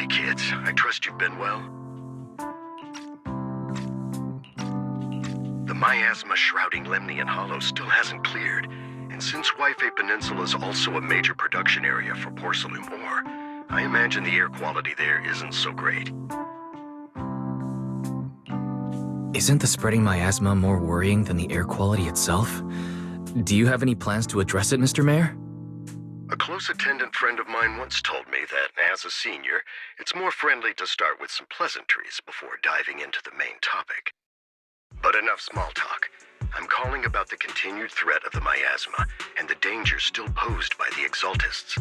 Hey kids, I trust you've been well. The miasma shrouding Lemnian Hollow still hasn't cleared, and since Wi-Fi Peninsula is also a major production area for porcelain ore, I imagine the air quality there isn't so great. Isn't the spreading miasma more worrying than the air quality itself? Do you have any plans to address it, Mr. Mayor? A close attendant friend of mine once told me that, as a senior, it's more friendly to start with some pleasantries before diving into the main topic. But enough small talk. I'm calling about the continued threat of the miasma and the danger still posed by the Exaltists.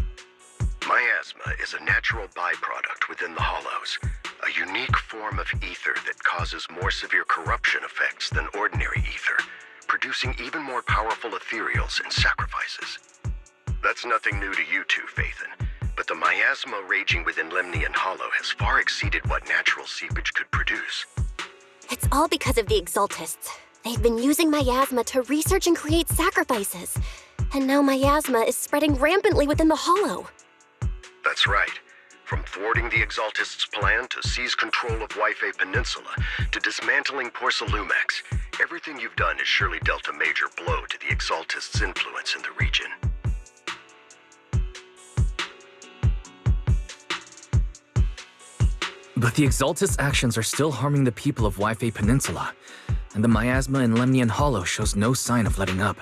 Miasma is a natural byproduct within the Hollows, a unique form of ether that causes more severe corruption effects than ordinary ether, producing even more powerful ethereals and sacrifices. That's nothing new to you two, Phaethon, but the miasma raging within Lemnian Hollow has far exceeded what natural seepage could produce. It's all because of the Exaltists. They've been using miasma to research and create sacrifices. And now miasma is spreading rampantly within the Hollow. That's right. From thwarting the Exaltists' plan to seize control of Wi-Fi Peninsula to dismantling Porcelumex, everything you've done has surely dealt a major blow to the Exaltists' influence in the region. But the Exaltists' actions are still harming the people of Wi-Fi Peninsula, and the miasma in Lemnian Hollow shows no sign of letting up.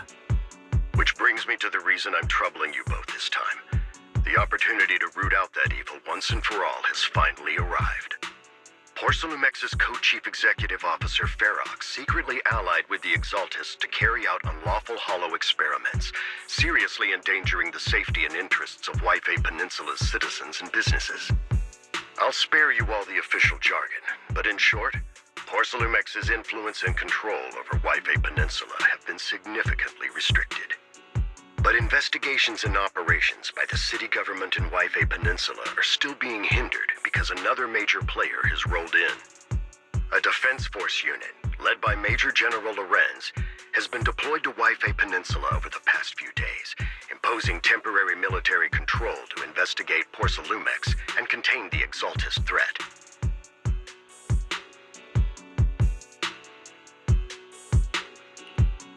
Which brings me to the reason I'm troubling you both this time. The opportunity to root out that evil once and for all has finally arrived. Porcelumex's co-chief executive officer Ferox secretly allied with the Exaltists to carry out unlawful hollow experiments, seriously endangering the safety and interests of Wi-Fi Peninsula's citizens and businesses. I'll spare you all the official jargon, but in short, Porcelumex's influence and control over Wi-Fi Peninsula have been significantly restricted. But investigations and operations by the city government in Wi-Fi Peninsula are still being hindered because another major player has rolled in. A defense force unit, led by Major General Lorenz, has been deployed to Wi-Fi Peninsula over the past few days, imposing temporary military control to investigate Porcelumex and contain the Exaltist threat.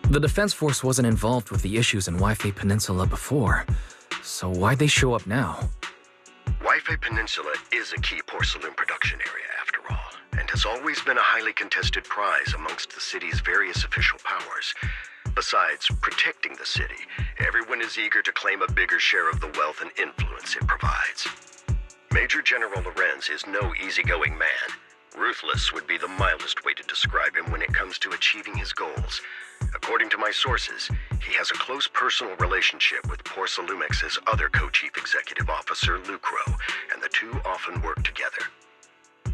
The Defense Force wasn't involved with the issues in Wi-Fi Peninsula before, so why'd they show up now? Wi-Fi Peninsula is a key porcelain production area, after all, and has always been a highly contested prize amongst the city's various official powers. Besides protecting the city, everyone is eager to claim a bigger share of the wealth and influence it provides. Major General Lorenz is no easygoing man. Ruthless would be the mildest way to describe him when it comes to achieving his goals. According to my sources, he has a close personal relationship with Porcelumex's other co-chief executive officer, Lucro, and the two often work together.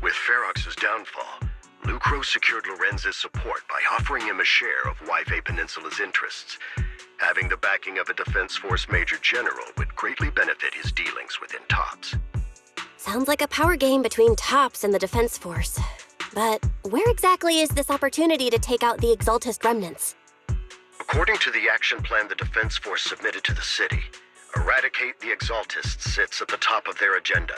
With Ferox's downfall, Lucro secured Lorenz's support by offering him a share of Wi-Fi Peninsula's interests. Having the backing of a Defense Force Major General would greatly benefit his dealings within TOPS. Sounds like a power game between TOPS and the Defense Force. But where exactly is this opportunity to take out the Exaltist remnants? According to the action plan the Defense Force submitted to the city, eradicate the Exaltists sits at the top of their agenda.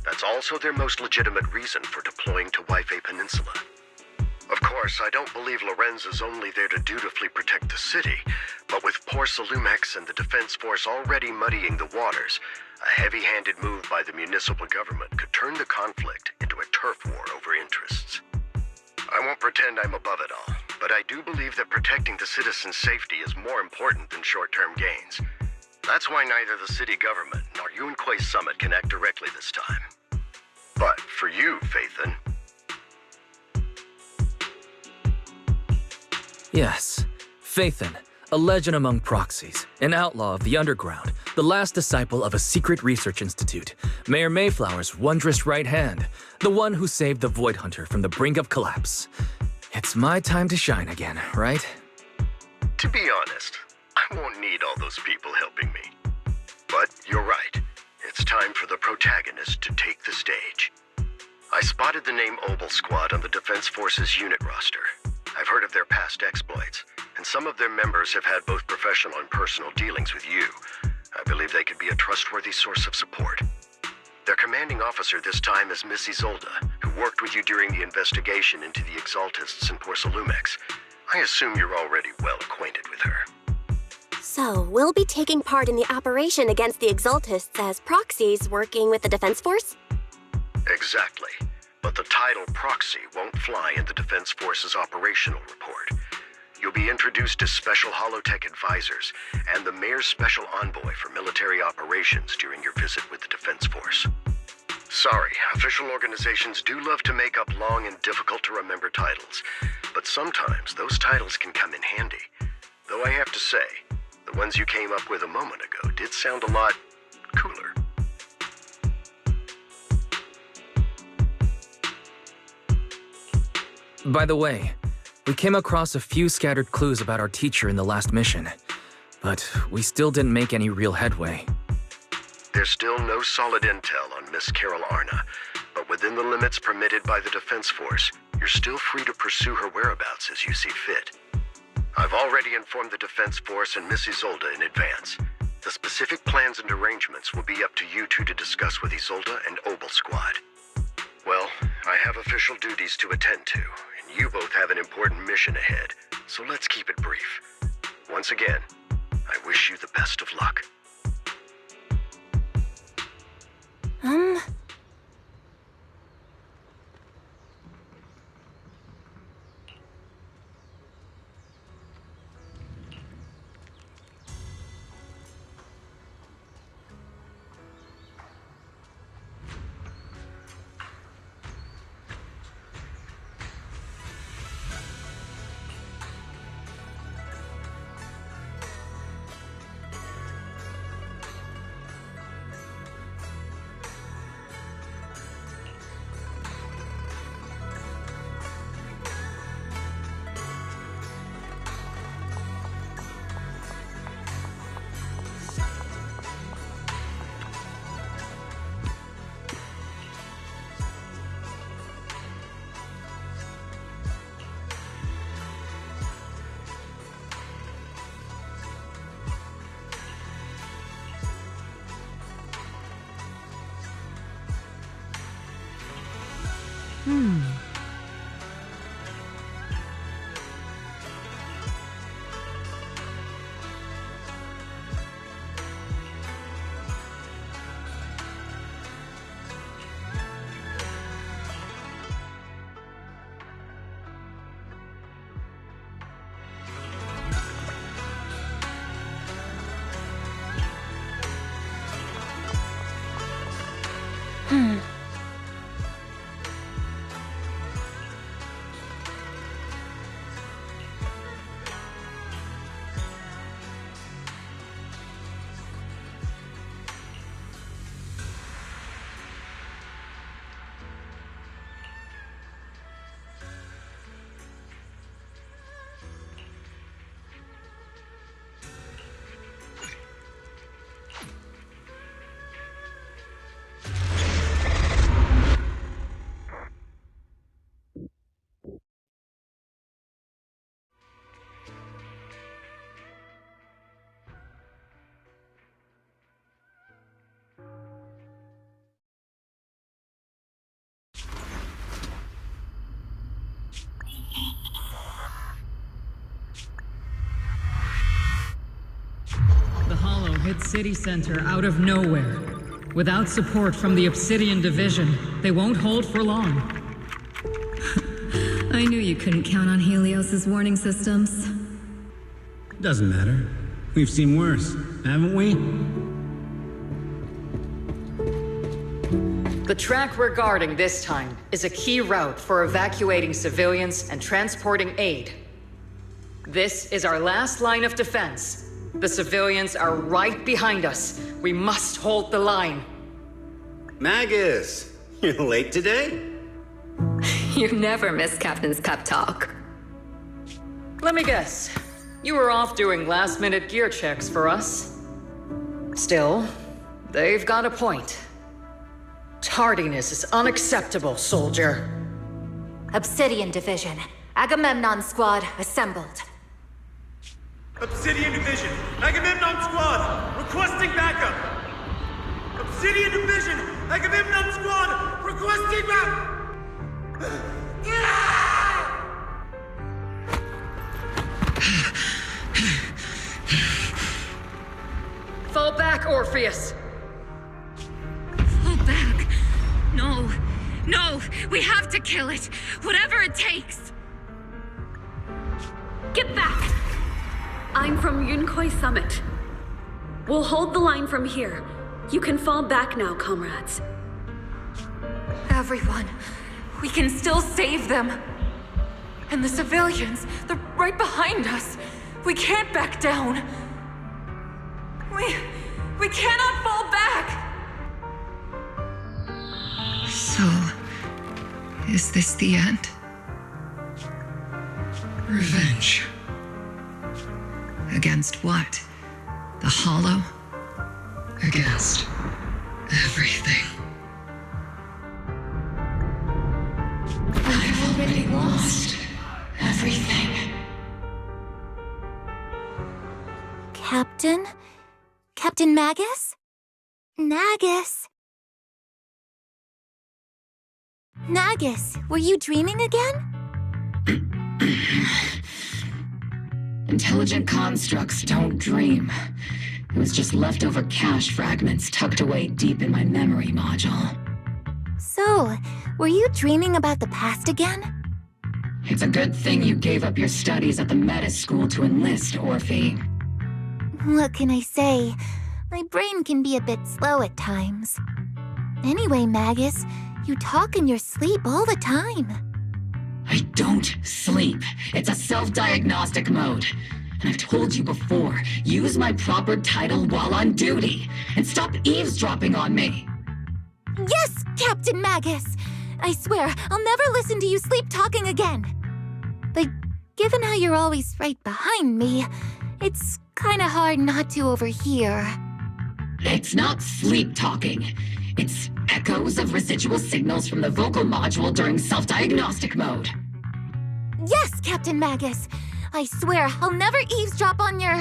That's also their most legitimate reason for deploying to Wi-Fi Peninsula. Of course, I don't believe Lorenz is only there to dutifully protect the city, but with Porcelumex and the Defense Force already muddying the waters, a heavy-handed move by the municipal government could turn the conflict into a turf war over interests. I won't pretend I'm above it all, but I do believe that protecting the citizens' safety is more important than short-term gains. That's why neither the city government nor Yunque's summit can act directly this time. But for you, Phaethon... Yes, Phaethon, a legend among proxies, an outlaw of the underground, the last disciple of a secret research institute, Mayor Mayflower's wondrous right hand, the one who saved the Void Hunter from the brink of collapse. It's my time to shine again, right? To be honest, I won't need all those people helping me. But you're right. It's time for the protagonist to take the stage. I spotted the name Obel Squad on the Defense Force's unit roster. I've heard of their past exploits, and some of their members have had both professional and personal dealings with you. I believe they could be a trustworthy source of support. Their commanding officer this time is Miss Isolde, who worked with you during the investigation into the Exaltists and Porcelumex. I assume you're already well acquainted with her. So, we'll be taking part in the operation against the Exaltists as proxies working with the Defense Force? Exactly. But the title proxy won't fly in the Defense Force's operational report. You'll be introduced as Special Holotech Advisors and the Mayor's Special Envoy for Military Operations during your visit with the Defense Force. Sorry, official organizations do love to make up long and difficult-to-remember titles, but sometimes those titles can come in handy. Though I have to say, the ones you came up with a moment ago did sound a lot cooler. By the way, we came across a few scattered clues about our teacher in the last mission, but we still didn't make any real headway. There's still no solid intel on Miss Carol Arna, but within the limits permitted by the Defense Force, you're still free to pursue her whereabouts as you see fit. I've already informed the Defense Force and Miss Isolde in advance. The specific plans and arrangements will be up to you two to discuss with Isolde and Obel Squad. Well, I have official duties to attend to, and you both have an important mission ahead, so let's keep it brief. Once again, I wish you the best of luck. Hit city center out of nowhere. Without support from the Obsidian Division, they won't hold for long. I knew you couldn't count on Helios's warning systems. Doesn't matter. We've seen worse, haven't we? The track we're guarding this time is a key route for evacuating civilians and transporting aid. This is our last line of defense. The civilians are right behind us. We must hold the line. Magus, you're late today? You never miss Captain's pep talk. Let me guess. You were off doing last-minute gear checks for us. Still, they've got a point. Tardiness is unacceptable, soldier. Obsidian Division. Agamemnon Squad assembled. Obsidian Division, Agamemnon Squad, requesting backup! Obsidian Division, Agamemnon Squad, requesting map! Fall back, Orpheus! Fall back. No. No, we have to kill it. Whatever it takes. Get back! I'm from Yunkoi Summit. We'll hold the line from here. You can fall back now, comrades. Everyone, we can still save them. And the civilians, they're right behind us. We can't back down. We cannot fall back! So, is this the end? Revenge. Against what? The Hollow? Against everything. I've already lost everything. Captain? Captain Magus? Nagus? Nagus, were you dreaming again? Intelligent constructs don't dream. It was just leftover cache fragments tucked away deep in my memory module. So, were you dreaming about the past again? It's a good thing you gave up your studies at the Meta School to enlist, Orphe. What can I say? My brain can be a bit slow at times. Anyway, Magus, you talk in your sleep all the time. I don't sleep. It's a self-diagnostic mode. And I've told you before, use my proper title while on duty, and stop eavesdropping on me. Yes, Captain Magus! I swear, I'll never listen to you sleep-talking again. But given how you're always right behind me, it's kinda hard not to overhear. It's not sleep-talking. It's echoes of residual signals from the vocal module during self-diagnostic mode. Yes, Captain Magus! I swear, I'll never eavesdrop on your,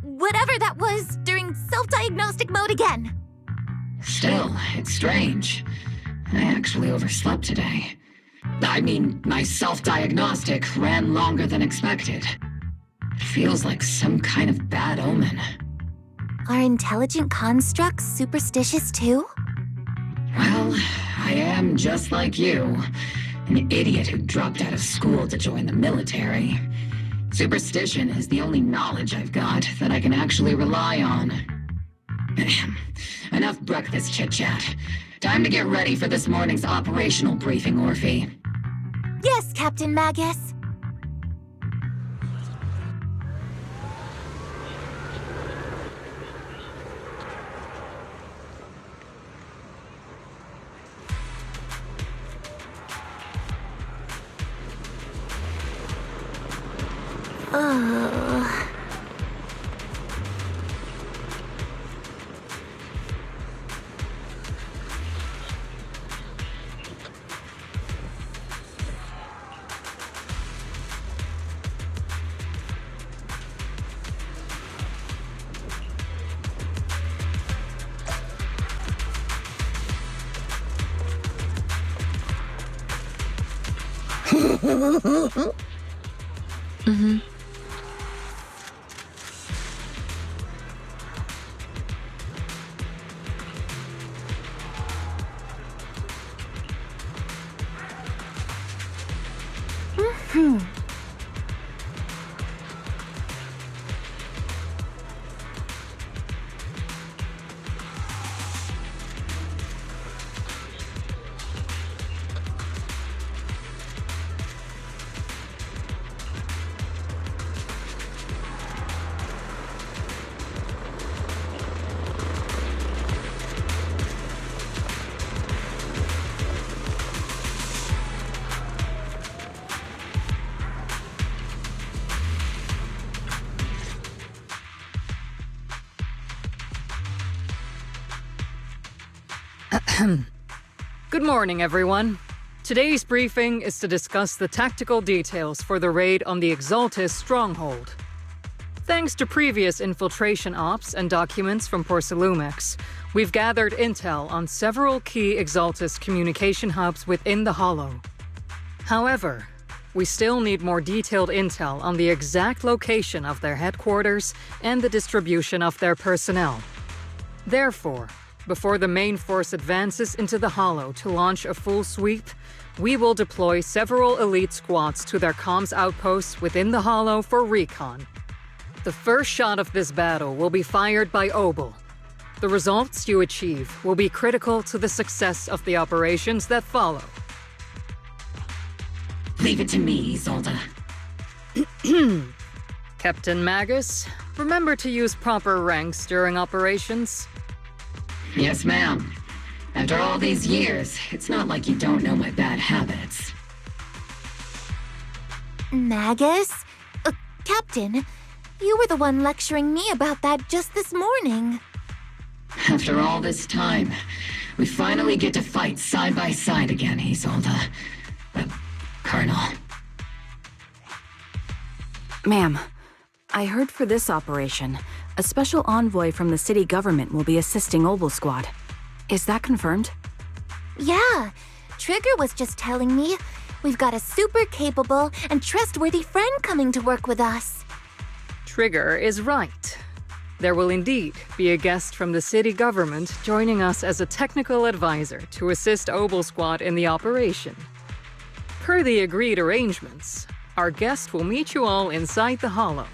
whatever that was during self-diagnostic mode again. Still, it's strange. I actually overslept today. I mean, my self-diagnostic ran longer than expected. It feels like some kind of bad omen. Are intelligent constructs superstitious too? Well, I am just like you. An idiot who dropped out of school to join the military. Superstition is the only knowledge I've got that I can actually rely on. Enough breakfast chit-chat. Time to get ready for this morning's operational briefing, Orphe. Yes, Captain Magus. Mm-hmm. Good morning, everyone. Today's briefing is to discuss the tactical details for the raid on the Exaltus stronghold. Thanks to previous infiltration ops and documents from Porcelumex, we've gathered intel on several key Exaltus communication hubs within the Hollow. However, we still need more detailed intel on the exact location of their headquarters and the distribution of their personnel. Therefore, before the main force advances into the Hollow to launch a full sweep, we will deploy several elite squads to their comms outposts within the Hollow for recon. The first shot of this battle will be fired by Obel. The results you achieve will be critical to the success of the operations that follow. Leave it to me, Isolde. Captain Magus, remember to use proper ranks during operations. Yes, ma'am. After all these years, it's not like you don't know my bad habits. Magus? Captain, you were the one lecturing me about that just this morning. After all this time, we finally get to fight side by side again, Isolde. Colonel. Ma'am, I heard for this operation, a special envoy from the city government will be assisting Obel Squad. Is that confirmed? Yeah, Trigger was just telling me we've got a super capable and trustworthy friend coming to work with us. Trigger is right. There will indeed be a guest from the city government joining us as a technical advisor to assist Obel Squad in the operation. Per the agreed arrangements, our guest will meet you all inside the Hollow.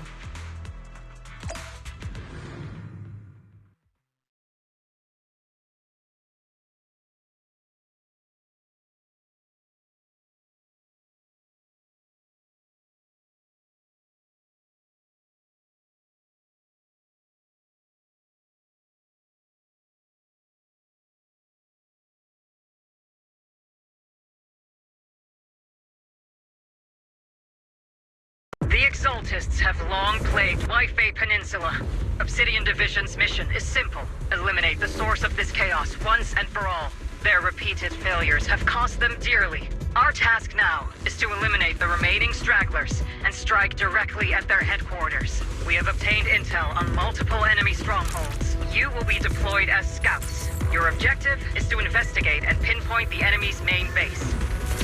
The Exaltists have long plagued Waifei Peninsula. Obsidian Division's mission is simple. Eliminate the source of this chaos once and for all. Their repeated failures have cost them dearly. Our task now is to eliminate the remaining stragglers and strike directly at their headquarters. We have obtained intel on multiple enemy strongholds. You will be deployed as scouts. Your objective is to investigate and pinpoint the enemy's main base.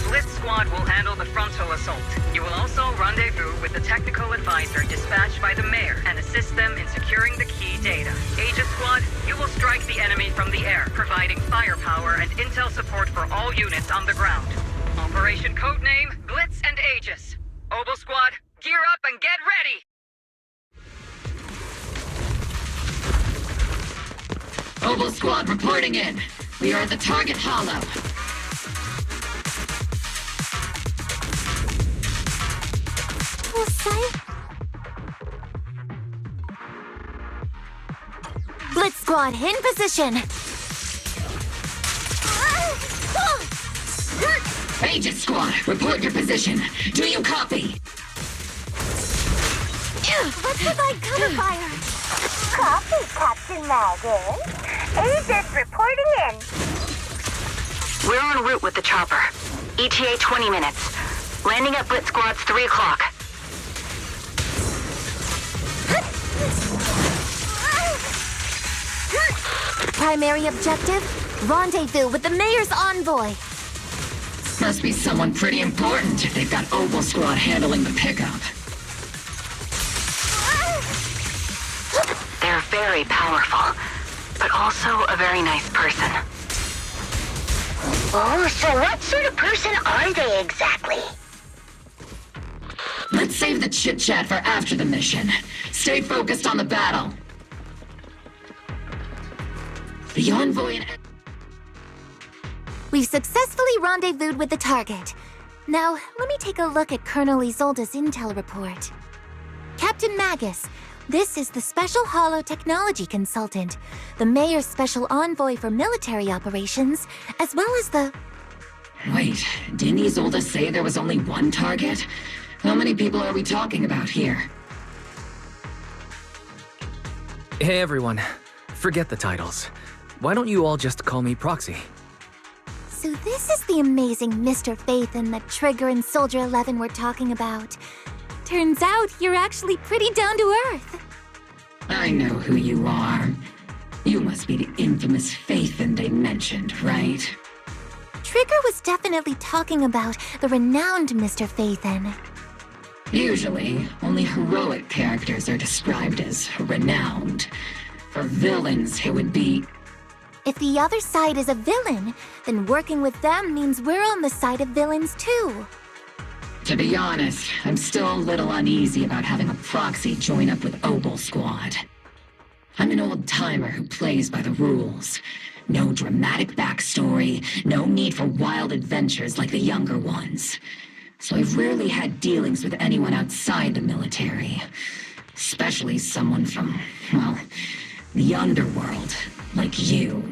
Blitz Squad will handle the frontal assault. You will also rendezvous with the technical advisor dispatched by the mayor and assist them in securing the key data. Aegis Squad, you will strike the enemy from the air, providing firepower and intel support for all units on the ground. Operation codename Blitz and Aegis. Obel Squad, gear up and get ready! Obel Squad reporting in. We are at the target hollow. Blitz Squad in position. Aegis Squad, report your position. Do you copy? Let's provide cover fire. Copy, Captain Magus. Aegis reporting in. We're en route with the chopper. ETA 20 minutes. Landing at Blitz Squad's 3 o'clock. Primary objective, rendezvous with the mayor's envoy. Must be someone pretty important if they've got Obel Squad handling the pickup. They're very powerful, but also a very nice person. Oh, so what sort of person are they exactly? Let's save the chit-chat for after the mission. Stay focused on the battle. The envoy and... We've successfully rendezvoused with the target. Now, let me take a look at Colonel Isolde's intel report. Captain Magus, this is the Special Hollow Technology Consultant, the Mayor's Special Envoy for Military Operations, as well as the... Wait, didn't Isolde say there was only one target? How many people are we talking about here? Hey everyone, forget the titles. Why don't you all just call me Proxy? So this is the amazing Mr. Phaethon that Trigger and Soldier 11 were talking about. Turns out you're actually pretty down to earth. I know who you are. You must be the infamous Phaethon they mentioned, right? Trigger was definitely talking about the renowned Mr. Phaethon. Usually, only heroic characters are described as renowned. For villains, it would be... If the other side is a villain, then working with them means we're on the side of villains too. To be honest, I'm still a little uneasy about having a proxy join up with Obel Squad. I'm an old-timer who plays by the rules. No dramatic backstory, no need for wild adventures like the younger ones. So I've rarely had dealings with anyone outside the military. Especially someone from, well, the underworld, like you.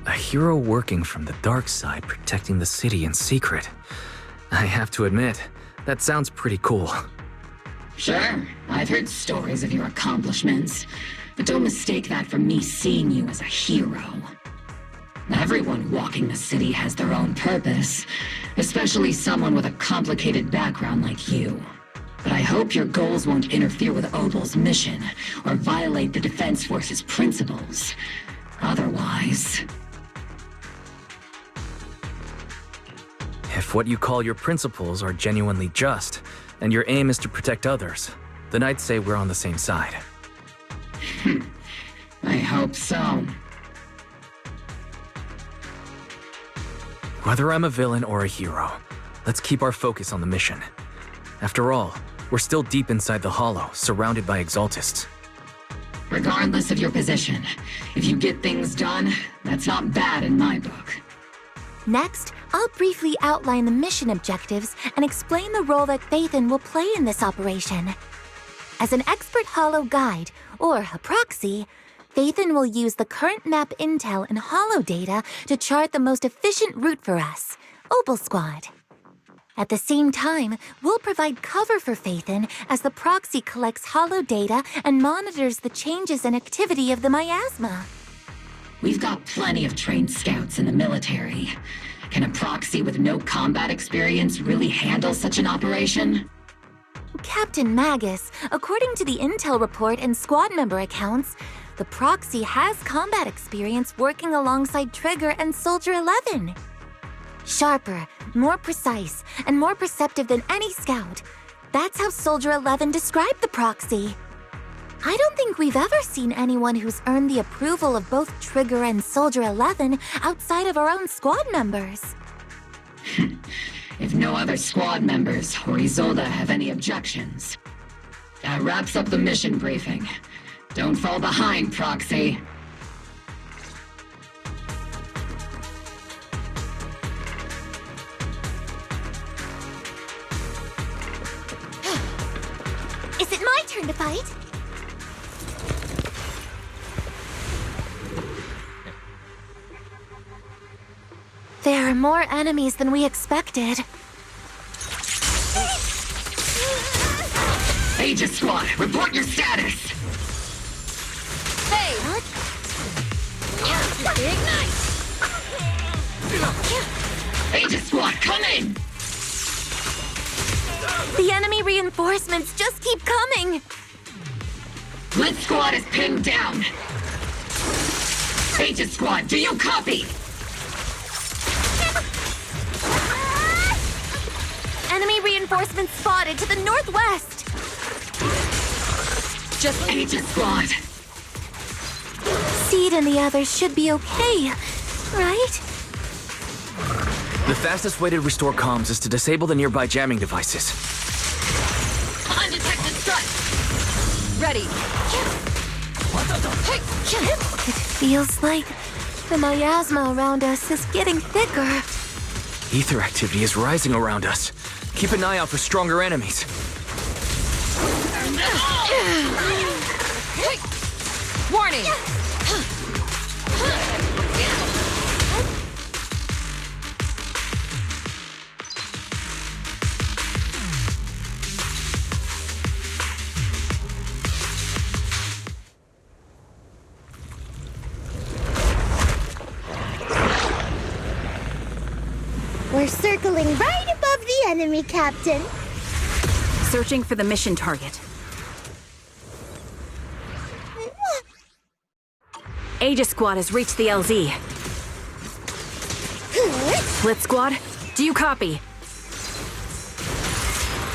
A hero working from the dark side, protecting the city in secret. I have to admit, that sounds pretty cool. Sure, I've heard stories of your accomplishments, but don't mistake that for me seeing you as a hero. Everyone walking the city has their own purpose, especially someone with a complicated background like you. But I hope your goals won't interfere with Obel's mission, or violate the Defense Force's principles. Otherwise... If what you call your principles are genuinely just, and your aim is to protect others, then I'd say we're on the same side. I hope so. Whether I'm a villain or a hero, let's keep our focus on the mission. After all, we're still deep inside the Hollow, surrounded by Exaltists. Regardless of your position, if you get things done, that's not bad in my book. Next, I'll briefly outline the mission objectives and explain the role that Phaethon will play in this operation. As an expert Hollow guide, or a proxy, Phaethon will use the current map intel and Hollow data to chart the most efficient route for us, Obel Squad. At the same time, we'll provide cover for Phaethon as the proxy collects Hollow data and monitors the changes and activity of the miasma. We've got plenty of trained scouts in the military. Can a proxy with no combat experience really handle such an operation? Captain Magus, according to the intel report and squad member accounts, the proxy has combat experience working alongside Trigger and Soldier 11. Sharper, more precise, and more perceptive than any scout. That's how Soldier 11 described the proxy. I don't think we've ever seen anyone who's earned the approval of both Trigger and Soldier 11 outside of our own squad members. If no other squad members or Isolde have any objections. That wraps up the mission briefing. Don't fall behind, Proxy. Is it my turn to fight? There are more enemies than we expected. Aegis Squad, report your status! Hey! What? Ignite! Aegis Squad, come in! The enemy reinforcements just keep coming! Blitz Squad is pinned down! Aegis Squad, do you copy? Enemy reinforcements spotted to the northwest! Just Aegis Squad! Seed and the others should be okay, right? The fastest way to restore comms is to disable the nearby jamming devices. Undetected strike! Ready. It feels like the miasma around us is getting thicker. Ether activity is rising around us. Keep an eye out for stronger enemies. Warning! We're We're circling right above the enemy, Captain. Searching for the mission target. Aegis Squad has reached the LZ. Blitz Squad, do you copy?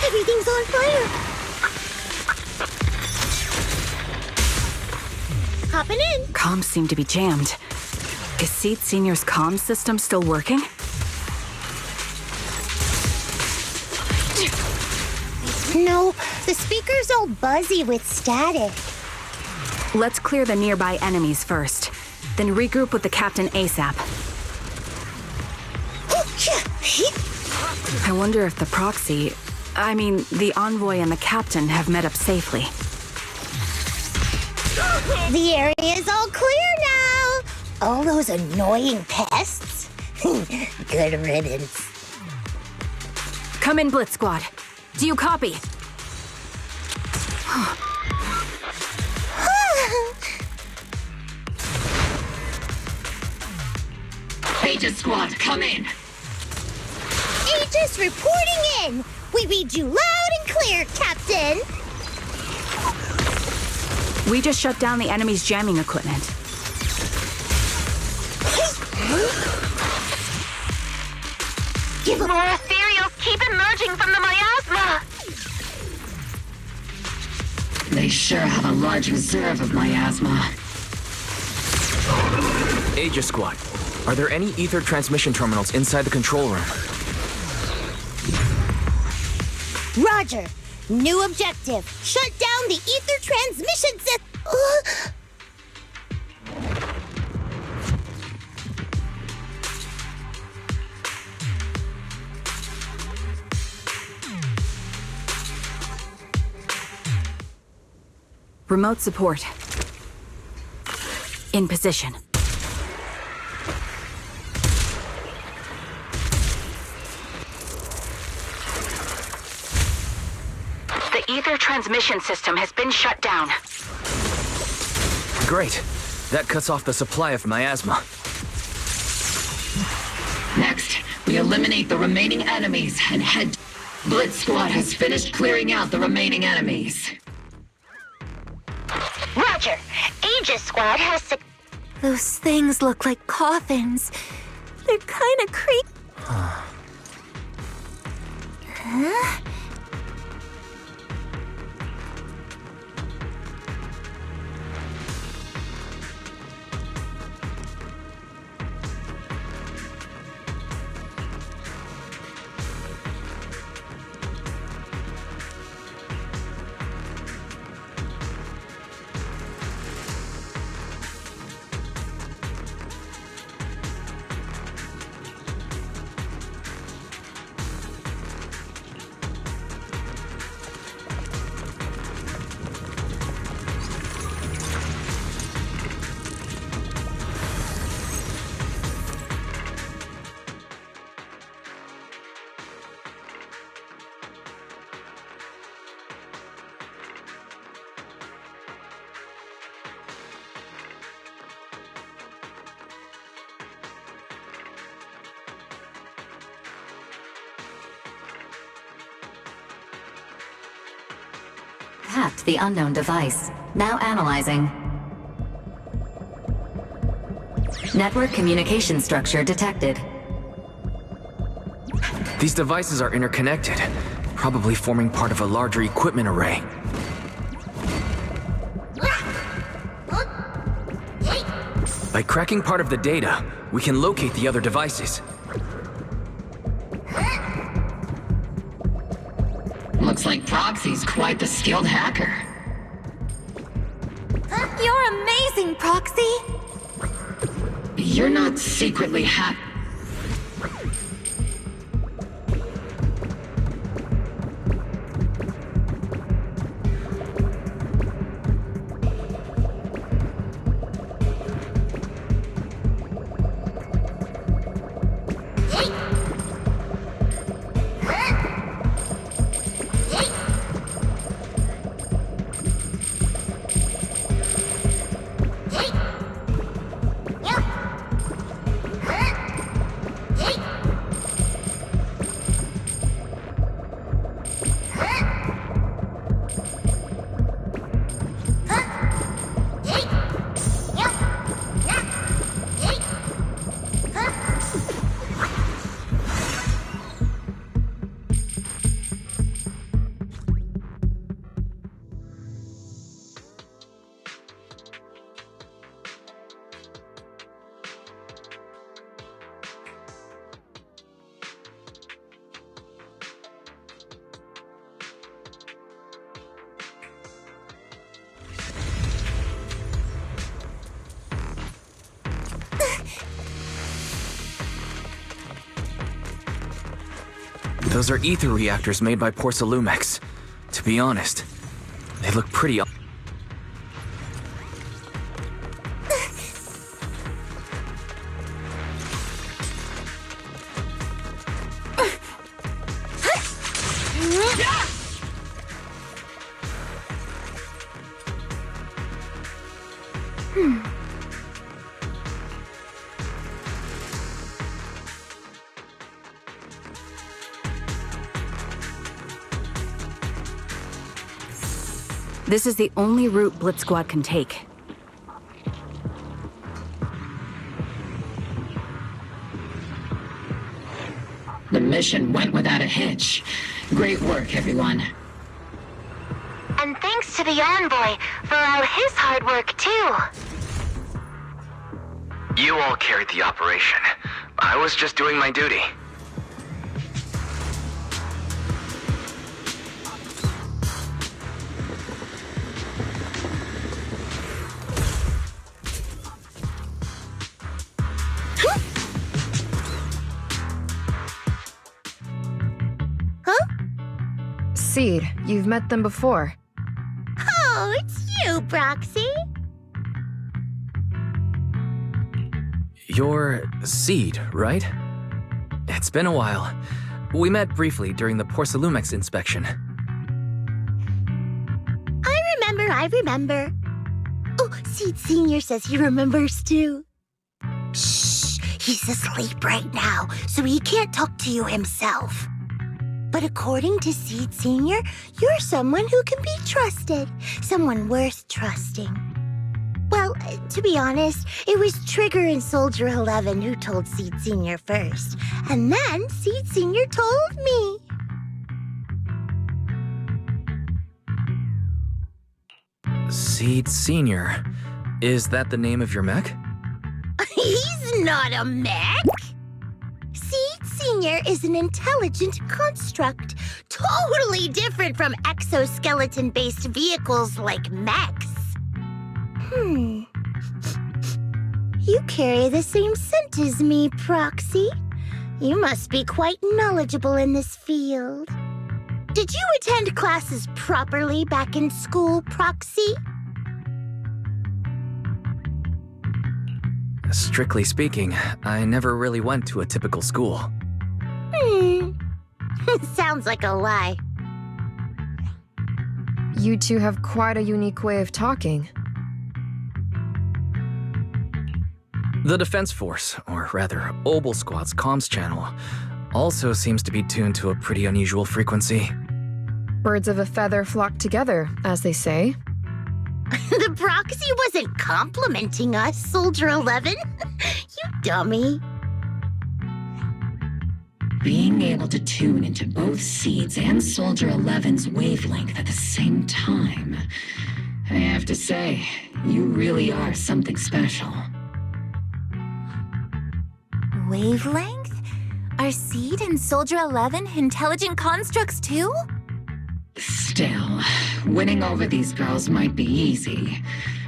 Everything's on fire. Hopping in. Comms seem to be jammed. Is Seed Senior's comms system still working? No, the speaker's all buzzy with static. Let's clear the nearby enemies first, then regroup with the captain ASAP. I wonder if the proxy, the envoy and the captain have met up safely. The area's all clear now. All those annoying pests. Good riddance. Come in, Blitz Squad. Do you copy? Aegis Squad, come in! Aegis reporting in! We read you loud and clear, Captain! We just shut down the enemy's jamming equipment. More ethereals keep emerging from the miasma! They sure have a large reserve of miasma. Aegis Squad, are there any ether transmission terminals inside the control room? Roger. New objective. Shut down the ether transmission system. Remote support. In position. The ether transmission system has been shut down. Great. That cuts off the supply of miasma. Next, we eliminate the remaining enemies and head... Blitz Squad has finished clearing out the remaining enemies. Roger. Aegis Squad has... Those things look like coffins. They're kind of creepy. Huh? Hacked the unknown device. Now analyzing. Network communication structure detected. These devices are interconnected, probably forming part of a larger equipment array. By cracking part of the data, we can locate the other devices. Looks like Proxy's quite the skilled hacker. You're amazing, Proxy! You're not secretly hack... Those are ether reactors made by Porcelumex. To be honest, they look pretty... This is the only route Blitz Squad can take. The mission went without a hitch. Great work, everyone. And thanks to the Envoy for all his hard work, too. You all carried the operation. I was just doing my duty. Seed, you've met them before. Oh, it's you, Proxy. You're Seed, right? It's been a while. We met briefly during the Porcelumex inspection. I remember. Oh, Seed Sr. says he remembers too. Shh, he's asleep right now, so he can't talk to you himself. But according to Seed Sr., you're someone who can be trusted. Someone worth trusting. Well, to be honest, it was Trigger and Soldier 11 who told Seed Sr. first. And then Seed Sr. told me. Seed Sr. Is that the name of your mech? He's not a mech. Seed Sr. is an intelligent construct, totally different from exoskeleton-based vehicles like mechs. You carry the same scent as me, Proxy. You must be quite knowledgeable in this field. Did you attend classes properly back in school, Proxy? Strictly speaking, I never really went to a typical school. Sounds like a lie. You two have quite a unique way of talking. The Defense Force, or rather, Obel Squad's comms channel, also seems to be tuned to a pretty unusual frequency. Birds of a feather flock together, as they say. The Proxy wasn't complimenting us, Soldier 11. You dummy. Being able to tune into both Seed's and Soldier 11's wavelength at the same time, I have to say, you really are something special. Wavelength? Are Seed and Soldier 11 intelligent constructs too? Still, winning over these girls might be easy,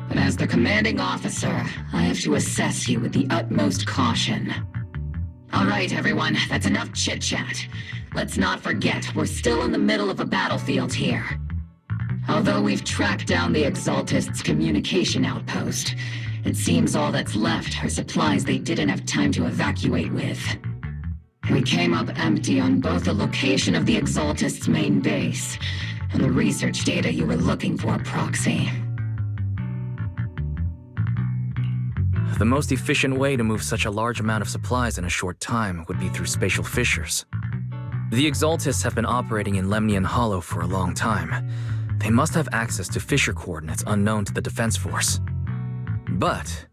but as the commanding officer, I have to assess you with the utmost caution. All right, everyone, that's enough chit-chat. Let's not forget, we're still in the middle of a battlefield here. Although we've tracked down the Exaltists' communication outpost, it seems all that's left are supplies they didn't have time to evacuate with. We came up empty on both the location of the Exaltists' main base and the research data you were looking for, Proxy. The most efficient way to move such a large amount of supplies in a short time would be through spatial fissures. The Exaltists have been operating in Lemnian Hollow for a long time. They must have access to fissure coordinates unknown to the Defense Force. But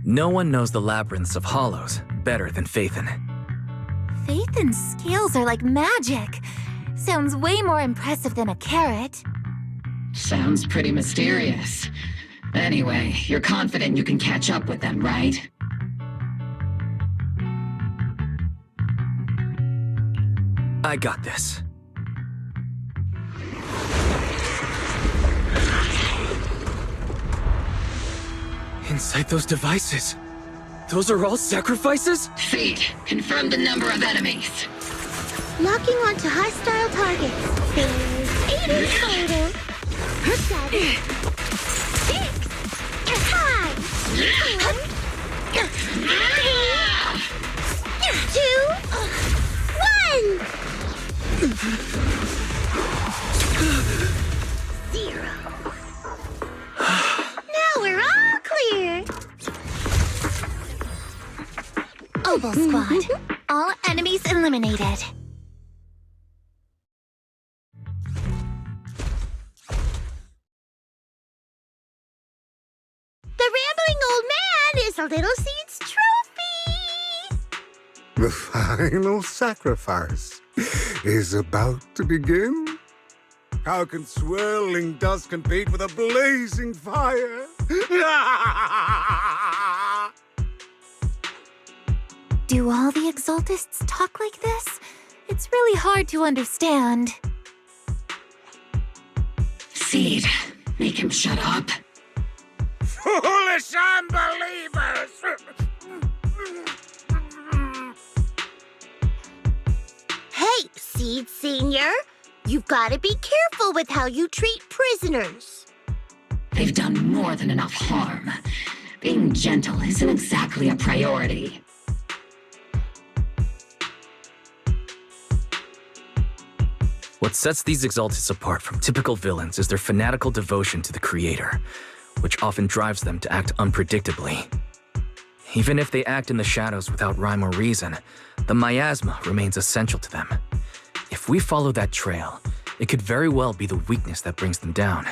no one knows the labyrinths of hollows better than Phaethon. Phaethon's scales are like magic. Sounds way more impressive than a carrot. Sounds pretty mysterious. Anyway, you're confident you can catch up with them, right? I got this. Inside those devices, those are all sacrifices? Feed, confirm the number of enemies. Locking onto hostile targets. There's 8 in total. 7, 6, 5, 4, 3, 2, 1. 0. Now we're all clear. Oval Squad. All enemies eliminated. The rambling old man is a Little Seed's trophy! The final sacrifice is about to begin. How can swirling dust compete with a blazing fire? Do all the Exaltists talk like this? It's really hard to understand. Seed, make him shut up. Foolish unbelievers! Hey, Seed Senior! You've got to be careful with how you treat prisoners. They've done more than enough harm. Being gentle isn't exactly a priority. What sets these Exaltists apart from typical villains is their fanatical devotion to the Creator, which often drives them to act unpredictably. Even if they act in the shadows without rhyme or reason, the miasma remains essential to them. If we follow that trail, it could very well be the weakness that brings them down.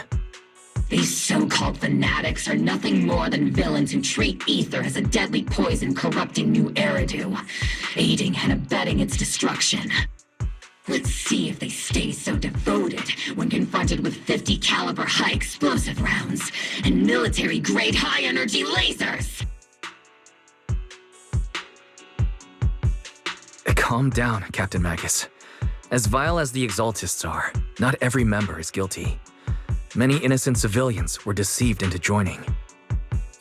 These so-called fanatics are nothing more than villains who treat ether as a deadly poison corrupting new Eridu, aiding and abetting its destruction. Let's see if they stay so devoted when confronted with 50 caliber high explosive rounds and military-grade high-energy lasers! Calm down, Captain Magus. As vile as the Exaltists are, not every member is guilty. Many innocent civilians were deceived into joining.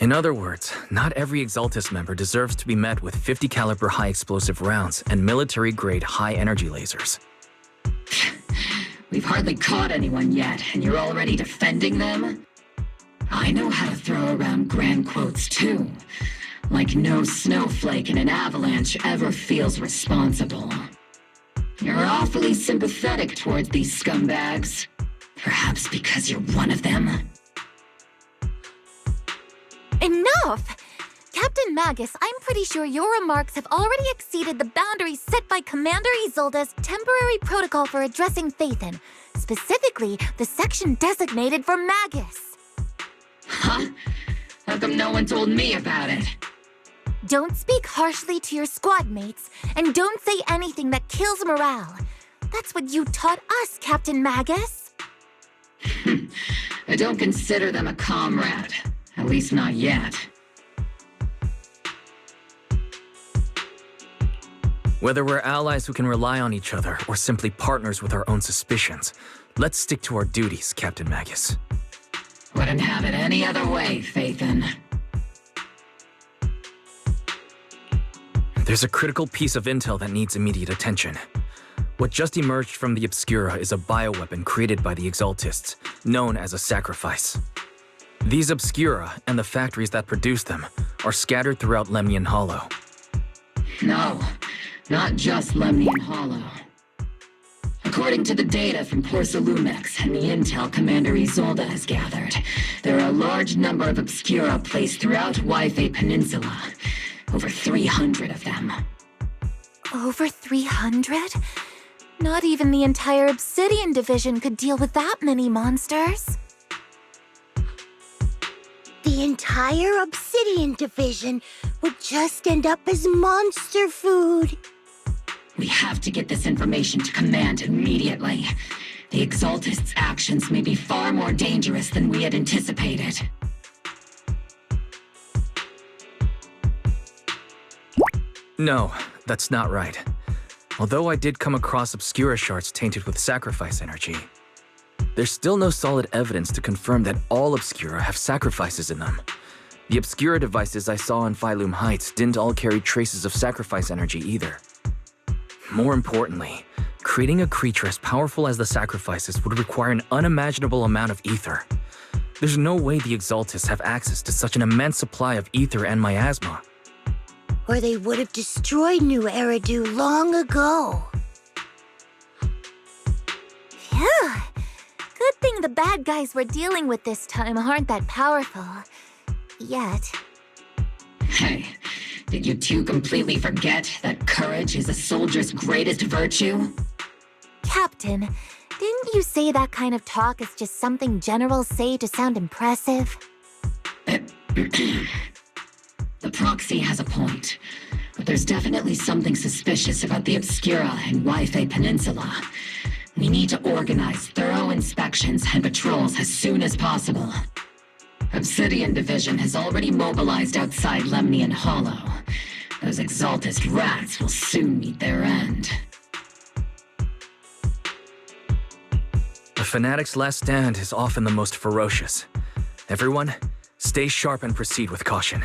In other words, not every Exaltist member deserves to be met with 50 caliber high explosive rounds and military-grade high-energy lasers. We've hardly caught anyone yet, and you're already defending them? I know how to throw around grand quotes too. Like no snowflake in an avalanche ever feels responsible. You're awfully sympathetic towards these scumbags. Perhaps because you're one of them? Enough! Captain Magus, I'm pretty sure your remarks have already exceeded the boundaries set by Commander Isolde's temporary protocol for addressing Phaethon, specifically the section designated for Magus. Huh? How come no one told me about it? Don't speak harshly to your squad mates, and don't say anything that kills morale. That's what you taught us, Captain Magus. I don't consider them a comrade. At least not yet. Whether we're allies who can rely on each other or simply partners with our own suspicions, let's stick to our duties, Captain Magus. Wouldn't have it any other way, Phaethon. There's a critical piece of intel that needs immediate attention. What just emerged from the Obscura is a bioweapon created by the Exaltists, known as a sacrifice. These Obscura and the factories that produce them are scattered throughout Lemnian Hollow. No, not just Lemnian Hollow. According to the data from Porsalumex and the intel Commander Isolde has gathered, there are a large number of Obscura placed throughout Waifei Peninsula. Over 300 of them. Over 300? Not even the entire Obsidian Division could deal with that many monsters. The entire Obsidian Division would just end up as monster food. We have to get this information to Command immediately. The Exaltists' actions may be far more dangerous than we had anticipated. No, that's not right. Although I did come across Obscura shards tainted with sacrifice energy, there's still no solid evidence to confirm that all Obscura have sacrifices in them. The Obscura devices I saw in Phylum Heights didn't all carry traces of sacrifice energy either. More importantly, Creating a creature as powerful as the sacrifices would require an unimaginable amount of ether. There's no way the Exaltists have access to such an immense supply of ether and miasma. Or they would have destroyed New Eridu long ago. Phew. Good thing the bad guys we're dealing with this time aren't that powerful. Yet. Hey, did you two completely forget that courage is a soldier's greatest virtue? Captain, didn't you say that kind of talk is just something generals say to sound impressive? The proxy has a point, but there's definitely something suspicious about the Obscura and Wi-Fi Peninsula. We need to organize thorough inspections and patrols as soon as possible. Obsidian Division has already mobilized outside Lemnian Hollow. Those Exaltist rats will soon meet their end. The Fanatic's last stand is often the most ferocious. Everyone, stay sharp and proceed with caution.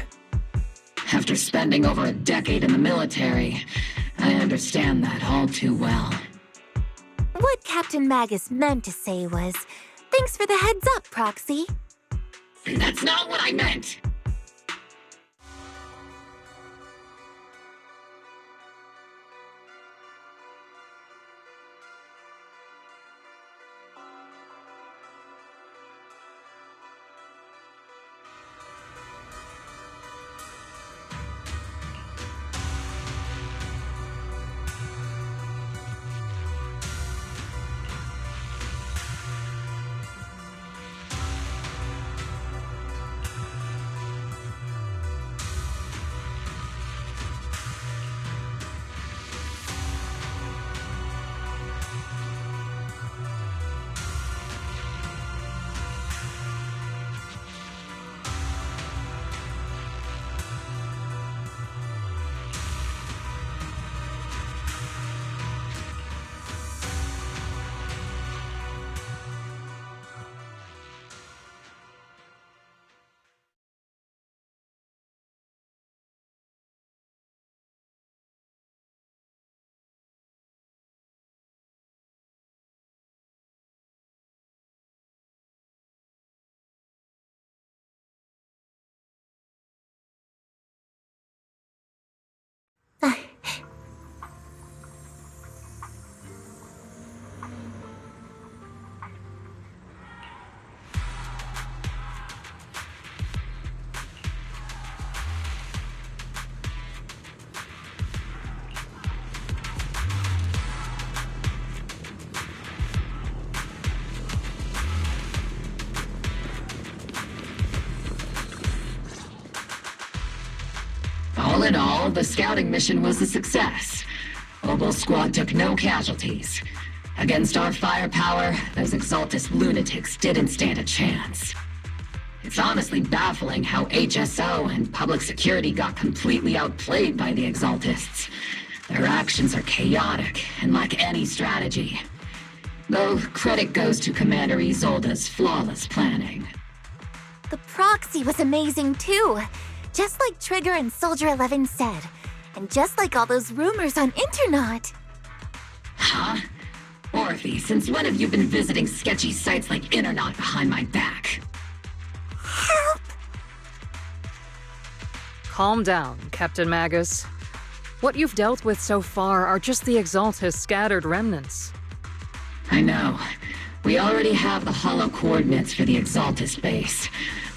After spending over a decade in the military, I understand that all too well. What Captain Magus meant to say was, thanks for the heads up, Proxy. That's not what I meant! All in all, the scouting mission was a success. Obel Squad took no casualties. Against our firepower, those Exaltist lunatics didn't stand a chance. It's honestly baffling how HSO and public security got completely outplayed by the Exaltists. Their actions are chaotic and lack any strategy. Though credit goes to Commander Isolde's flawless planning. The proxy was amazing too. Just like Trigger and Soldier 11 said. And just like all those rumors on Internet. Huh? Orphe, since when have you been visiting sketchy sites like Internet behind my back? Help! Calm down, Captain Magus. What you've dealt with so far are just the Exaltist scattered remnants. I know. We already have the hollow coordinates for the Exaltist base.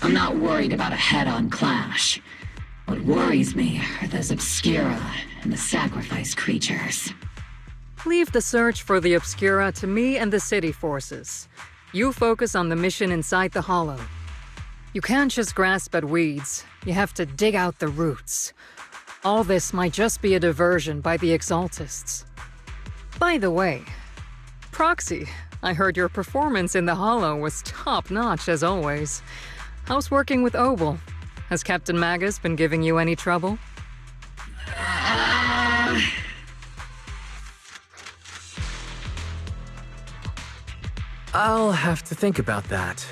I'm not worried about a head-on clash. What worries me are those Obscura and the sacrifice creatures. Leave the search for the Obscura to me and the city forces. You focus on the mission inside the Hollow. You can't just grasp at weeds. You have to dig out the roots. All this might just be a diversion by the Exaltists. By the way, Proxy, I heard your performance in the Hollow was top-notch as always. How's working with Obel? Has Captain Magus been giving you any trouble? I'll have to think about that.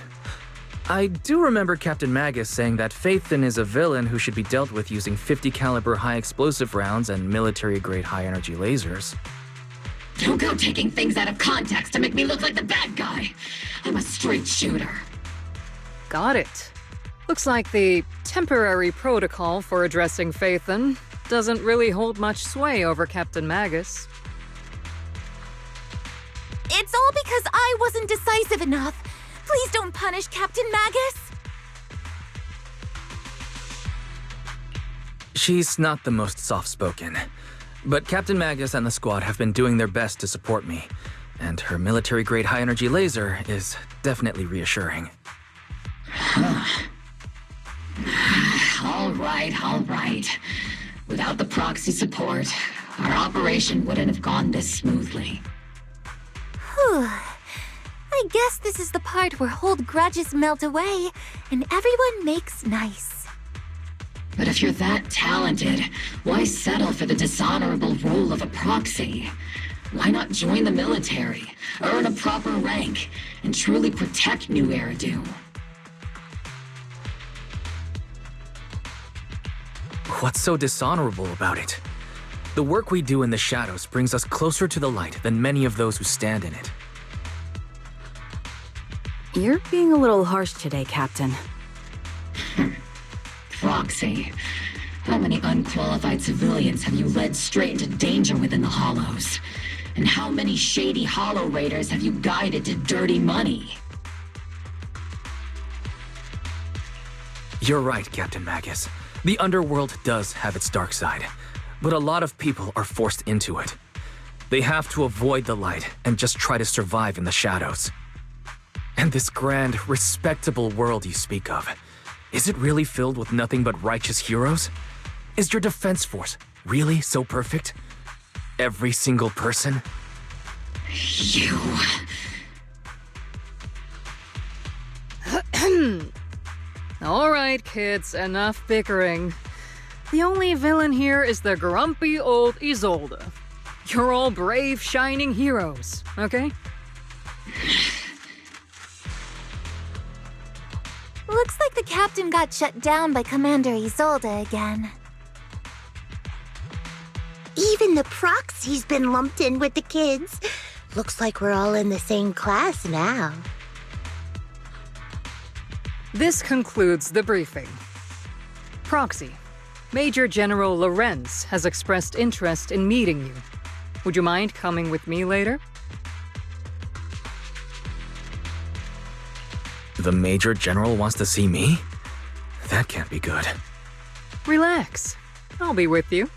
I do remember Captain Magus saying that Phaethon is a villain who should be dealt with using 50 caliber high explosive rounds and military-grade high-energy lasers. Don't go taking things out of context to make me look like the bad guy. I'm a straight shooter. Got it. Looks like the temporary protocol for addressing Phaethon doesn't really hold much sway over Captain Magus. It's all because I wasn't decisive enough. Please don't punish Captain Magus. She's not the most soft-spoken, but Captain Magus and the squad have been doing their best to support me, and her military-grade high-energy laser is definitely reassuring. All right. Without the proxy support, our operation wouldn't have gone this smoothly. Whew. I guess this is the part where old grudges melt away and everyone makes nice. But if you're that talented, why settle for the dishonorable role of a proxy? Why not join the military, earn a proper rank, and truly protect New Eridu? What's so dishonorable about it? The work we do in the shadows brings us closer to the light than many of those who stand in it. You're being a little harsh today, Captain. Proxy. How many unqualified civilians have you led straight into danger within the Hollows? And how many shady Hollow Raiders have you guided to dirty money? You're right, Captain Magus. The underworld does have its dark side, but a lot of people are forced into it. They have to avoid the light and just try to survive in the shadows. And this grand, respectable world you speak of, is it really filled with nothing but righteous heroes? Is your defense force really so perfect? Every single person? You... All right, kids, enough bickering. The only villain here is the grumpy old Isolde. You're all brave, shining heroes, okay? Looks like the captain got shut down by Commander Isolde again. Even the proxy's been lumped in with the kids. Looks like we're all in the same class now. This concludes the briefing. Proxy, Major General Lorenz has expressed interest in meeting you. Would you mind coming with me later? The Major General wants to see me? That can't be good. Relax. I'll be with you.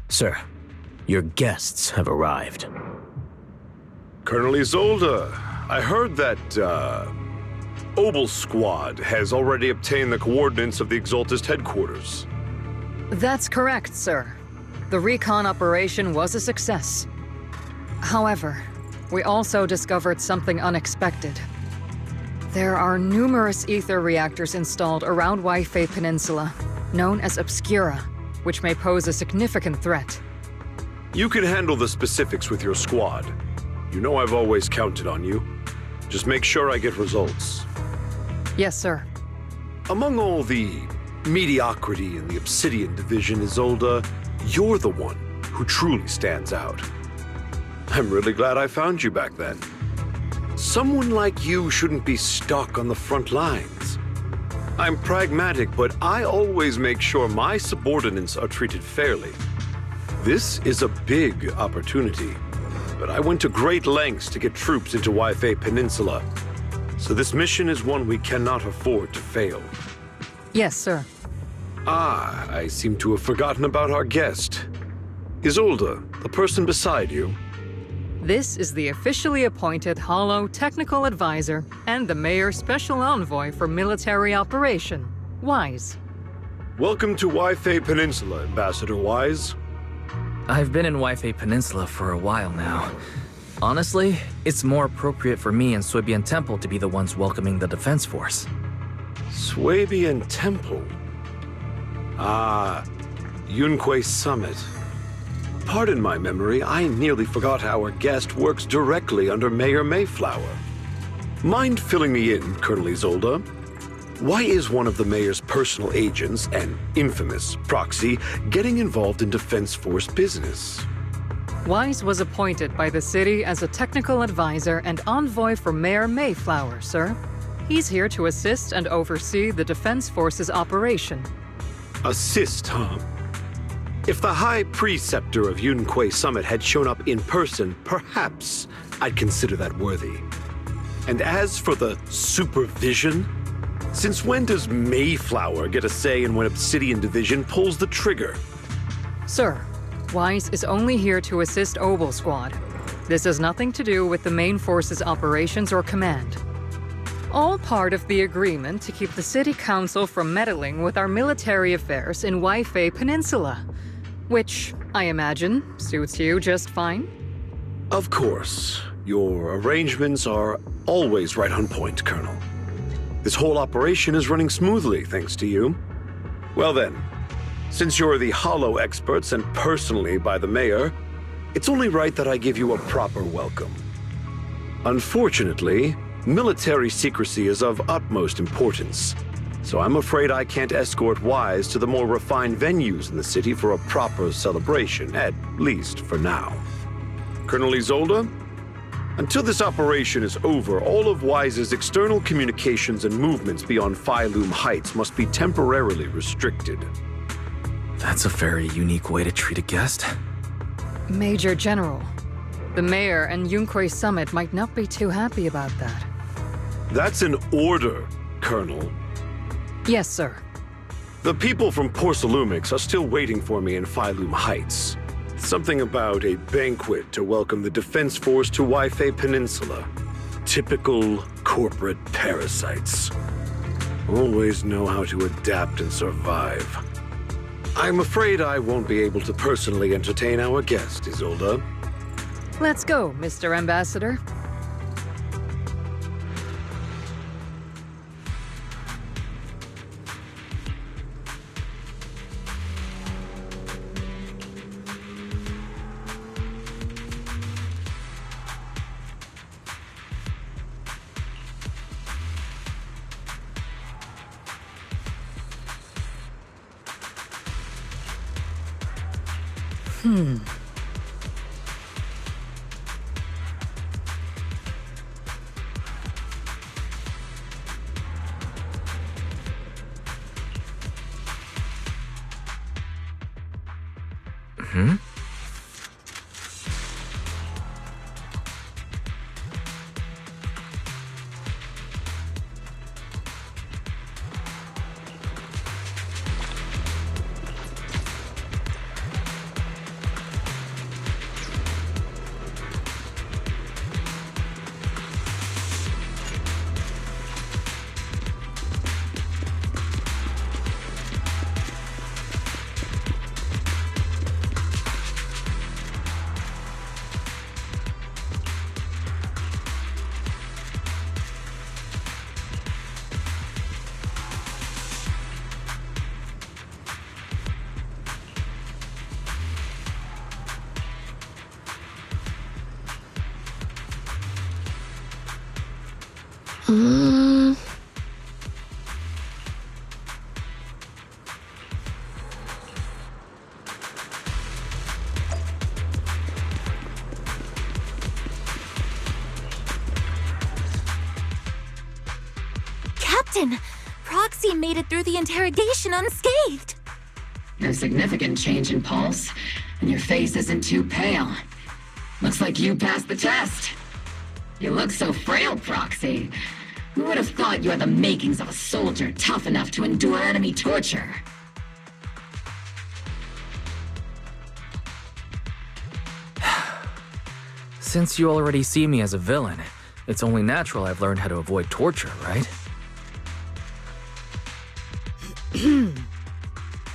Sir, your guests have arrived. Colonel Isolde, I heard that, Obel Squad has already obtained the coordinates of the Exaltist headquarters. That's correct, sir. The recon operation was a success. However, we also discovered something unexpected. There are numerous ether reactors installed around Waifei Peninsula, known as Obscura, which may pose a significant threat. You can handle the specifics with your squad. You know I've always counted on you. Just make sure I get results. Yes, sir. Among all the mediocrity in the Obsidian Division, Isolde, you're the one who truly stands out. I'm really glad I found you back then. Someone like you shouldn't be stuck on the front lines. I'm pragmatic, but I always make sure my subordinates are treated fairly. This is a big opportunity, but I went to great lengths to get troops into Waifei Peninsula. So this mission is one we cannot afford to fail. Yes, sir. Ah, I seem to have forgotten about our guest. Isolde, the person beside you. This is the officially appointed Hollow Technical Advisor and the Mayor's Special Envoy for Military Operation, Wise. Welcome to Waifei Peninsula, Ambassador Wise. I've been in Waifei Peninsula for a while now. Honestly, it's more appropriate for me and Swabian Temple to be the ones welcoming the Defense Force. Swabian Temple? Ah, Yunque Summit. Pardon my memory, I nearly forgot our guest works directly under Mayor Mayflower. Mind filling me in, Colonel Isolde? Why is one of the mayor's personal agents, an infamous proxy, getting involved in Defense Force business? Wise was appointed by the city as a technical advisor and envoy for Mayor Mayflower, sir. He's here to assist and oversee the Defense Force's operation. Assist, huh? If the High Preceptor of Yunque Summit had shown up in person, perhaps I'd consider that worthy. And as for the supervision, since when does Mayflower get a say in when Obsidian Division pulls the trigger? Sir, Wise is only here to assist Obel Squad. This has nothing to do with the main force's operations or command. All part of the agreement to keep the City Council from meddling with our military affairs in Waifei Peninsula, which, I imagine, suits you just fine? Of course. Your arrangements are always right on point, Colonel. This whole operation is running smoothly, thanks to you. Well then, since you're the Hollow experts and personally by the Mayor, it's only right that I give you a proper welcome. Unfortunately, military secrecy is of utmost importance, so I'm afraid I can't escort Wise to the more refined venues in the city for a proper celebration, at least for now. Colonel Isolde, until this operation is over, all of Wise's external communications and movements beyond Phylum Heights must be temporarily restricted. That's a very unique way to treat a guest. Major General, the Mayor and Yunque Summit might not be too happy about that. That's an order, Colonel. Yes, sir. The people from Porcelumix are still waiting for me in Phylum Heights. Something about a banquet to welcome the Defense Force to Waifei Peninsula. Typical corporate parasites. Always know how to adapt and survive. I'm afraid I won't be able to personally entertain our guest, Isolde. Let's go, Mr. Ambassador. Captain! Proxy made it through the interrogation unscathed! No significant change in pulse, and your face isn't too pale. Looks like you passed the test. You look so frail, Proxy. Who would have thought you had the makings of a soldier tough enough to endure enemy torture? Since you already see me as a villain, it's only natural I've learned how to avoid torture, right?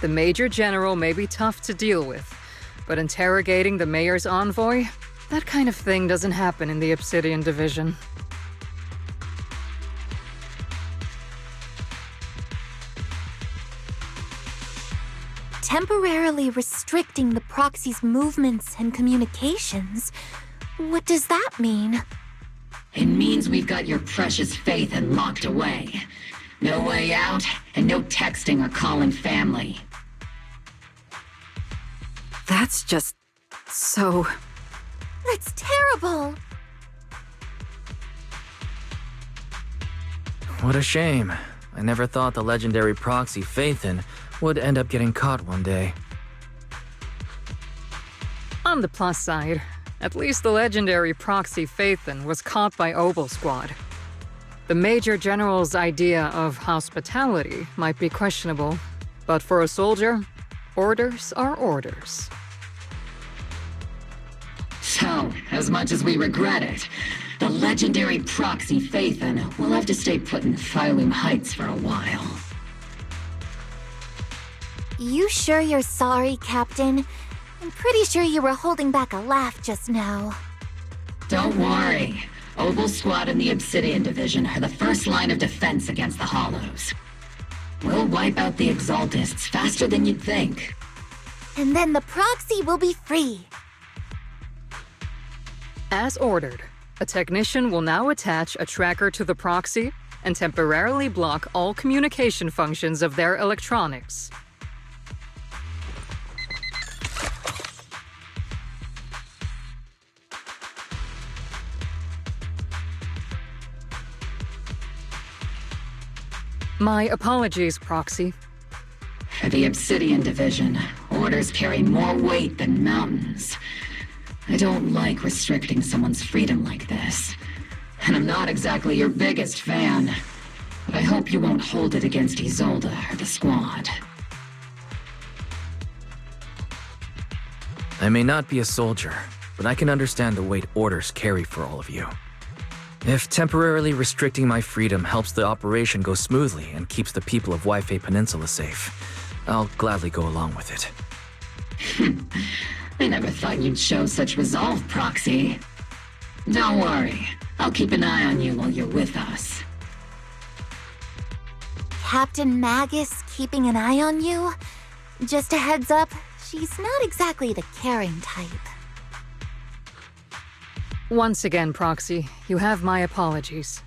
The Major General may be tough to deal with, but interrogating the Mayor's envoy? That kind of thing doesn't happen in the Obsidian Division. Temporarily restricting the proxy's movements and communications? What does that mean? It means we've got your precious Phaethon locked away. No way out, and no texting or calling family. That's just... so... That's terrible! What a shame. I never thought the legendary proxy Phaethon would end up getting caught one day. On the plus side, at least the legendary proxy Phaethon was caught by Obel Squad. The Major General's idea of hospitality might be questionable, but for a soldier, orders are orders. So, as much as we regret it, the legendary proxy Phaethon will have to stay put in Phylum Heights for a while. You sure you're sorry, Captain? I'm pretty sure you were holding back a laugh just now. Don't worry. Obel Squad and the Obsidian Division are the first line of defense against the Hollows. We'll wipe out the Exaltists faster than you'd think. And then the proxy will be free. As ordered, a technician will now attach a tracker to the proxy and temporarily block all communication functions of their electronics. My apologies, Proxy. For the Obsidian Division, orders carry more weight than mountains. I don't like restricting someone's freedom like this. And I'm not exactly your biggest fan. But I hope you won't hold it against Isolde or the Squad. I may not be a soldier, but I can understand the weight orders carry for all of you. If temporarily restricting my freedom helps the operation go smoothly and keeps the people of Waifei Peninsula safe, I'll gladly go along with it. I never thought you'd show such resolve, Proxy. Don't worry. I'll keep an eye on you while you're with us. Captain Magus keeping an eye on you? Just a heads up, she's not exactly the caring type. Once again, Proxy, you have my apologies.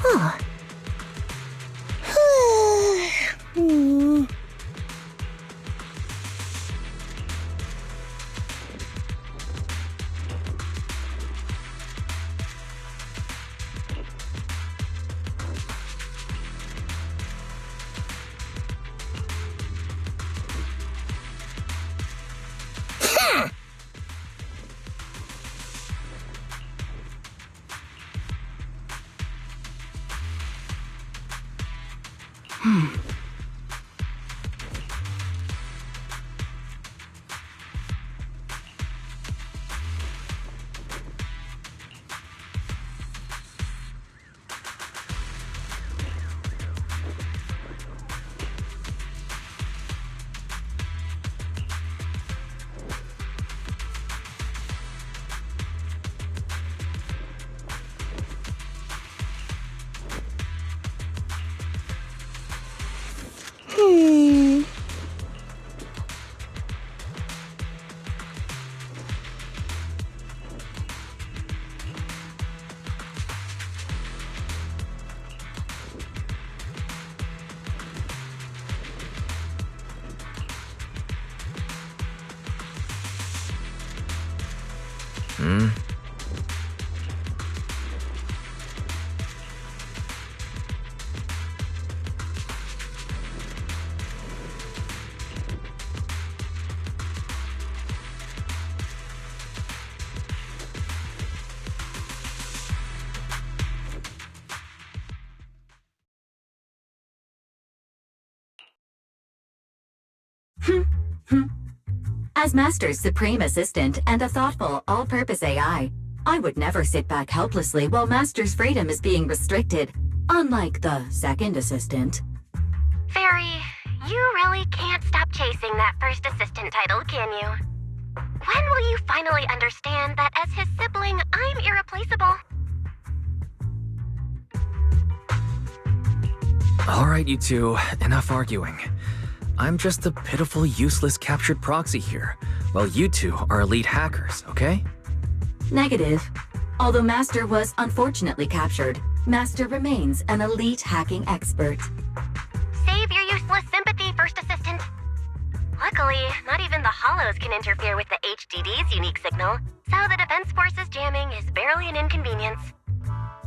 Huh? As Master's supreme assistant and a thoughtful, all-purpose AI, I would never sit back helplessly while Master's freedom is being restricted, unlike the second assistant. Fairy, you really can't stop chasing that first assistant title, can you? When will you finally understand that as his sibling, I'm irreplaceable? All right, you two, enough arguing. I'm just a pitiful, useless captured proxy here, while you two are elite hackers, okay? Negative. Although Master was unfortunately captured, Master remains an elite hacking expert. Save your useless sympathy, First Assistant. Luckily, not even the Hollows can interfere with the HDD's unique signal, so the Defense Force's jamming is barely an inconvenience.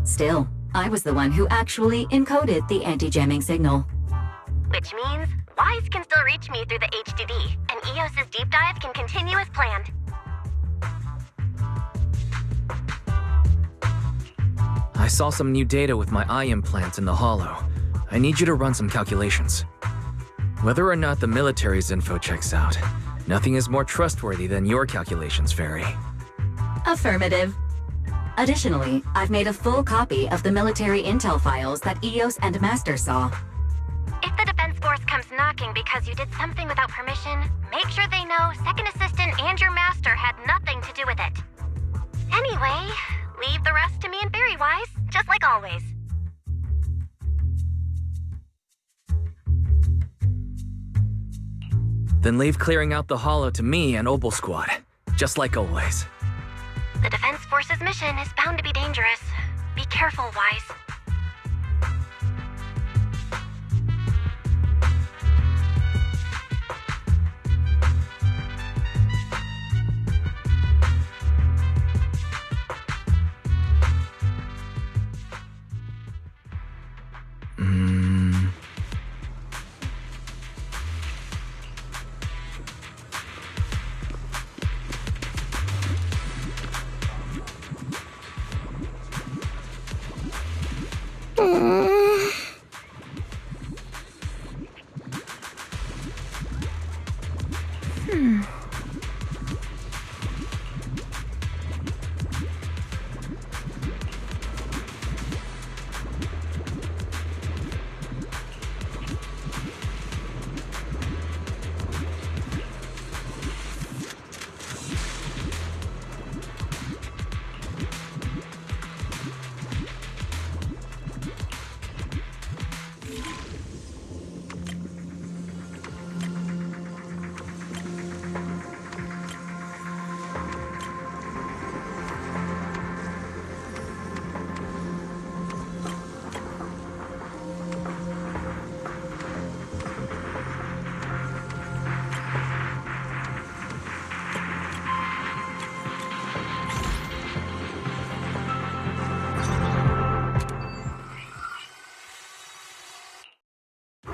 Still, I was the one who actually encoded the anti-jamming signal. Which means Wise can still reach me through the HDD, and EOS's deep dive can continue as planned. I saw some new data with my eye implants in the Hollow. I need you to run some calculations. Whether or not the military's info checks out, nothing is more trustworthy than your calculations, Fairy. Affirmative. Additionally, I've made a full copy of the military intel files that EOS and Master saw. If the Defense Force comes knocking because you did something without permission, make sure they know Second Assistant and your Master had nothing to do with it. Anyway, leave the rest to me and Fairy Wise, just like always. Then leave clearing out the Hollow to me and Obel Squad, just like always. The Defense Force's mission is bound to be dangerous. Be careful, Wise.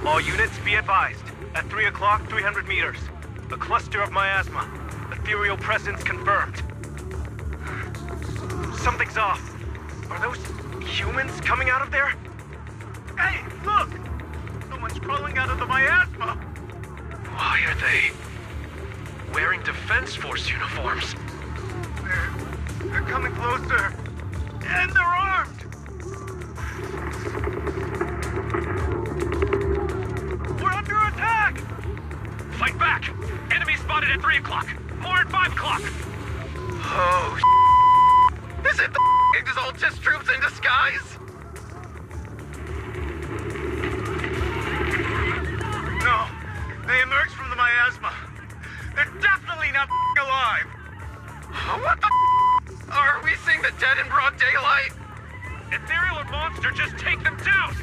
All units be advised. At 3 o'clock, 300 meters. A cluster of miasma. Ethereal presence confirmed. Something's off. Are those humans coming out of there? Hey, look! Someone's crawling out of the miasma! Why are they wearing Defense Force uniforms? They're coming closer. And they're armed! We're under attack! Fight back! Enemy spotted at 3 o'clock. More at 5 o'clock. Oh, is it the Exaltis troops in disguise? No, they emerged from the miasma. They're definitely not alive. What the Are we seeing the dead in broad daylight? Ethereal or monster, just take them down!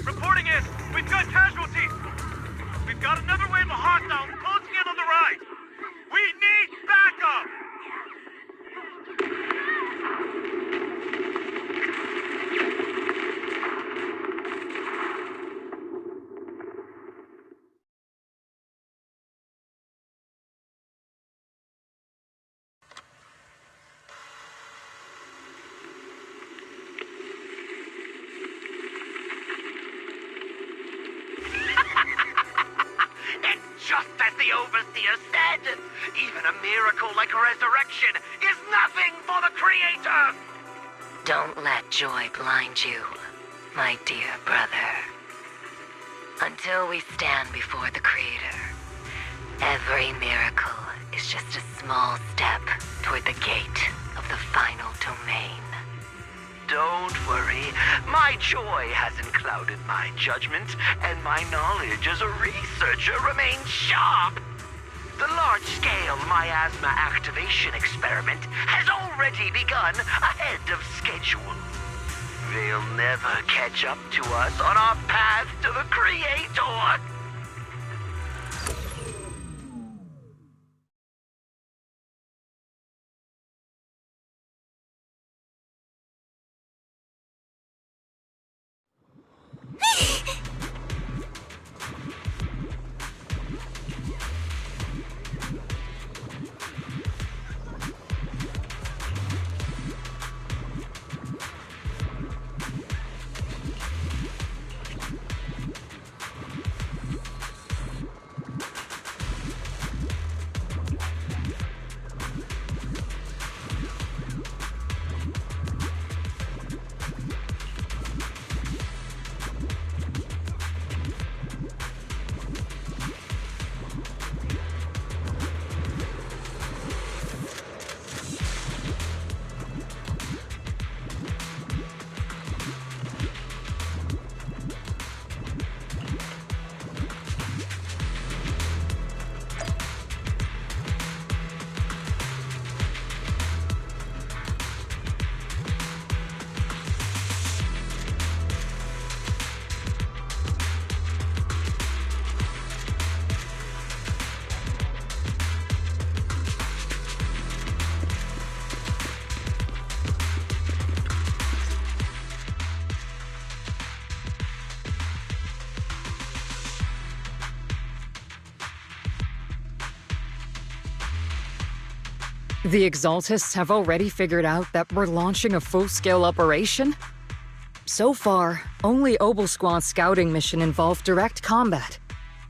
Reporting in, we've got casualties. We've got another wave of hostiles closing in on the right. We need backup! resurrection is nothing for the Creator! Don't let joy blind you, my dear brother. Until we stand before the Creator, every miracle is just a small step toward the gate of the final domain. Don't worry, my joy hasn't clouded my judgment, and my knowledge as a researcher remains sharp. The large-scale miasma activation experiment has already begun ahead of schedule. They'll never catch up to us on our path to the Creator! The Exaltists have already figured out that we're launching a full-scale operation? So far, only Obel Squad's scouting mission involved direct combat.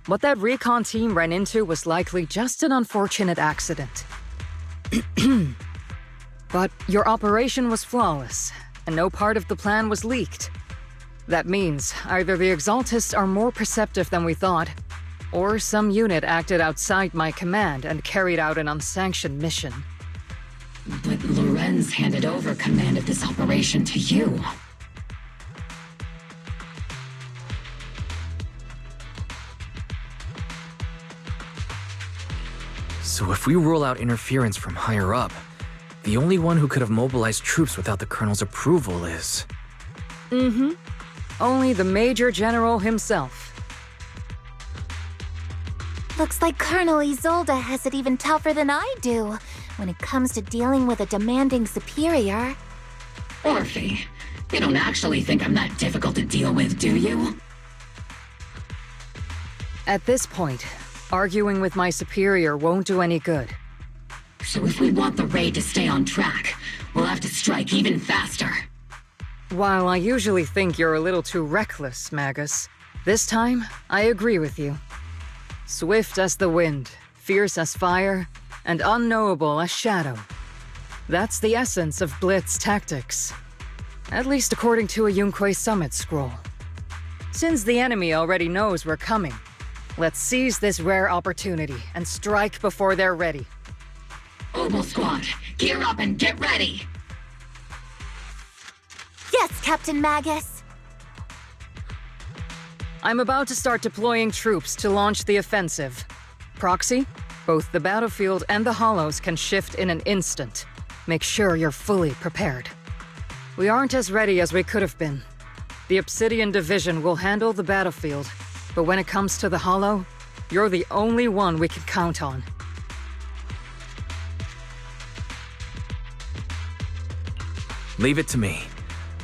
What that recon team ran into was likely just an unfortunate accident. But your operation was flawless, and no part of the plan was leaked. That means either the Exaltists are more perceptive than we thought, or some unit acted outside my command and carried out an unsanctioned mission. But Lorenz handed over command of this operation to you. So if we rule out interference from higher up, the only one who could have mobilized troops without the Colonel's approval is... Mm-hmm. Only the Major General himself. Looks like Colonel Isolde has it even tougher than I do when it comes to dealing with a demanding superior. Orphe, you don't actually think I'm that difficult to deal with, do you? At this point, arguing with my superior won't do any good. So if we want the raid to stay on track, we'll have to strike even faster. While I usually think you're a little too reckless, Magus, this time I agree with you. Swift as the wind, fierce as fire, and unknowable as shadow. That's the essence of Blitz tactics. At least according to a Yunque Summit scroll. Since the enemy already knows we're coming, let's seize this rare opportunity and strike before they're ready. Obel Squad, gear up and get ready! Yes, Captain Magus! I'm about to start deploying troops to launch the offensive. Proxy, both the battlefield and the hollows can shift in an instant. Make sure you're fully prepared. We aren't as ready as we could have been. The Obsidian Division will handle the battlefield, but when it comes to the hollow, you're the only one we can count on. Leave it to me.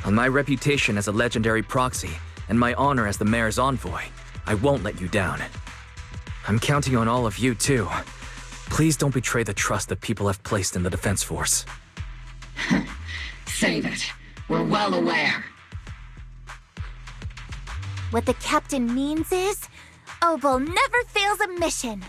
On my reputation as a legendary proxy, and my honor as the mayor's envoy, I won't let you down. I'm counting on all of you, too. Please don't betray the trust that people have placed in the Defense Force. Save it. We're well aware. What the captain means is, Obel never fails a mission.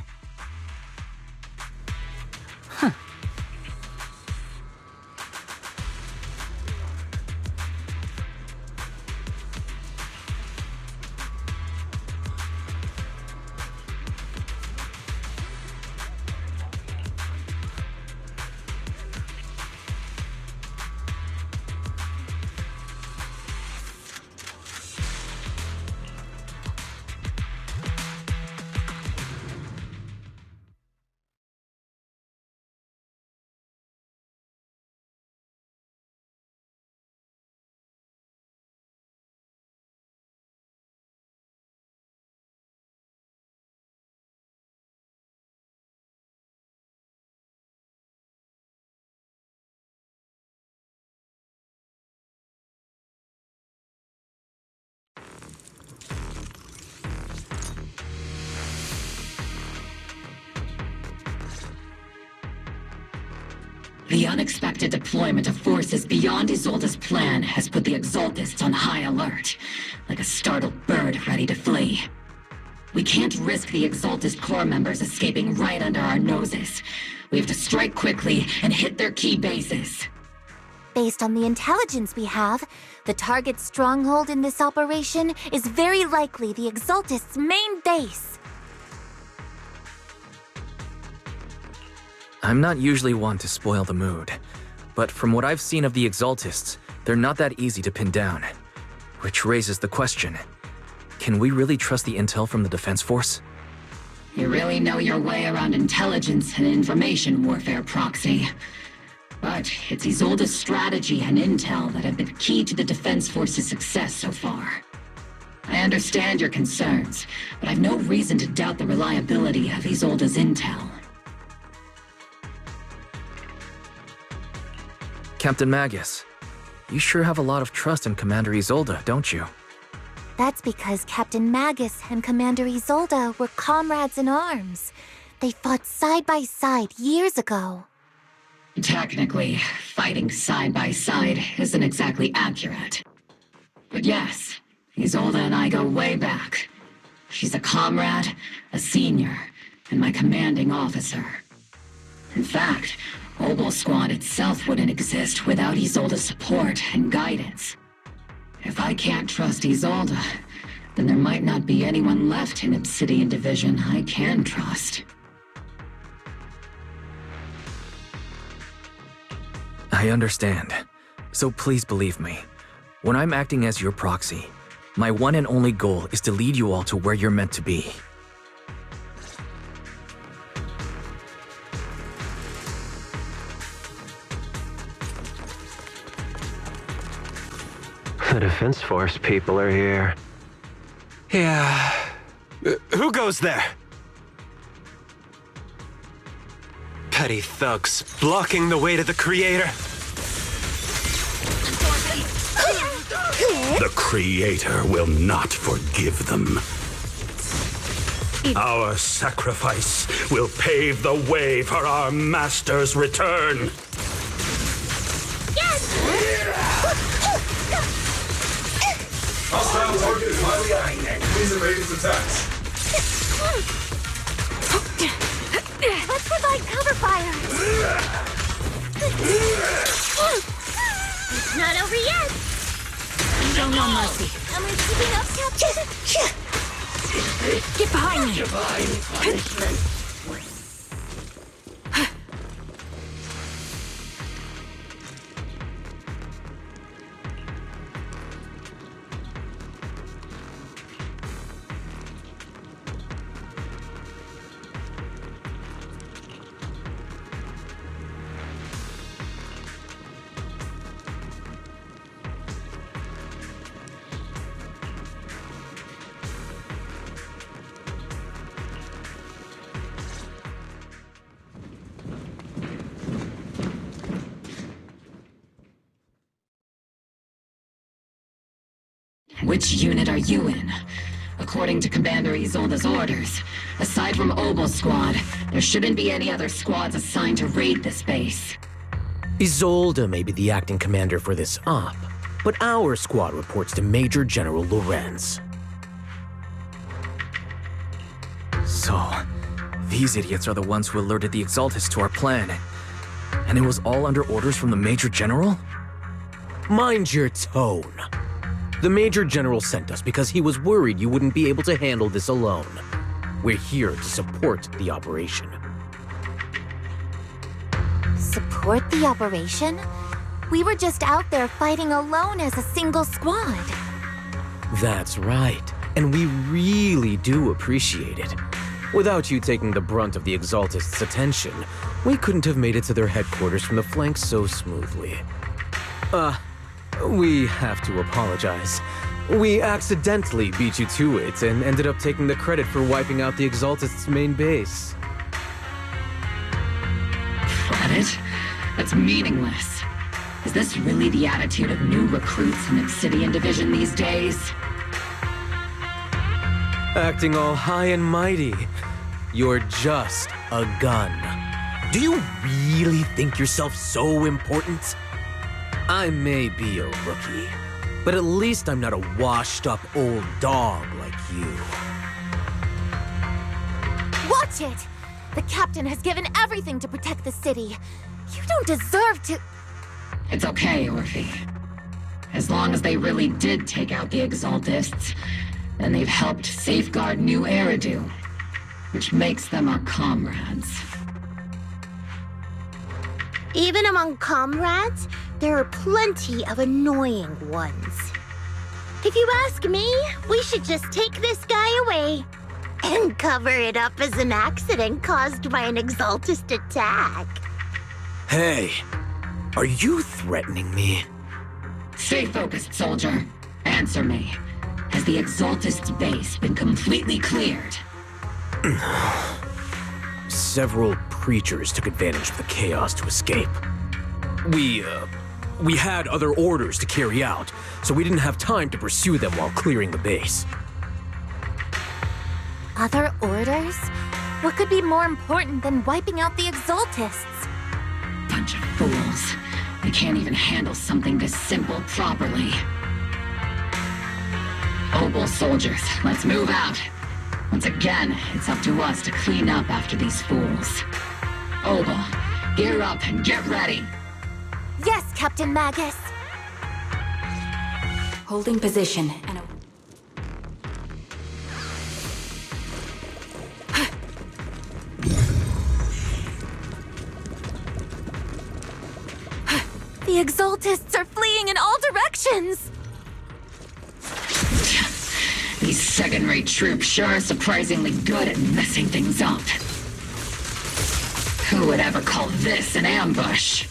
The unexpected deployment of forces beyond Isolde's plan has put the Exaltists on high alert, like a startled bird ready to flee. We can't risk the Exaltist core members escaping right under our noses. We have to strike quickly and hit their key bases. Based on the intelligence we have, the target stronghold in this operation is very likely the Exaltists' main base. I'm not usually one to spoil the mood, but from what I've seen of the Exaltists, they're not that easy to pin down. Which raises the question, can we really trust the intel from the Defense Force? You really know your way around intelligence and information warfare, Proxy. But it's Isolde's strategy and intel that have been key to the Defense Force's success so far. I understand your concerns, but I've no reason to doubt the reliability of Isolde's intel. Captain Magus, you sure have a lot of trust in Commander Isolde, don't you? That's because Captain Magus and Commander Isolde were comrades in arms. They fought side by side years ago. Technically, fighting side by side isn't exactly accurate. But yes, Isolde and I go way back. She's a comrade, a senior, and my commanding officer. In fact, Obel Squad itself wouldn't exist without Isolde's support and guidance. If I can't trust Isolde, then there might not be anyone left in Obsidian Division I can trust. I understand. So please believe me. When I'm acting as your proxy, my one and only goal is to lead you all to where you're meant to be. The Defense Force people are here. Yeah. Who goes there? Petty thugs blocking the way to the Creator. The Creator will not forgive them. Our sacrifice will pave the way for our Master's return. Hostile target is highly active. Please evade its attacks. Let's provide cover fire! It's not over yet! Show no mercy. Am I keeping up, Captain? Get behind me! Divine punishment. Which unit are you in? According to Commander Isolde's orders, aside from Obel Squad, there shouldn't be any other squads assigned to raid this base. Isolde may be the acting commander for this op, but our squad reports to Major General Lorenz. So, these idiots are the ones who alerted the Exaltists to our plan. And it was all under orders from the Major General? Mind your tone. The Major General sent us because he was worried you wouldn't be able to handle this alone. We're here to support the operation. Support the operation? We were just out there fighting alone as a single squad. That's right, and we really do appreciate it. Without you taking the brunt of the Exaltists' attention, we couldn't have made it to their headquarters from the flanks so smoothly. We have to apologize. We accidentally beat you to it and ended up taking the credit for wiping out the Exaltists' main base. Credit? That's meaningless. Is this really the attitude of new recruits in Obsidian Division these days? Acting all high and mighty. You're just a gun. Do you really think yourself so important? I may be a rookie, but at least I'm not a washed-up old dog like you. Watch it! The captain has given everything to protect the city. You don't deserve to... It's okay, Orphe. As long as they really did take out the Exaltists, then they've helped safeguard New Eridu, which makes them our comrades. Even among comrades, there are plenty of annoying ones. If you ask me, we should just take this guy away and cover it up as an accident caused by an Exaltist attack. Hey, are you threatening me? Stay focused, soldier. Answer me. Has the Exaltist's base been completely cleared? Several creatures took advantage of the chaos to escape. We had other orders to carry out, so we didn't have time to pursue them while clearing the base. Other orders? What could be more important than wiping out the Exaltists? Bunch of fools. They can't even handle something this simple properly. Obel soldiers, let's move out. Once again, it's up to us to clean up after these fools. Obel, gear up and get ready. Yes, Captain Magus. Holding position and... The Exaltists are fleeing in all directions! These second-rate troops sure are surprisingly good at messing things up. Who would ever call this an ambush?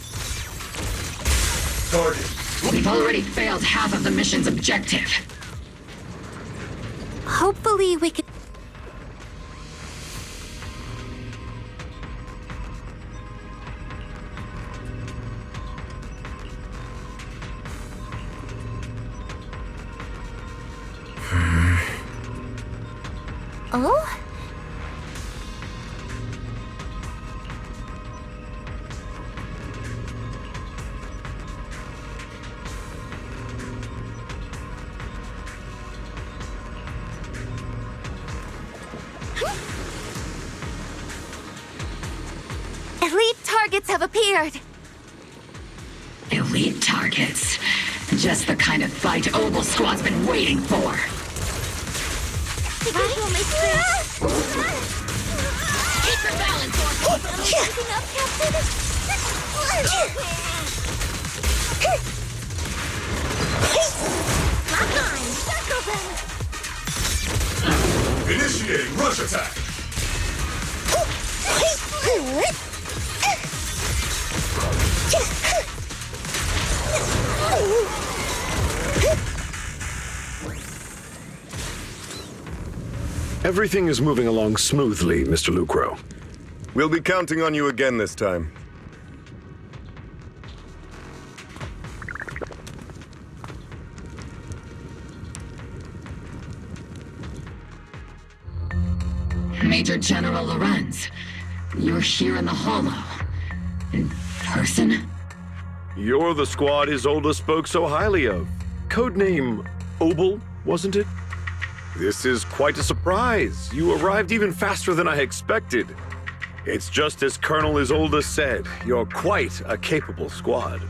Target. We've already failed half of the mission's objective. Hopefully we can... Oh? Elite targets have appeared. Elite targets. Just the kind of fight Obel Squad's been waiting for. Keep your balance, Orphe. Keeping up, Captain. Lock on. Circle them. Initiating rush attack. Everything is moving along smoothly, Mr. Lucro. We'll be counting on you again this time. Major General Lorenz, you're here in the Hollow. In person? You're the squad Isolde spoke so highly of. Codename Obel, wasn't it? This is quite a surprise. You arrived even faster than I expected. It's just as Colonel Isolde said, you're quite a capable squad.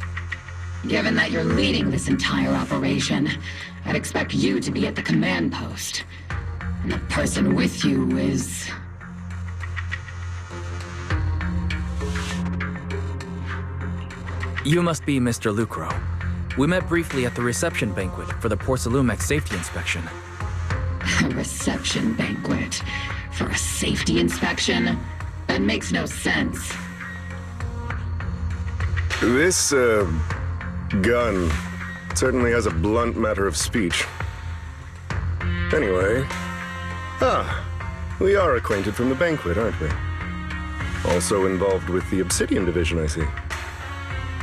Given that you're leading this entire operation, I'd expect you to be at the command post. And the person with you is... You must be Mr. Lucro. We met briefly at the reception banquet for the Porcelumex safety inspection. A reception banquet for a safety inspection? That makes no sense. This, gun certainly has a blunt matter of speech. Anyway, we are acquainted from the banquet, aren't we? Also involved with the Obsidian Division, I see.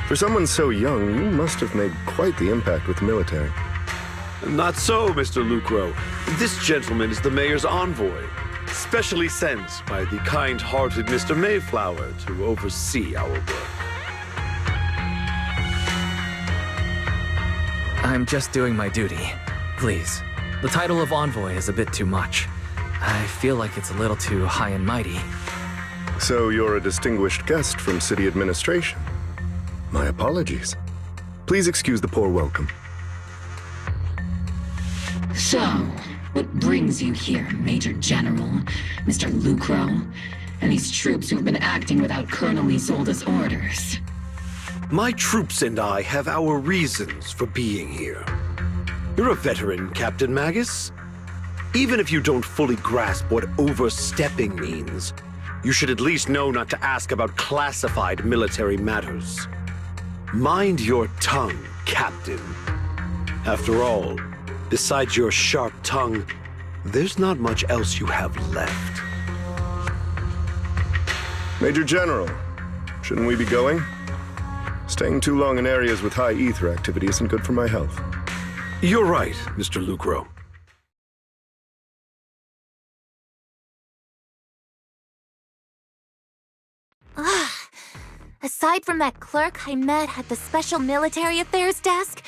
For someone so young, you must have made quite the impact with the military. Not so, Mr. Lucro. This gentleman is the mayor's envoy. Specially sent by the kind-hearted Mr. Mayflower to oversee our work. I'm just doing my duty. Please. The title of envoy is a bit too much. I feel like it's a little too high and mighty. So you're a distinguished guest from city administration. My apologies. Please excuse the poor welcome. So, what brings you here, Major General, Mr. Lucro, and these troops who've been acting without Colonel Isolde's orders? My troops and I have our reasons for being here. You're a veteran, Captain Magus. Even if you don't fully grasp what overstepping means, you should at least know not to ask about classified military matters. Mind your tongue, Captain. After all, besides your sharp tongue, there's not much else you have left. Major General, shouldn't we be going? Staying too long in areas with high ether activity isn't good for my health. You're right, Mr. Lucro. Aside from that clerk I met at the Special Military Affairs desk,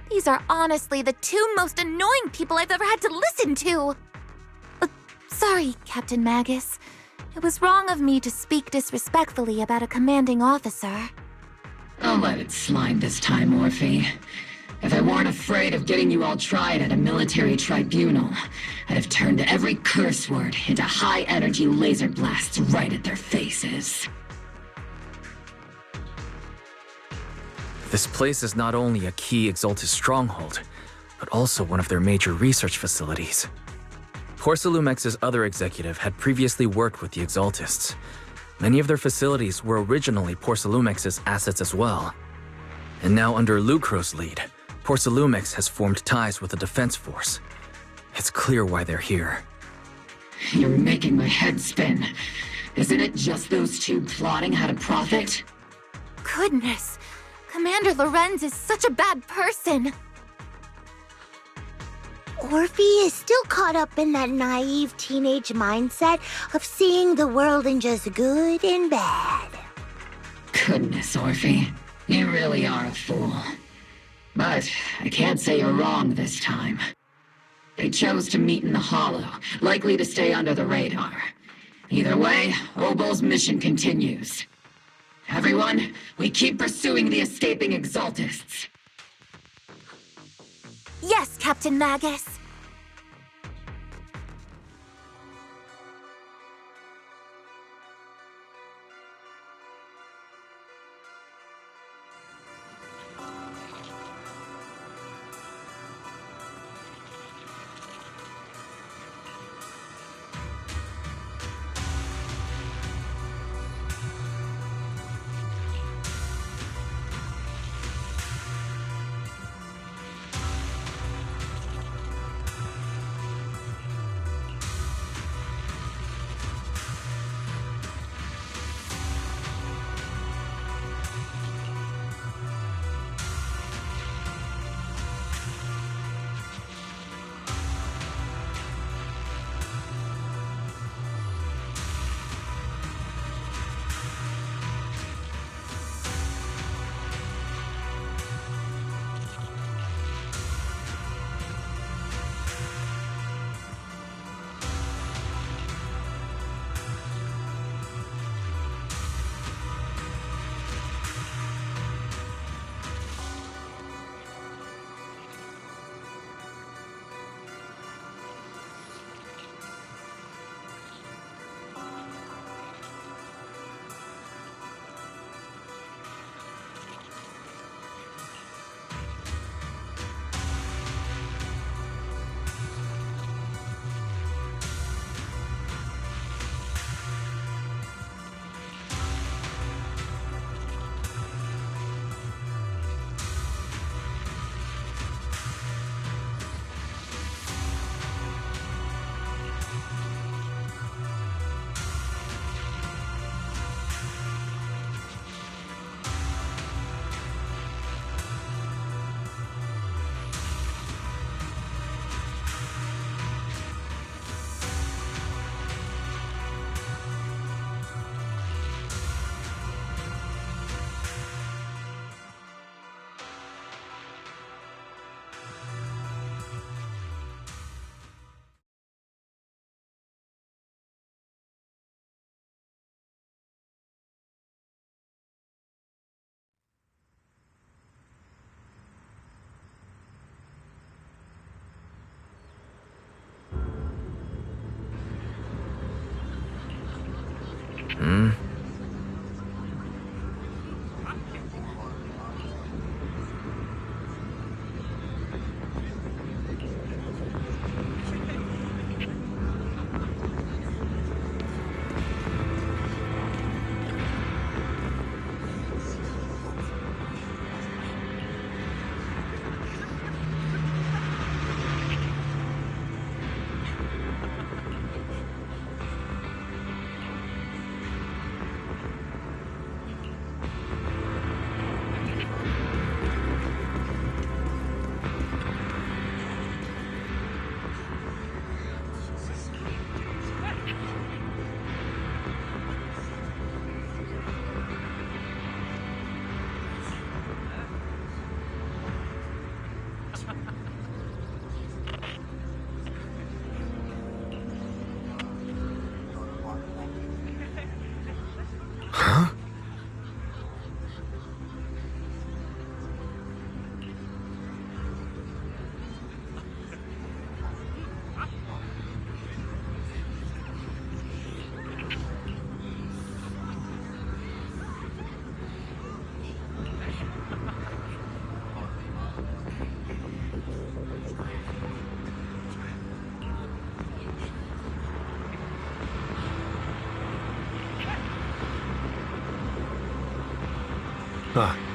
these are honestly the two most annoying people I've ever had to listen to. Sorry, Captain Magus. It was wrong of me to speak disrespectfully about a commanding officer. I'll let it slide this time, Orphe. If I weren't afraid of getting you all tried at a military tribunal, I'd have turned every curse word into high-energy laser blasts right at their faces. This place is not only a key Exaltus stronghold, but also one of their major research facilities. Porcelumex's other executive had previously worked with the Exaltists. Many of their facilities were originally Porcelumex's assets as well. And now under Lucro's lead, Porcelumex has formed ties with the Defense Force. It's clear why they're here. You're making my head spin. Isn't it just those two plotting how to profit? Goodness, Commander Lorenz is such a bad person. Orphe is still caught up in that naive teenage mindset of seeing the world in just good and bad. Goodness, Orphe. You really are a fool. But I can't say you're wrong this time. They chose to meet in the Hollow, likely to stay under the radar. Either way, Obol's mission continues. Everyone, we keep pursuing the escaping Exaltists. Yes, Captain Magus. Huh.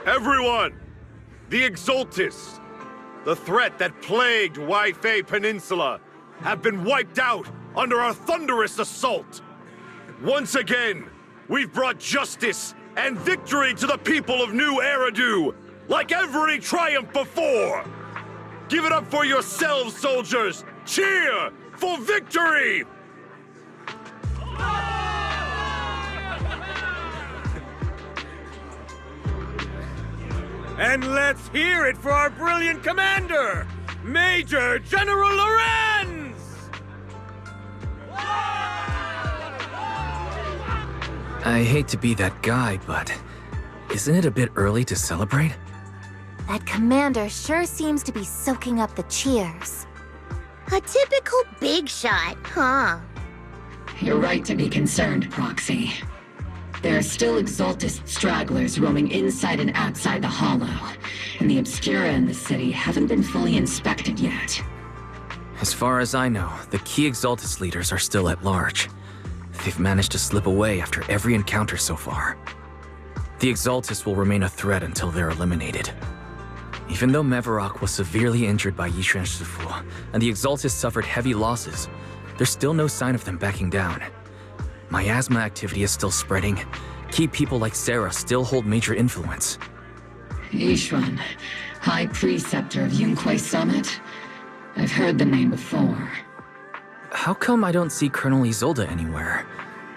Everyone! The Exultists, the threat that plagued Waifei Peninsula, have been wiped out under our thunderous assault. Once again, we've brought justice and victory to the people of New Eridu, like every triumph before! Give it up for yourselves, soldiers! Cheer for victory! And let's hear it for our brilliant commander, Major General Lorenz! I hate to be that guy, but isn't it a bit early to celebrate? That commander sure seems to be soaking up the cheers. A typical big shot, huh? You're right to be concerned, Proxy. There are still Exultist stragglers roaming inside and outside the Hollow, and the Obscura in the city haven't been fully inspected yet. As far as I know, the key Exultist leaders are still at large. They've managed to slip away after every encounter so far. The Exultists will remain a threat until they're eliminated. Even though Mevarok was severely injured by Yishuan Shifu, and the Exultists suffered heavy losses, there's still no sign of them backing down. Miasma activity is still spreading. Key people like Sarah still hold major influence. Yishuan, High Preceptor of Yunquai Summit? I've heard the name before. How come I don't see Colonel Isolde anywhere?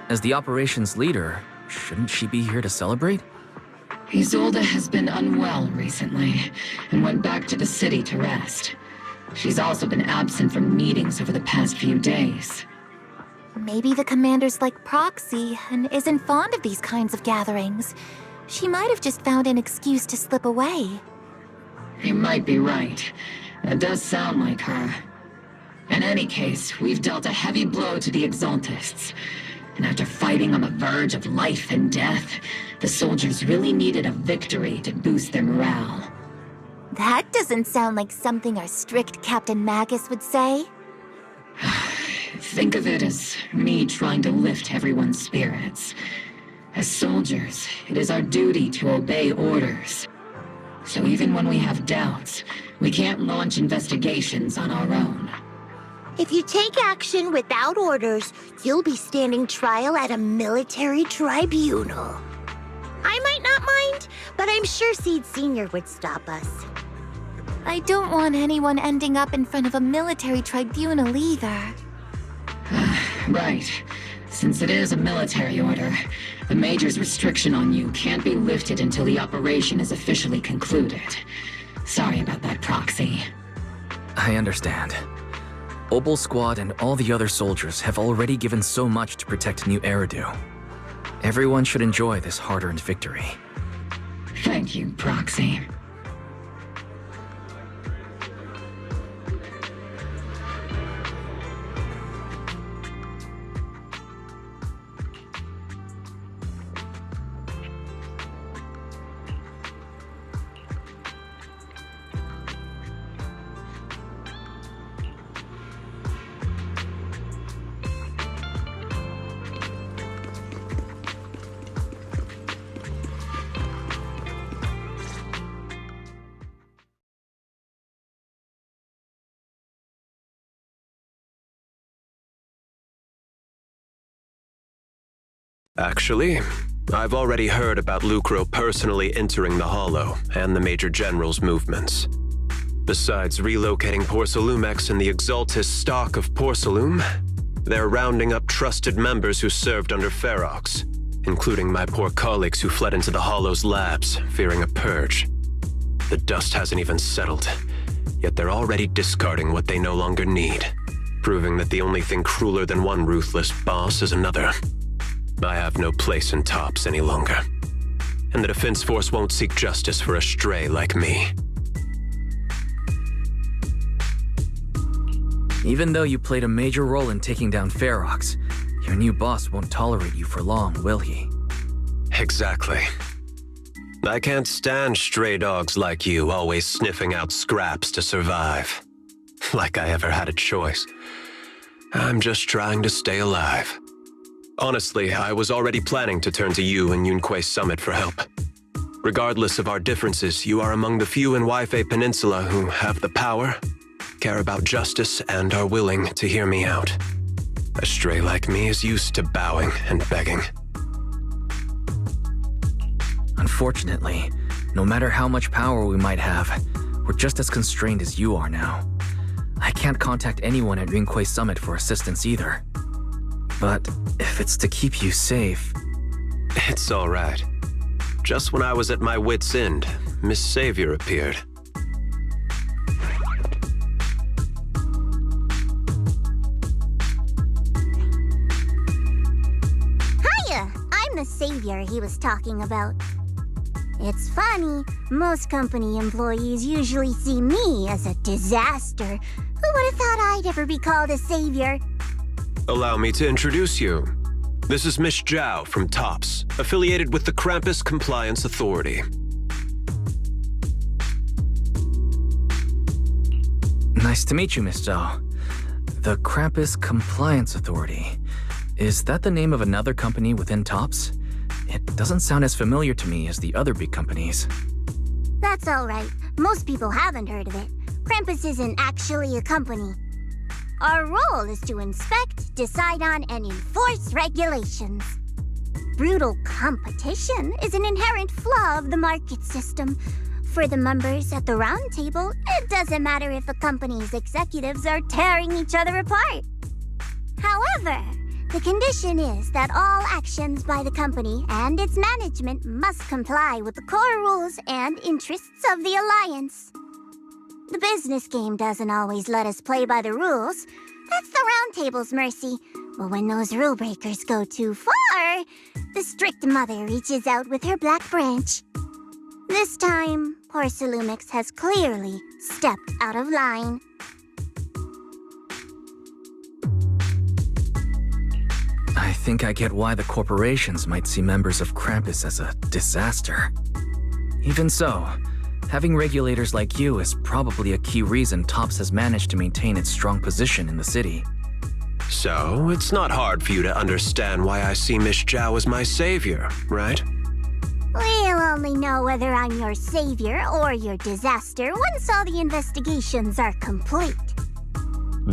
As the operations leader, shouldn't she be here to celebrate? Isolde has been unwell recently, and went back to the city to rest. She's also been absent from meetings over the past few days. Maybe the commander's like Proxy and isn't fond of these kinds of gatherings. She might have just found an excuse to slip away. You might be right. That does sound like her. In any case, we've dealt a heavy blow to the Exultists. And after fighting on the verge of life and death, the soldiers really needed a victory to boost their morale. That doesn't sound like something our strict Captain Magus would say. Think of it as me trying to lift everyone's spirits. As soldiers, it is our duty to obey orders. So even when we have doubts, we can't launch investigations on our own. If you take action without orders, you'll be standing trial at a military tribunal. I might not mind, but I'm sure Seed Sr. would stop us. I don't want anyone ending up in front of a military tribunal either. Right. Since it is a military order, the Major's restriction on you can't be lifted until the operation is officially concluded. Sorry about that, Proxy. I understand. Obel Squad and all the other soldiers have already given so much to protect New Eridu. Everyone should enjoy this hard-earned victory. Thank you, Proxy. Actually, I've already heard about Lucro personally entering the Hollow and the Major General's movements. Besides relocating Porcelumex and the Exaltis stock of Porcelume, they're rounding up trusted members who served under Ferox, including my poor colleagues who fled into the Hollow's labs, fearing a purge. The dust hasn't even settled, yet they're already discarding what they no longer need, proving that the only thing crueler than one ruthless boss is another. I have no place in Tops any longer, and the Defense Force won't seek justice for a stray like me. Even though you played a major role in taking down Ferox, your new boss won't tolerate you for long, will he? Exactly. I can't stand stray dogs like you always sniffing out scraps to survive. Like I ever had a choice. I'm just trying to stay alive. Honestly, I was already planning to turn to you and Yunque Summit for help. Regardless of our differences, you are among the few in Waifei Peninsula who have the power, care about justice, and are willing to hear me out. A stray like me is used to bowing and begging. Unfortunately, no matter how much power we might have, we're just as constrained as you are now. I can't contact anyone at Yunque Summit for assistance either. But if it's to keep you safe... It's all right. Just when I was at my wit's end, Miss Savior appeared. Hiya! I'm the savior he was talking about. It's funny, most company employees usually see me as a disaster. Who would have thought I'd ever be called a savior? Allow me to introduce you. This is Miss Zhao from TOPS, affiliated with the Krampus Compliance Authority. Nice to meet you, Miss Zhao. The Krampus Compliance Authority. Is that the name of another company within TOPS? It doesn't sound as familiar to me as the other big companies. That's all right. Most people haven't heard of it. Krampus isn't actually a company. Our role is to inspect, decide on, and enforce regulations. Brutal competition is an inherent flaw of the market system. For the members at the round table, it doesn't matter if a company's executives are tearing each other apart. However, the condition is that all actions by the company and its management must comply with the core rules and interests of the Alliance. The business game doesn't always let us play by the rules. That's the Round Table's mercy. But when those rule breakers go too far, the strict mother reaches out with her black branch. This time, Porcelumix has clearly stepped out of line. I think I get why the corporations might see members of Krampus as a disaster. Even so, having regulators like you is probably a key reason TOPS has managed to maintain its strong position in the city. So, it's not hard for you to understand why I see Miss Zhao as my savior, right? We'll only know whether I'm your savior or your disaster once all the investigations are complete.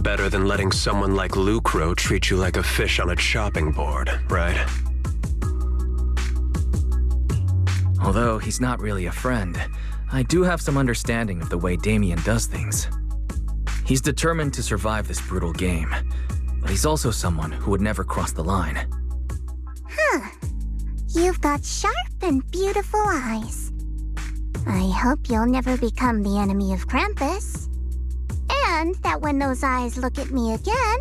Better than letting someone like Lucro treat you like a fish on a chopping board, right? Although he's not really a friend, I do have some understanding of the way Damien does things. He's determined to survive this brutal game, but he's also someone who would never cross the line. Huh. You've got sharp and beautiful eyes. I hope you'll never become the enemy of Krampus. And that when those eyes look at me again,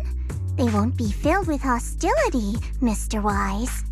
they won't be filled with hostility, Mr. Wise.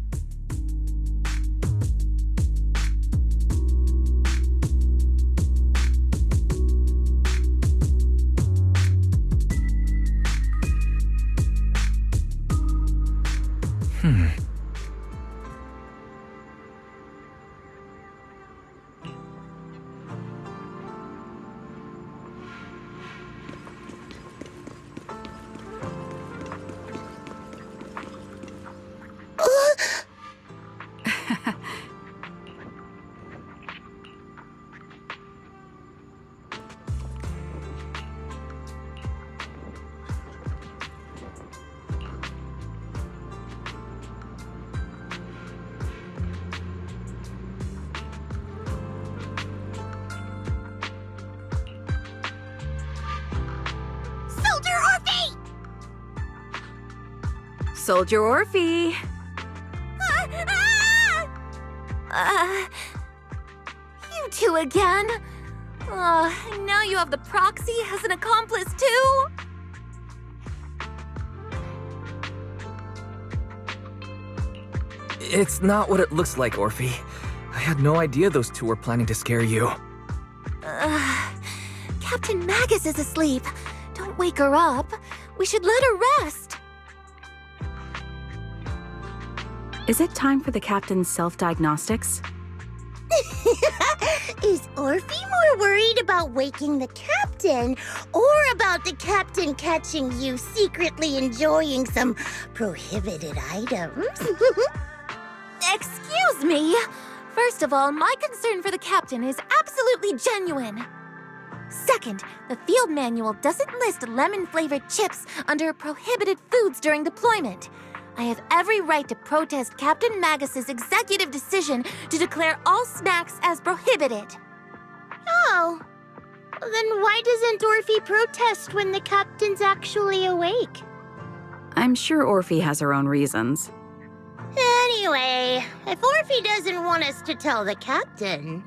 Soldier Orphe. You two again? Now you have the proxy as an accomplice too? It's not what it looks like, Orphe. I had no idea those two were planning to scare you. Captain Magus is asleep. Don't wake her up. We should let her rest. Is it time for the captain's self-diagnostics? Is Orphe more worried about waking the captain or about the captain catching you secretly enjoying some prohibited items? Excuse me. First of all, my concern for the captain is absolutely genuine. Second, the field manual doesn't list lemon-flavored chips under prohibited foods during deployment. I have every right to protest Captain Magus's executive decision to declare all snacks as prohibited. Oh. Then why doesn't Orphe protest when the captain's actually awake? I'm sure Orphe has her own reasons. Anyway, if Orphe doesn't want us to tell the captain...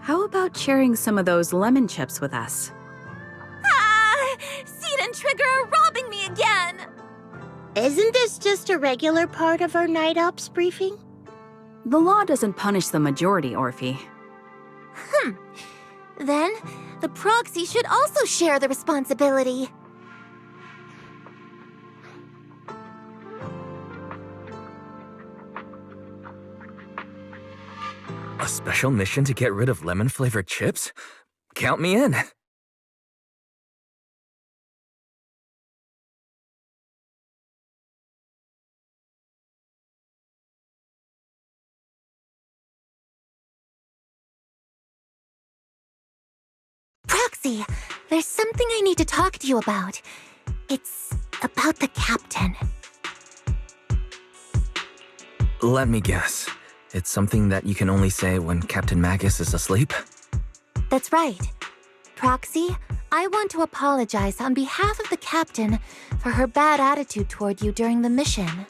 How about sharing some of those lemon chips with us? Seed and Trigger are robbing me again! Isn't this just a regular part of our night ops briefing? The law doesn't punish the majority, Orphe. Then, the proxy should also share the responsibility. A special mission to get rid of lemon-flavored chips? Count me in. Proxy, there's something I need to talk to you about. It's about the captain. Let me guess. It's something that you can only say when Captain Magus is asleep? That's right. Proxy, I want to apologize on behalf of the captain for her bad attitude toward you during the mission.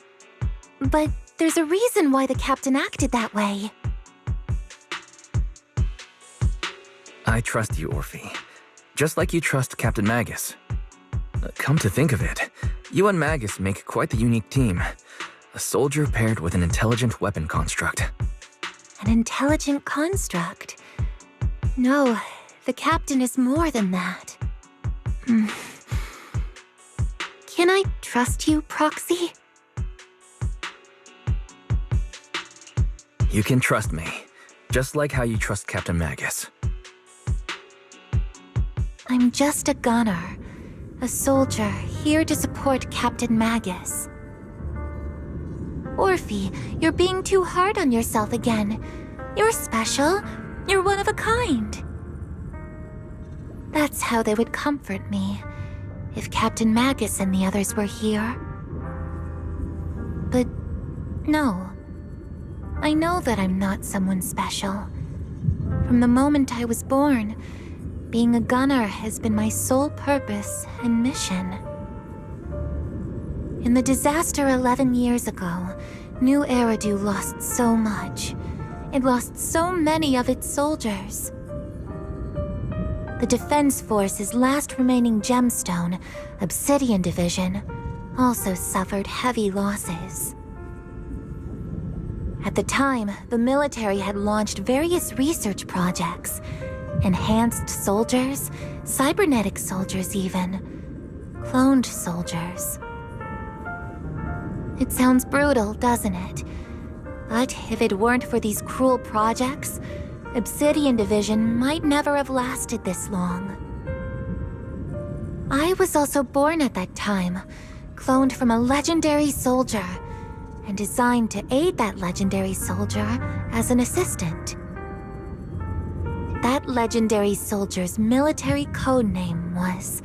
But there's a reason why the captain acted that way. I trust you, Orphe. Just like you trust Captain Magus. Come to think of it, you and Magus make quite the unique team. A soldier paired with an intelligent weapon construct. An intelligent construct? No, the captain is more than that. Can I trust you, Proxy? You can trust me, just like how you trust Captain Magus. I'm just a gunner, a soldier here to support Captain Magus. Orphe, you're being too hard on yourself again. You're special. You're one of a kind. That's how they would comfort me, if Captain Magus and the others were here. But no. I know that I'm not someone special. From the moment I was born, being a gunner has been my sole purpose and mission. In the disaster 11 years ago, New Eridu lost so much. It lost so many of its soldiers. The Defense Force's last remaining gemstone, Obsidian Division, also suffered heavy losses. At the time, the military had launched various research projects. Enhanced soldiers, cybernetic soldiers even, cloned soldiers. It sounds brutal, doesn't it? But if it weren't for these cruel projects, Obsidian Division might never have lasted this long. I was also born at that time, cloned from a legendary soldier, and designed to aid that legendary soldier as an assistant. That legendary soldier's military codename was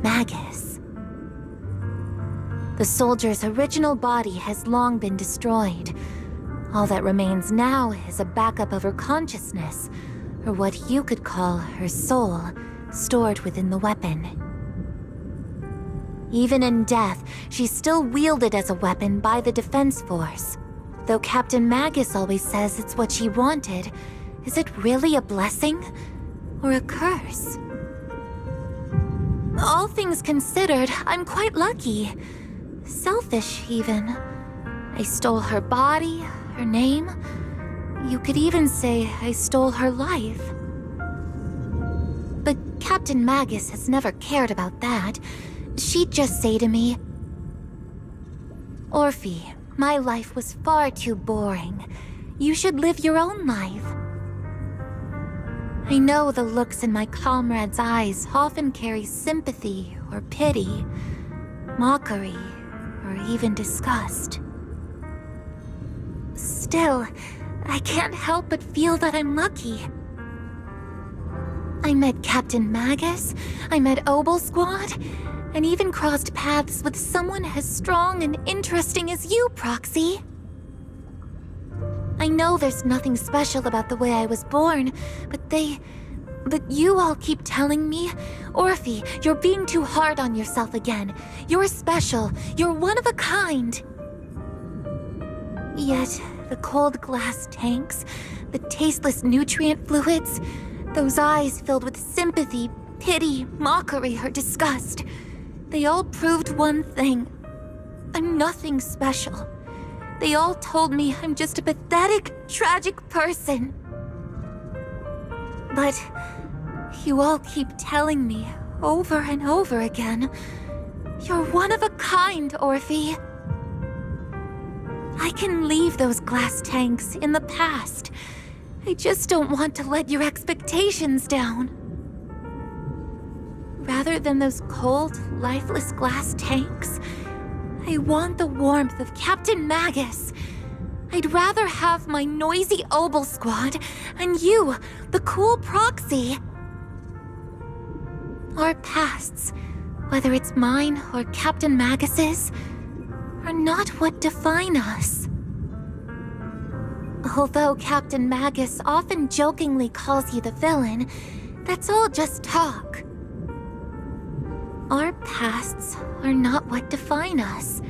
Magus. The soldier's original body has long been destroyed. All that remains now is a backup of her consciousness, or what you could call her soul, stored within the weapon. Even in death, she's still wielded as a weapon by the Defense Force. Though Captain Magus always says it's what she wanted, is it really a blessing or a curse? All things considered, I'm quite lucky. Selfish, even. I stole her body, her name. You could even say I stole her life. But Captain Magus has never cared about that. She'd just say to me, "Orphe, my life was far too boring. You should live your own life." I know the looks in my comrades' eyes often carry sympathy or pity, mockery, or even disgust. Still, I can't help but feel that I'm lucky. I met Captain Magus, I met Obel Squad, and even crossed paths with someone as strong and interesting as you, Proxy. I know there's nothing special about the way I was born, but you all keep telling me, "Orphe, you're being too hard on yourself again. You're special. You're one of a kind." Yet, the cold glass tanks, the tasteless nutrient fluids, those eyes filled with sympathy, pity, mockery, or disgust, they all proved one thing. I'm nothing special. They all told me I'm just a pathetic, tragic person. But you all keep telling me over and over again, "You're one of a kind, Orphe." I can leave those glass tanks in the past. I just don't want to let your expectations down. Rather than those cold, lifeless glass tanks, I want the warmth of Captain Magus. I'd rather have my noisy Obel Squad and you, the cool Proxy. Our pasts, whether it's mine or Captain Magus's, are not what define us. Although Captain Magus often jokingly calls you the villain, that's all just talk. Our pasts are not what define us.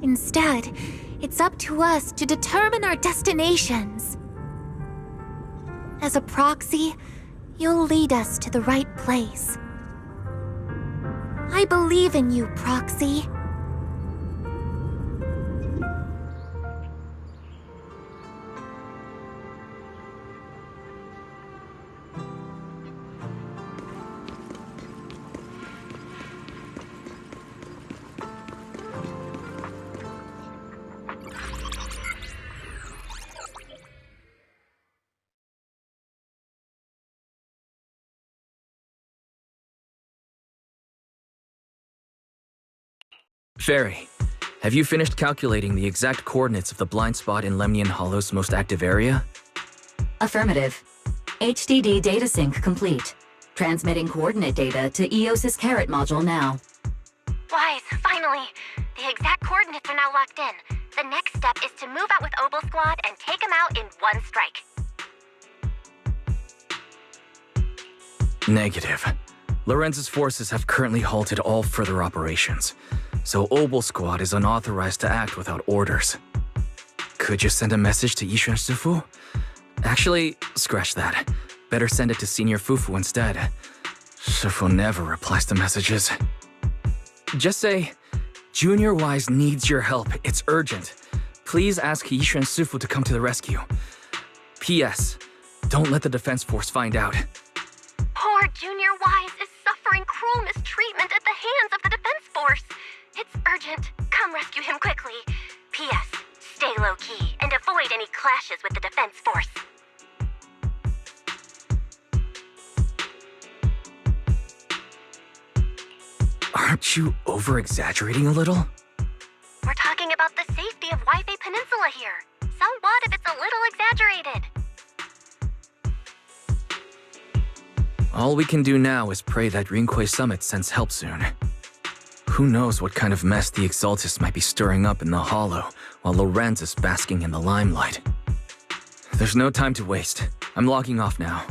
Instead, it's up to us to determine our destinations. As a Proxy, you'll lead us to the right place. I believe in you, Proxy. Fairy, have you finished calculating the exact coordinates of the blind spot in Lemnian Hollow's most active area? Affirmative. HDD data sync complete. Transmitting coordinate data to EOS's Carrot module now. Wise, finally! The exact coordinates are now locked in. The next step is to move out with Obel Squad and take them out in one strike. Negative. Lorenz's forces have currently halted all further operations, so Obel Squad is unauthorized to act without orders. Could you send a message to Yishuan Sufu? Actually, scratch that. Better send it to Senior Fufu instead. Sufu never replies to messages. Just say, "Junior Wise needs your help. It's urgent. Please ask Yishuan Sufu to come to the rescue. P.S. Don't let the Defense Force find out." Poor Junior Wise is suffering cruel mistreatment at the hands of the Defense Force. It's urgent. Come rescue him quickly. P.S. Stay low-key and avoid any clashes with the Defense Force. Aren't you over-exaggerating a little? We're talking about the safety of Waifei Peninsula here. So what if it's a little exaggerated? All we can do now is pray that Rinquei Summit sends help soon. Who knows what kind of mess the Exaltists might be stirring up in the Hollow while Lorenz is basking in the limelight. There's no time to waste. I'm logging off now.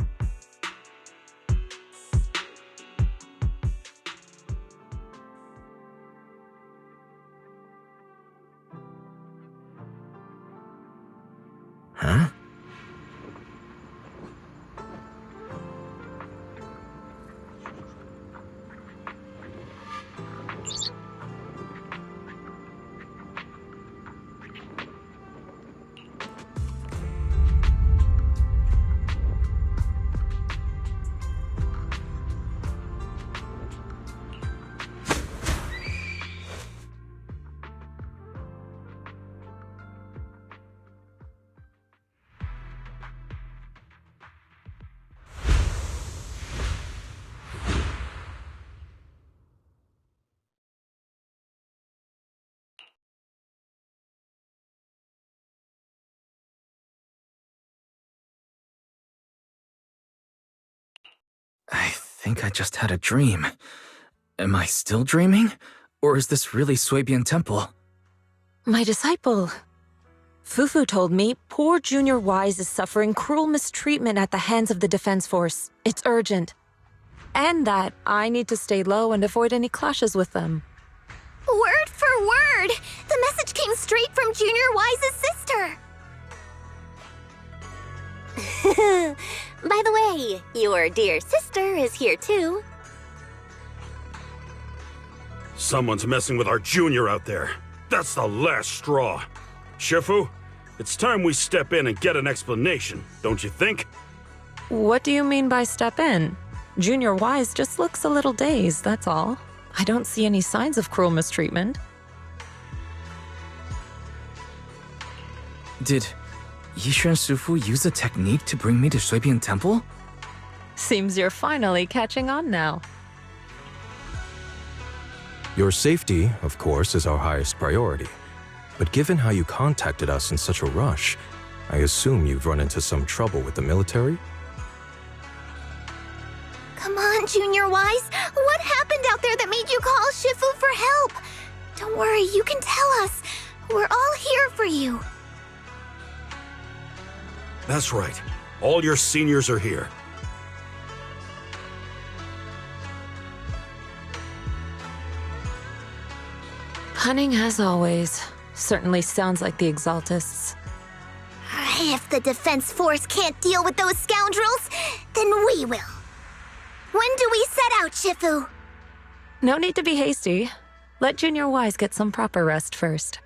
think I just had a dream. Am I still dreaming? Or is this really Swabian Temple? My disciple. Fufu told me poor Junior Wise is suffering cruel mistreatment at the hands of the Defense Force. It's urgent. And that I need to stay low and avoid any clashes with them. Word for word! The message came straight from Junior Wise's sister! By the way, your dear sister is here too. Someone's messing with our junior out there. That's the last straw. Shifu, it's time we step in and get an explanation, don't you think? What do you mean by step in? Junior Wise just looks a little dazed, that's all. I don't see any signs of cruel mistreatment. Did Yishuan Sufu use a technique to bring me to Swabian Temple? Seems you're finally catching on now. Your safety, of course, is our highest priority. But given how you contacted us in such a rush, I assume you've run into some trouble with the military? Come on, Junior Wise. What happened out there that made you call Shifu for help? Don't worry, you can tell us. We're all here for you. That's right. All your seniors are here. Cunning as always. Certainly sounds like the Exaltists. If the Defense Force can't deal with those scoundrels, then we will. When do we set out, Shifu? No need to be hasty. Let Junior Wise get some proper rest first.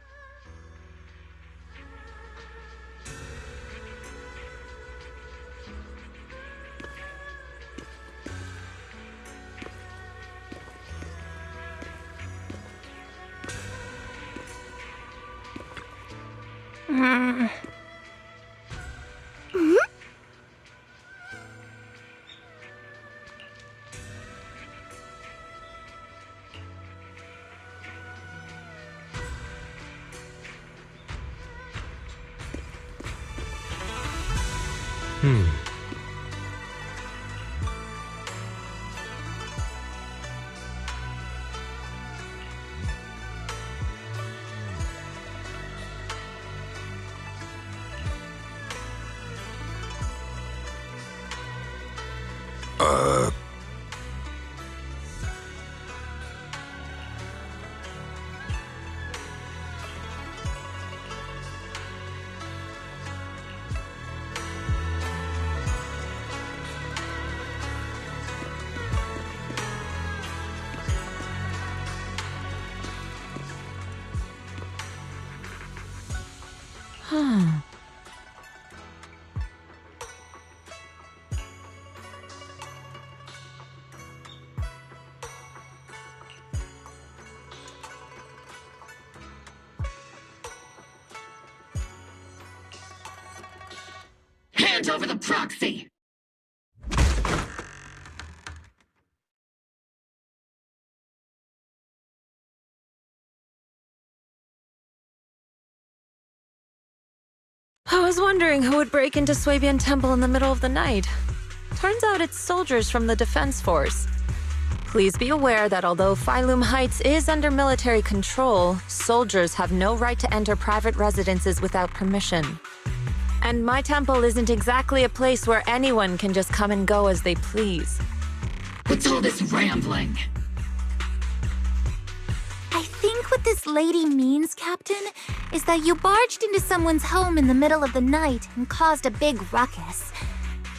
Hand over the proxy! I was wondering who would break into Swabian Temple in the middle of the night. Turns out it's soldiers from the Defense Force. Please be aware that although Phylum Heights is under military control, soldiers have no right to enter private residences without permission. And my temple isn't exactly a place where anyone can just come and go as they please. What's all this rambling? I think what this lady means, Captain, is that you barged into someone's home in the middle of the night and caused a big ruckus.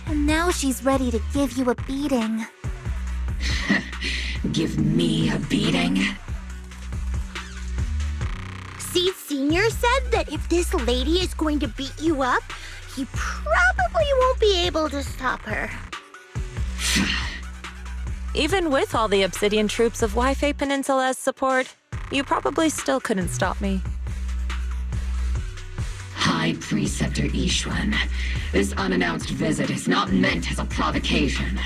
And now she's ready to give you a beating. Give me a beating? Seed Sr. said that if this lady is going to beat you up, he probably won't be able to stop her. Even with all the Obsidian troops of Wi-Fi Peninsula's support, you probably still couldn't stop me. High Preceptor Yishuan, this unannounced visit is not meant as a provocation.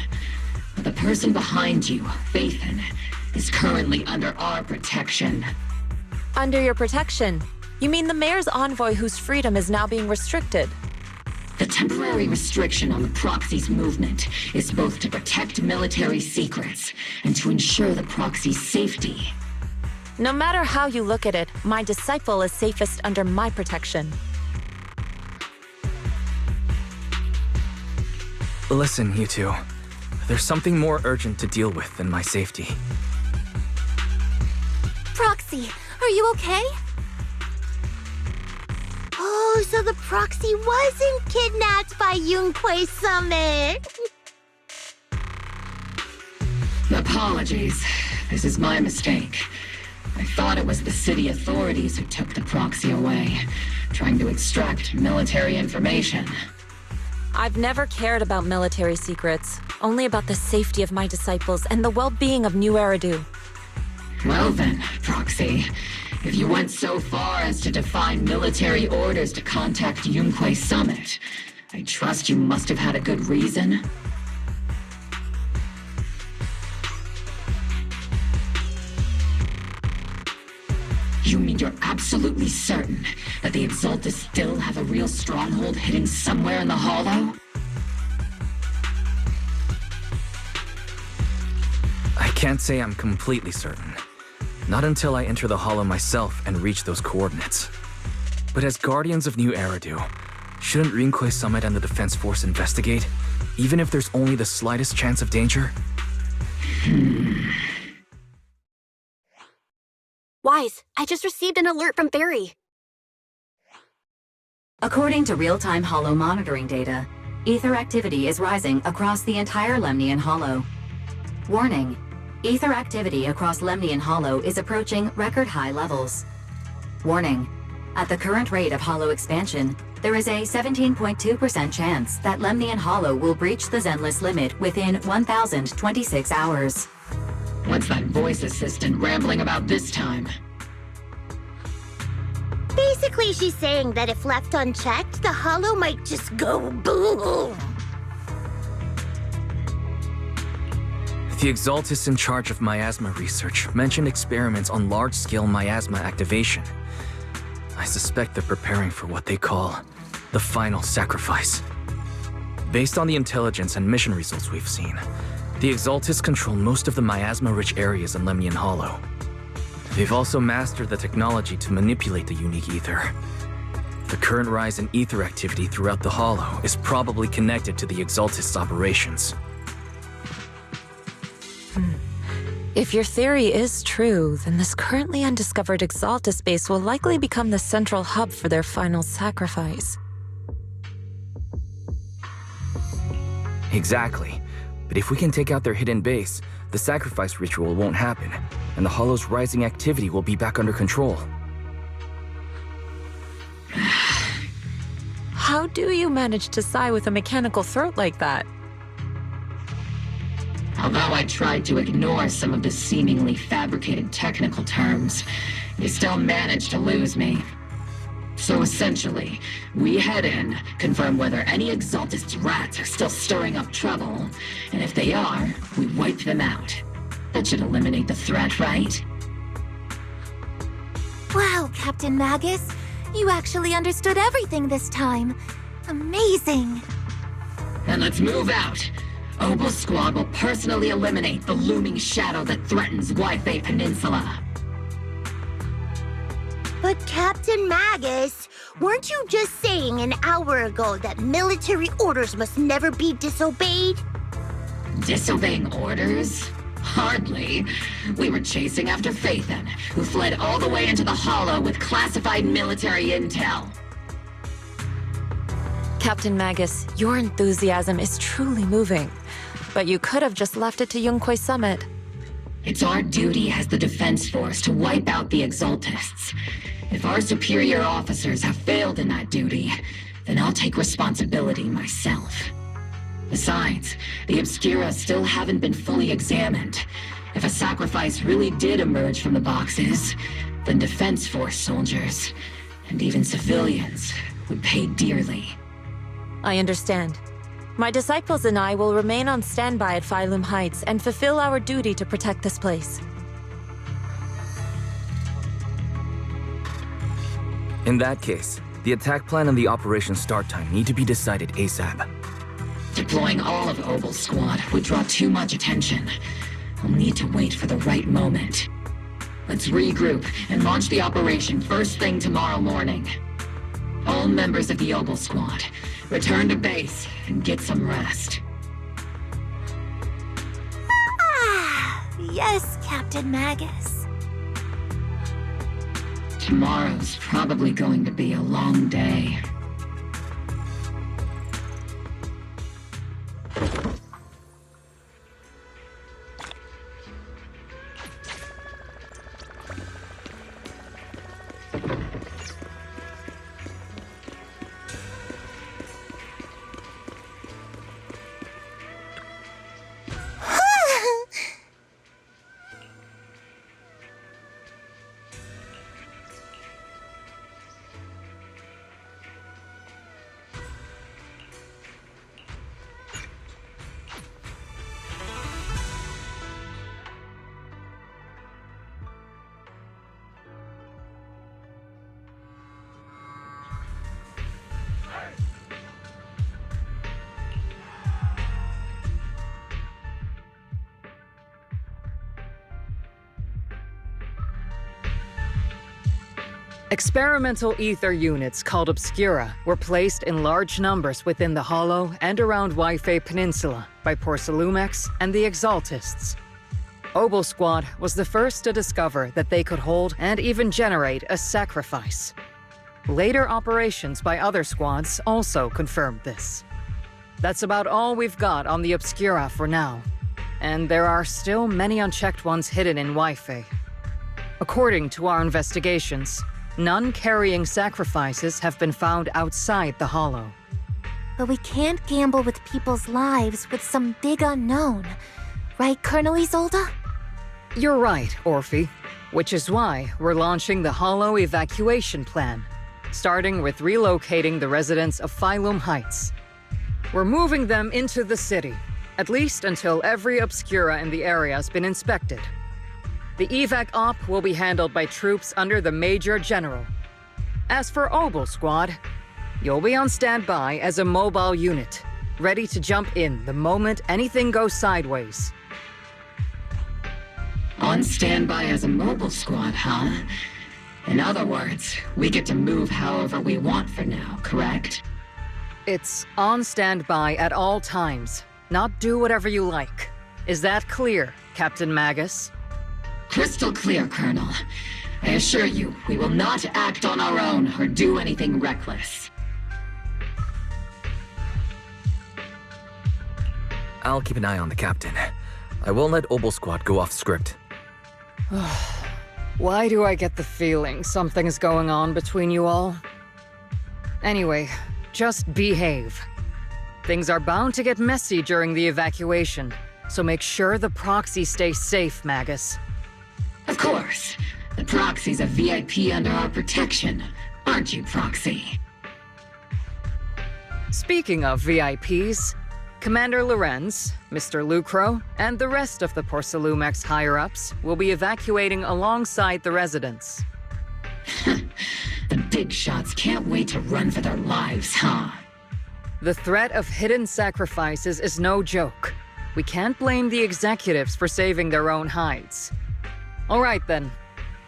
But the person behind you, Phaethon, is currently under our protection. Under your protection? You mean the mayor's envoy whose freedom is now being restricted? The temporary restriction on the proxy's movement is both to protect military secrets and to ensure the proxy's safety. No matter how you look at it, my disciple is safest under my protection. Listen, you two. There's something more urgent to deal with than my safety. Proxy, are you okay? Oh, so the proxy wasn't kidnapped by Yunquei Summit. Apologies. This is my mistake. I thought it was the city authorities who took the proxy away, trying to extract military information. I've never cared about military secrets, only about the safety of my disciples and the well-being of New Eridu. Well then, Proxy, if you went so far as to defy military orders to contact Yunquei Summit, I trust you must have had a good reason. You mean you're absolutely certain that the Exaltus still have a real stronghold hidden somewhere in the Hollow? I can't say I'm completely certain. Not until I enter the Hollow myself and reach those coordinates. But as Guardians of New Eridu, shouldn't Yunquei Summit and the Defense Force investigate, even if there's only the slightest chance of danger? Wise, I just received an alert from Barry. According to real-time Hollow monitoring data, ether activity is rising across the entire Lemnian Hollow. Warning: ether activity across Lemnian Hollow is approaching record-high levels. Warning: at the current rate of Hollow expansion, there is a 17.2% chance that Lemnian Hollow will breach the Zenless limit within 1,026 hours. What's that voice assistant rambling about this time? Basically, she's saying that if left unchecked, the Hollow might just go boom. The Exaltus in charge of miasma research mentioned experiments on large-scale miasma activation. I suspect they're preparing for what they call the final sacrifice. Based on the intelligence and mission results we've seen, the Exaltus control most of the miasma-rich areas in Lemnian Hollow. They've also mastered the technology to manipulate the unique ether. The current rise in ether activity throughout the Hollow is probably connected to the Exaltus operations. If your theory is true, then this currently undiscovered Exaltus base will likely become the central hub for their final sacrifice. Exactly. But if we can take out their hidden base, the sacrifice ritual won't happen, and the Hollow's rising activity will be back under control. How do you manage to sigh with a mechanical throat like that? Although I tried to ignore some of the seemingly fabricated technical terms, you still managed to lose me. So essentially, we head in, confirm whether any Exaltus rats are still stirring up trouble, and if they are, we wipe them out. That should eliminate the threat, right? Wow, Captain Magus. You actually understood everything this time. Amazing. Then let's move out. Obel Squad will personally eliminate the looming shadow that threatens Wi-Fi Peninsula. But Captain Magus, weren't you just saying an hour ago that military orders must never be disobeyed? Disobeying orders? Hardly. We were chasing after Phaethon, who fled all the way into the Hollow with classified military intel. Captain Magus, your enthusiasm is truly moving. But you could have just left it to Yunquei Summit. It's our duty as the Defense Force to wipe out the Exaltists. If our superior officers have failed in that duty, then I'll take responsibility myself. Besides, the Obscura still haven't been fully examined. If a sacrifice really did emerge from the boxes, then Defense Force soldiers, and even civilians, would pay dearly. I understand. My disciples and I will remain on standby at Phylum Heights and fulfill our duty to protect this place. In that case, The attack plan and the operation start time need to be decided ASAP. Deploying all of Obel's squad would draw too much attention. We'll need to wait for the right moment. Let's regroup and launch the operation first thing tomorrow morning. All members of the Obel squad, return to base and get some rest. Yes, Captain Magus. Tomorrow's probably going to be a long day. Experimental ether units called Obscura were placed in large numbers within the Hollow and around Wi-Fi Peninsula by Porcelumex and the Exaltists. Obel Squad was the first to discover that they could hold and even generate a sacrifice. Later operations by other squads also confirmed this. That's about all we've got on the Obscura for now, and there are still many unchecked ones hidden in Wi-Fi. According to our investigations, none carrying sacrifices have been found outside the Hollow. But we can't gamble with people's lives with some big unknown. Right, Colonel Isolde? You're right, Orphe. Which is why we're launching the Hollow evacuation plan, starting with relocating the residents of Phylum Heights. We're moving them into the city, at least until every Obscura in the area has been inspected. The evac op will be handled by troops under the Major General. As for Obel Squad, you'll be on standby as a mobile unit, ready to jump in the moment anything goes sideways. On standby as a mobile squad, huh? In other words, we get to move however we want for now, correct? It's on standby at all times, not do whatever you like. Is that clear, Captain Magus? Crystal clear, Colonel. I assure you, we will not act on our own or do anything reckless. I'll keep an eye on the captain. I won't let Obel Squad go off script. Why do I get the feeling something's going on between you all? Anyway, just behave. Things are bound to get messy during the evacuation, so make sure the proxy stays safe, Magus. Of course. The Proxy's a VIP under our protection, aren't you, Proxy? Speaking of VIPs, Commander Lorenz, Mr. Lucro, and the rest of the Porcelumex higher-ups will be evacuating alongside the residents. The big shots can't wait to run for their lives, huh? The threat of hidden sacrifices is no joke. We can't blame the executives for saving their own hides. All right then.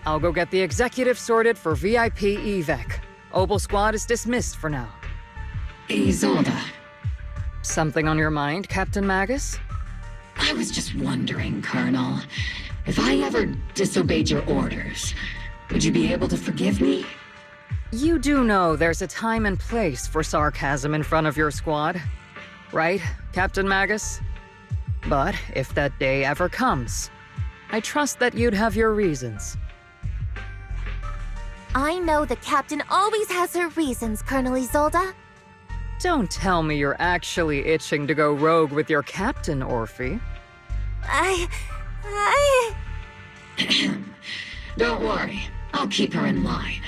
I'll go get the executive sorted for VIP evac. Obel Squad is dismissed for now. Isolde. Something on your mind, Captain Magus? I was just wondering, Colonel. If I ever disobeyed your orders, would you be able to forgive me? You do know there's a time and place for sarcasm in front of your squad, right, Captain Magus? But if that day ever comes, I trust that you'd have your reasons. I know the captain always has her reasons, Colonel Isolde. Don't tell me you're actually itching to go rogue with your captain, Orphe. Don't worry, I'll keep her in line.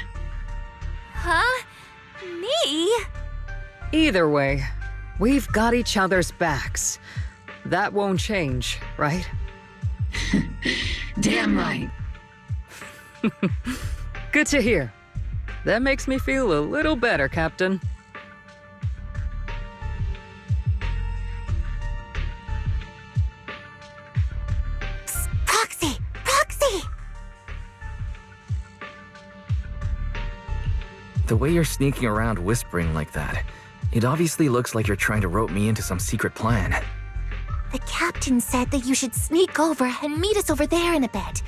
Huh? Me? Either way, we've got each other's backs. That won't change, right? Damn right. Good to hear. That makes me feel a little better, Captain. Proxy! Proxy! The way you're sneaking around whispering like that, it obviously looks like you're trying to rope me into some secret plan. The captain said that you should sneak over and meet us over there in a bit.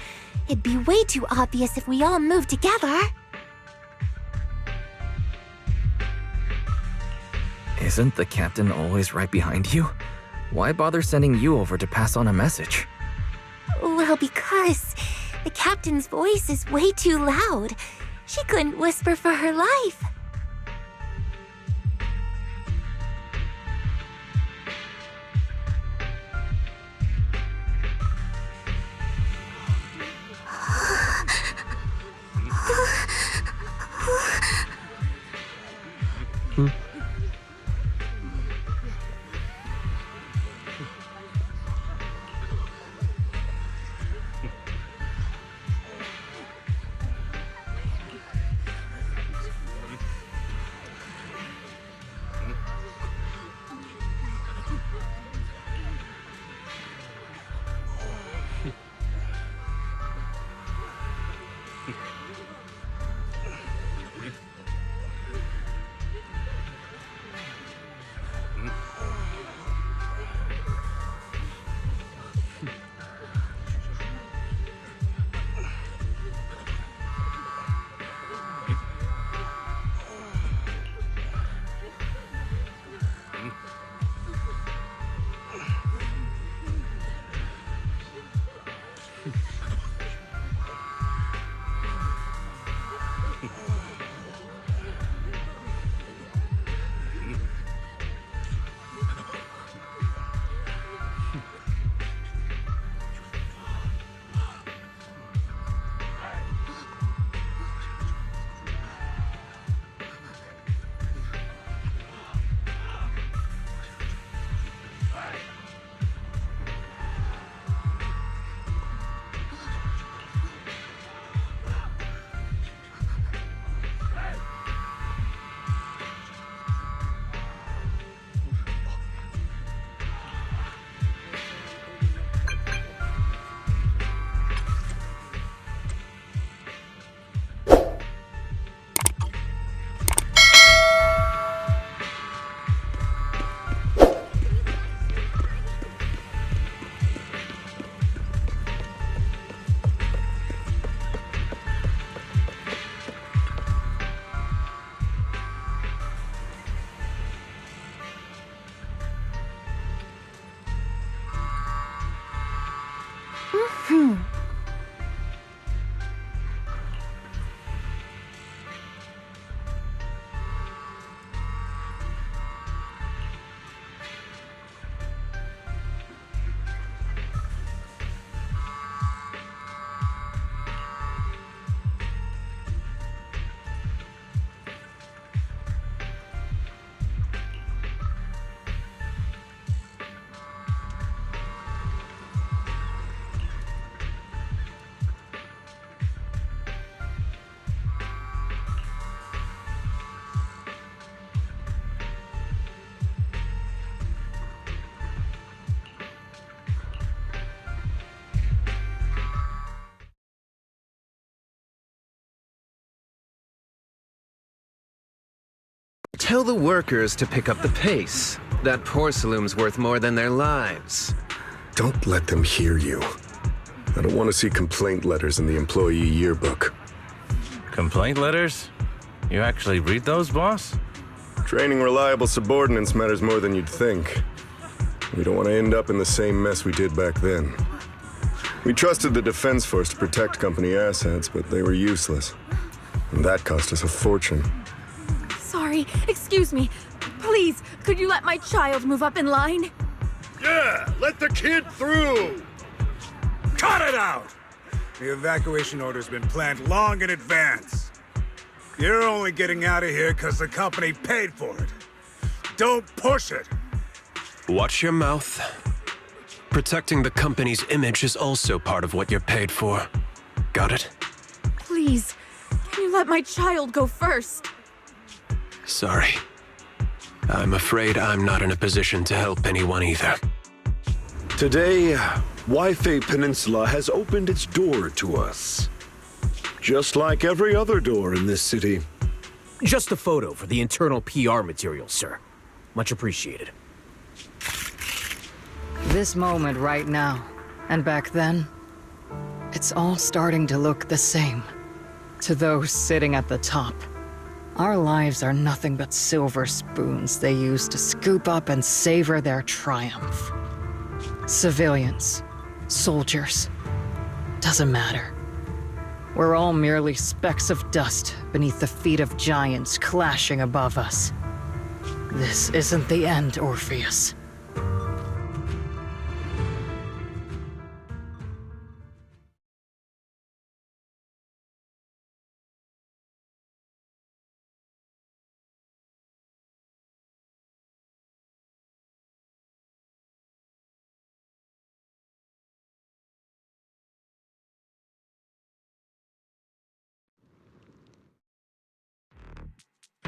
It'd be way too obvious if we all moved together. Isn't the captain always right behind you? Why bother sending you over to pass on a message? Well, because the captain's voice is way too loud. She couldn't whisper for her life. Tell the workers to pick up the pace. That porcelain's worth more than their lives. Don't let them hear you. I don't want to see complaint letters in the employee yearbook. Complaint letters? You actually read those, boss? Training reliable subordinates matters more than you'd think. We don't want to end up in the same mess we did back then. We trusted the Defense Force to protect company assets, but they were useless. And that cost us a fortune. Sorry, excuse me. Please, could you let my child move up in line? Yeah, let the kid through! Cut it out! The evacuation order's been planned long in advance. You're only getting out of here because the company paid for it. Don't push it! Watch your mouth. Protecting the company's image is also part of what you're paid for. Got it? Please, You let my child go first. Sorry. I'm afraid I'm not in a position to help anyone either. Today, Wi-Fi Peninsula has opened its door to us. Just like every other door in this city. Just a photo for the internal PR material, sir. Much appreciated. This moment right now, and back then, it's all starting to look the same. To those sitting at the top, our lives are nothing but silver spoons they use to scoop up and savor their triumph. Civilians, soldiers, doesn't matter. We're all merely specks of dust beneath the feet of giants clashing above us. This isn't the end, Orpheus.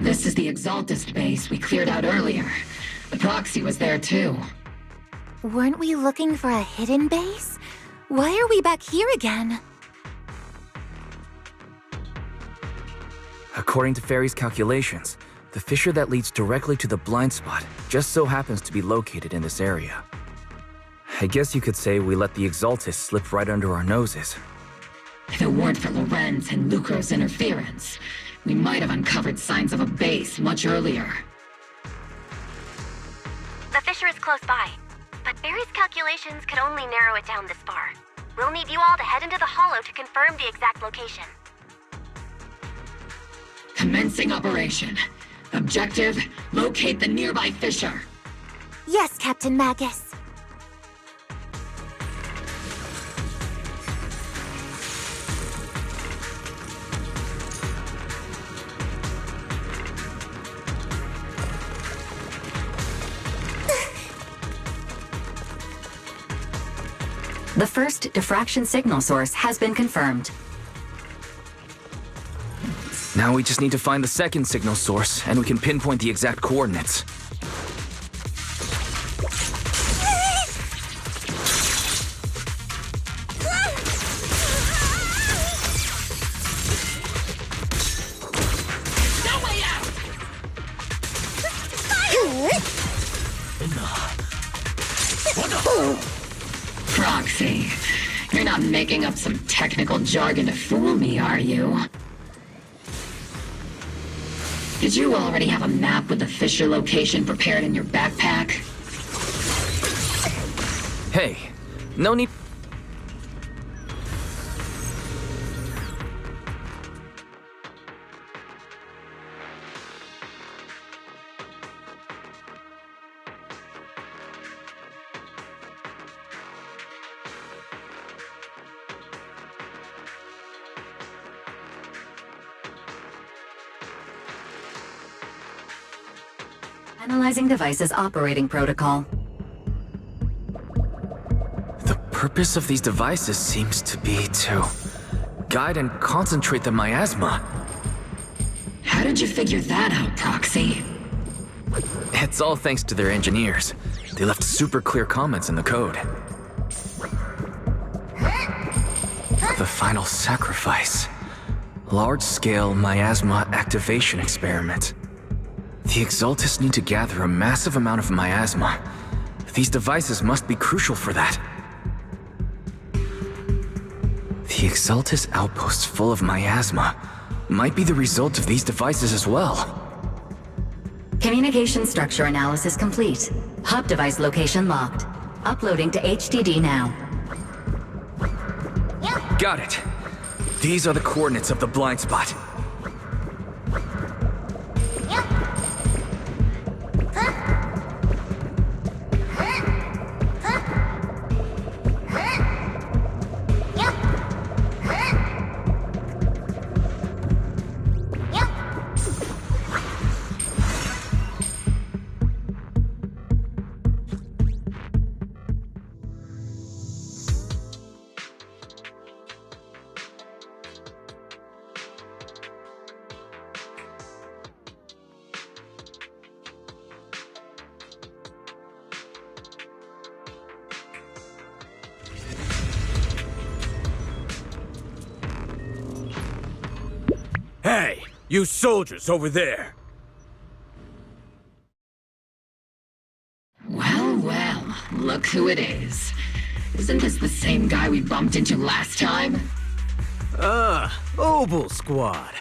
This is the Exaltist base we cleared out earlier. The proxy was there too. Weren't we looking for a hidden base? Why are we back here again? According to Fairy's calculations, the fissure that leads directly to the blind spot just so happens to be located in this area. I guess you could say we let the Exaltist slip right under our noses. If it weren't for Lorenz and Lucro's interference, we might have uncovered signs of a base much earlier. The fissure is close by, but Barry's calculations could only narrow it down this far. We'll need you all to head into the hollow to confirm the exact location. Commencing operation. Objective, locate the nearby fissure. Yes, Captain Magus. The first diffraction signal source has been confirmed. Now we just need to find the second signal source, and we can pinpoint the exact coordinates. Proxy, you're not making up some technical jargon to fool me, are you? Did you already have a map with the fissure location prepared in your backpack? Hey, no need... Analyzing device's operating protocol. The purpose of these devices seems to be to guide and concentrate the miasma. How did you figure that out, Proxy? It's all thanks to their engineers. They left super clear comments in the code. The final sacrifice. Large-scale miasma activation experiment. The Exaltists need to gather a massive amount of miasma. These devices must be crucial for that. The Exaltist outposts full of miasma might be the result of these devices as well. Communication structure analysis complete. Hub device location locked. Uploading to HDD now. Got it. These are the coordinates of the blind spot. Hey, you soldiers over there! Well, well, look who it is. Isn't this the same guy we bumped into last time? Obel Squad.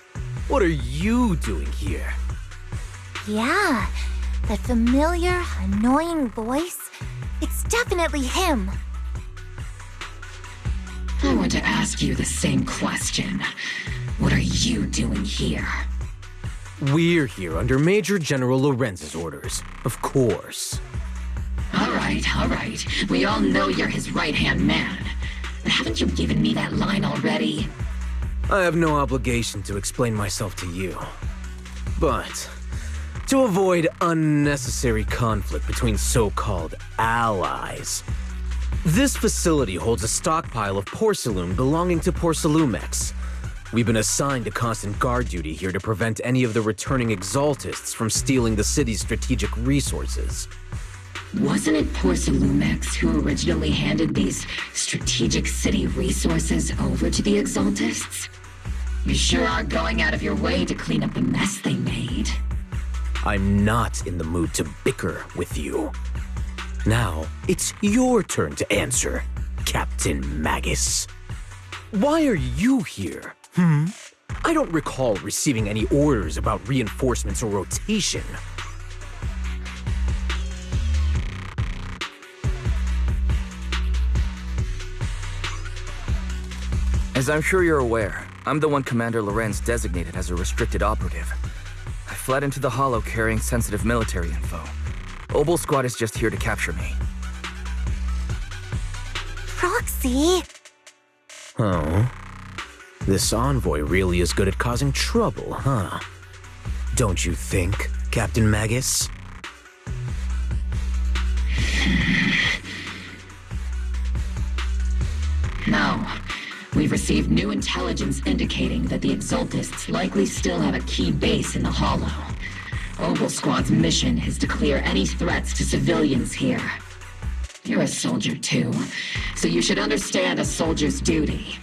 What are you doing here? Yeah, that familiar, annoying voice. It's definitely him. I want to ask you the same question. What are you doing here? We're here under Major General Lorenz's orders, of course. All right. We all know you're his right-hand man. But haven't you given me that line already? I have no obligation to explain myself to you. But to avoid unnecessary conflict between so-called allies, this facility holds a stockpile of porcelain belonging to Porcelumex. We've been assigned to constant guard duty here to prevent any of the returning exaltists from stealing the city's strategic resources. Wasn't it Porcelumex who originally handed these strategic city resources over to the exaltists? You sure are going out of your way to clean up the mess they made. I'm not in the mood to bicker with you. Now, it's your turn to answer, Captain Magus. Why are you here? I don't recall receiving any orders about reinforcements or rotation. As I'm sure you're aware, I'm the one Commander Lorenz designated as a restricted operative. I fled into the Hollow carrying sensitive military info. Obel Squad is just here to capture me. Proxy? Oh. This envoy really is good at causing trouble, huh? Don't you think, Captain Magus? No. We've received new intelligence indicating that the Exaltists likely still have a key base in the Hollow. Obel Squad's mission is to clear any threats to civilians here. You're a soldier too, so you should understand a soldier's duty.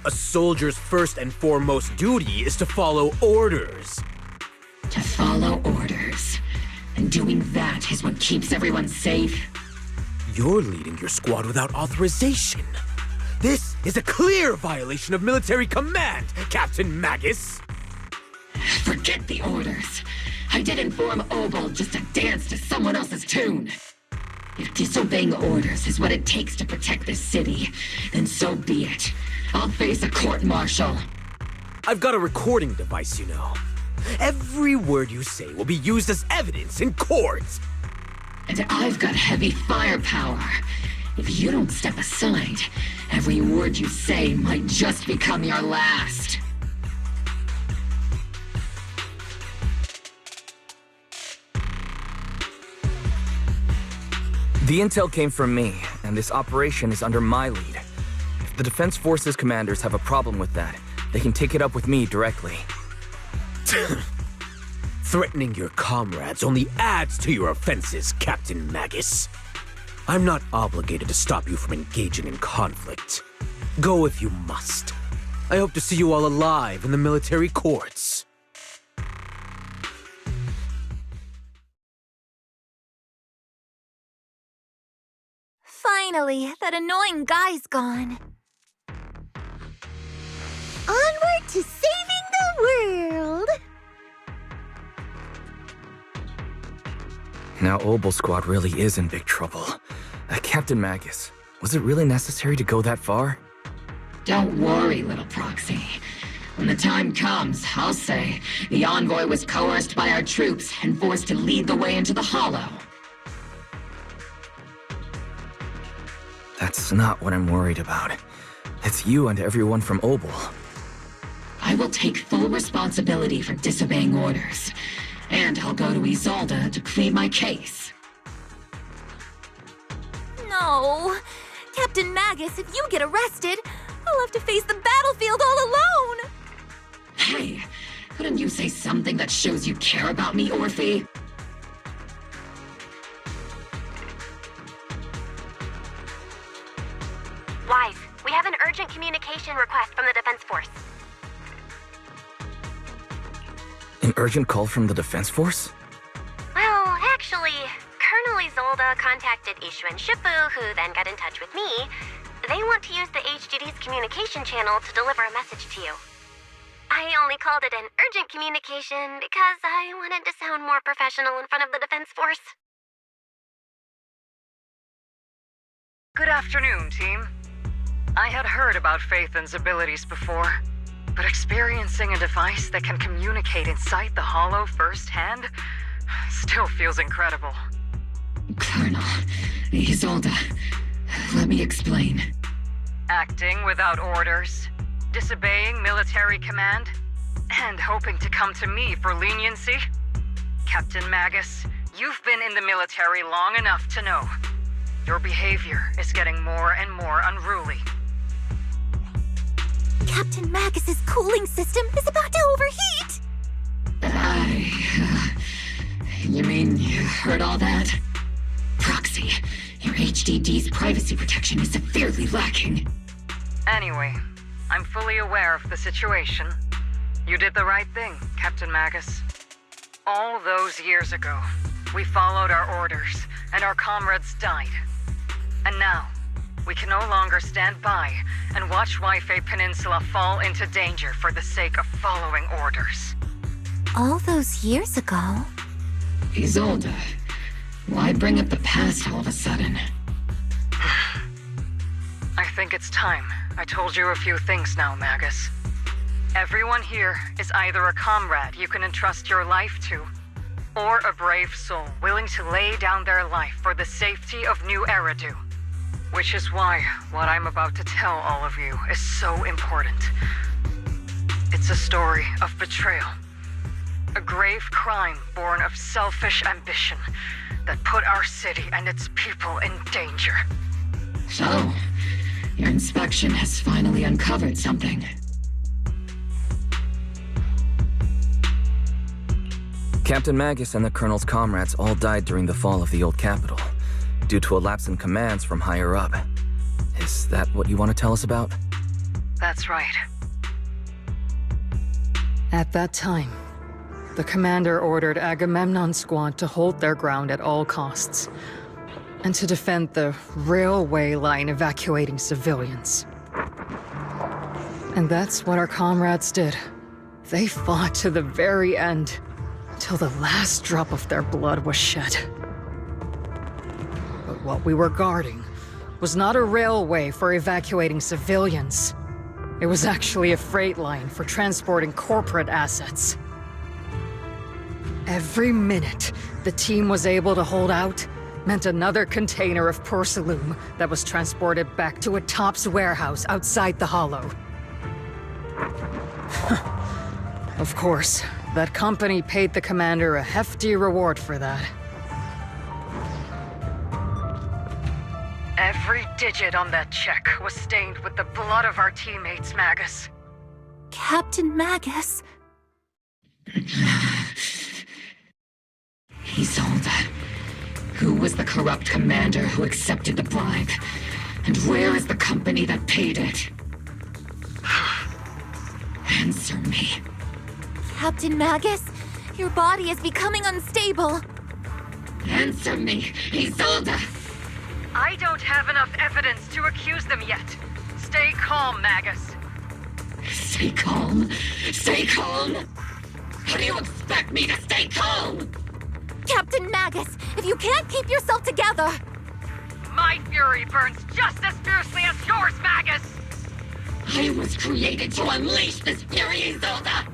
A soldier's first and foremost duty is to follow orders. To follow orders. And doing that is what keeps everyone safe. You're leading your squad without authorization. This is a clear violation of military command, Captain Magus! Forget the orders. I did inform Obel just to dance to someone else's tune. If disobeying orders is what it takes to protect this city, then so be it. I'll face a court-martial. I've got a recording device, you know. Every word you say will be used as evidence in court. And I've got heavy firepower. If you don't step aside, every word you say might just become your last. The intel came from me, and this operation is under my lead. If the Defense Forces commanders have a problem with that, they can take it up with me directly. Threatening your comrades only adds to your offenses, Captain Magus. I'm not obligated to stop you from engaging in conflict. Go if you must. I hope to see you all alive in the military courts. Finally, that annoying guy's gone. Onward to saving the world! Now Obel Squad really is in big trouble. Captain Magus, was it really necessary to go that far? Don't worry, little proxy. When the time comes, I'll say the envoy was coerced by our troops and forced to lead the way into the Hollow. That's not what I'm worried about. It's you and everyone from Obel. I will take full responsibility for disobeying orders. And I'll go to Isolde to plead my case. No! Captain Magus, if you get arrested, I'll have to face the battlefield all alone! Hey, couldn't you say something that shows you care about me, Orphe? Wise, we have an urgent communication request from the Defense Force. urgent call from the Defense Force? Well, actually, Colonel Isolde contacted Ishu and Shifu, who then got in touch with me. They want to use the HGD's communication channel to deliver a message to you. I only called it an urgent communication because I wanted to sound more professional in front of the Defense Force. Good afternoon, team. I had heard about Phaethon's abilities before, but experiencing a device that can communicate inside the Hollow firsthand still feels incredible. Colonel Isolde, let me explain. Acting without orders, disobeying military command, and hoping to come to me for leniency? Captain Magus, you've been in the military long enough to know. Your behavior is getting more and more unruly. Captain Magus's cooling system is about to overheat! You mean you heard all that? Proxy, your HDD's privacy protection is severely lacking. Anyway, I'm fully aware of the situation. You did the right thing, Captain Magus. All those years ago, we followed our orders, and our comrades died. And now, we can no longer stand by and watch Waifei Peninsula fall into danger for the sake of following orders. All those years ago? Isolde, why bring up the past all of a sudden? I think it's time I told you a few things now, Magus. Everyone here is either a comrade you can entrust your life to, or a brave soul willing to lay down their life for the safety of New Eridu. Which is why what I'm about to tell all of you is so important. It's a story of betrayal. A grave crime born of selfish ambition that put our city and its people in danger. So, your inspection has finally uncovered something. Captain Magus and the Colonel's comrades all died during the fall of the old capital, due to a lapse in commands from higher up. Is that what you want to tell us about? That's right. At that time, the commander ordered Agamemnon's squad to hold their ground at all costs, and to defend the railway line evacuating civilians. And that's what our comrades did. They fought to the very end, till the last drop of their blood was shed. But what we were guarding was not a railway for evacuating civilians. It was actually a freight line for transporting corporate assets. Every minute the team was able to hold out meant another container of porcelain that was transported back to a Topps warehouse outside the Hollow. Of course, that company paid the commander a hefty reward for that. Every digit on that check was stained with the blood of our teammates, Magus. Captain Magus? Isolde, who was the corrupt commander who accepted the bribe? And where is the company that paid it? Answer me. Captain Magus, your body is becoming unstable. Answer me, Isolde! I don't have enough evidence to accuse them yet. Stay calm, Magus. Stay calm? Stay calm? How do you expect me to stay calm? Captain Magus, if you can't keep yourself together... My fury burns just as fiercely as yours, Magus! I was created to unleash this fury, Isolde!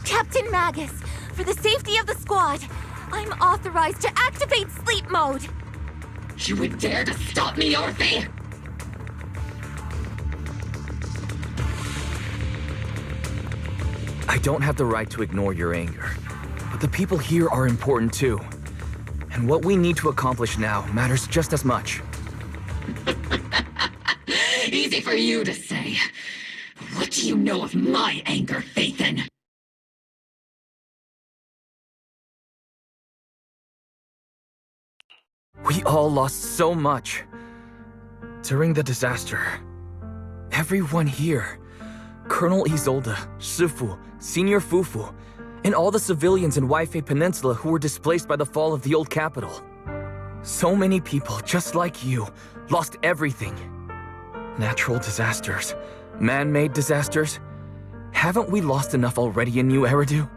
Captain Magus, for the safety of the squad, I'm authorized to activate sleep mode. You would dare to stop me, Orphe? I don't have the right to ignore your anger, but the people here are important too. And what we need to accomplish now matters just as much. Easy for you to say. What do you know of my anger, Phaethon? We all lost so much. During the disaster, everyone here, Colonel Isolde, Shifu, Senior Fufu, and all the civilians in Waifei Peninsula who were displaced by the fall of the old capital. So many people, just like you, lost everything. Natural disasters, man-made disasters. Haven't we lost enough already in New Eridu?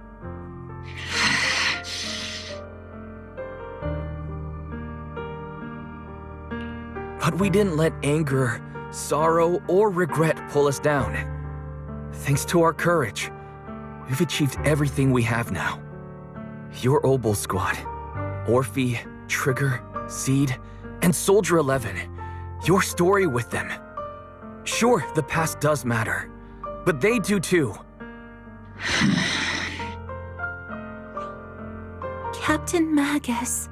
But we didn't let anger, sorrow, or regret pull us down. Thanks to our courage, we've achieved everything we have now. Your Obol Squad, Orphe, Trigger, Seed, and Soldier 11. Your story with them. Sure, the past does matter, but they do too. Captain Magus.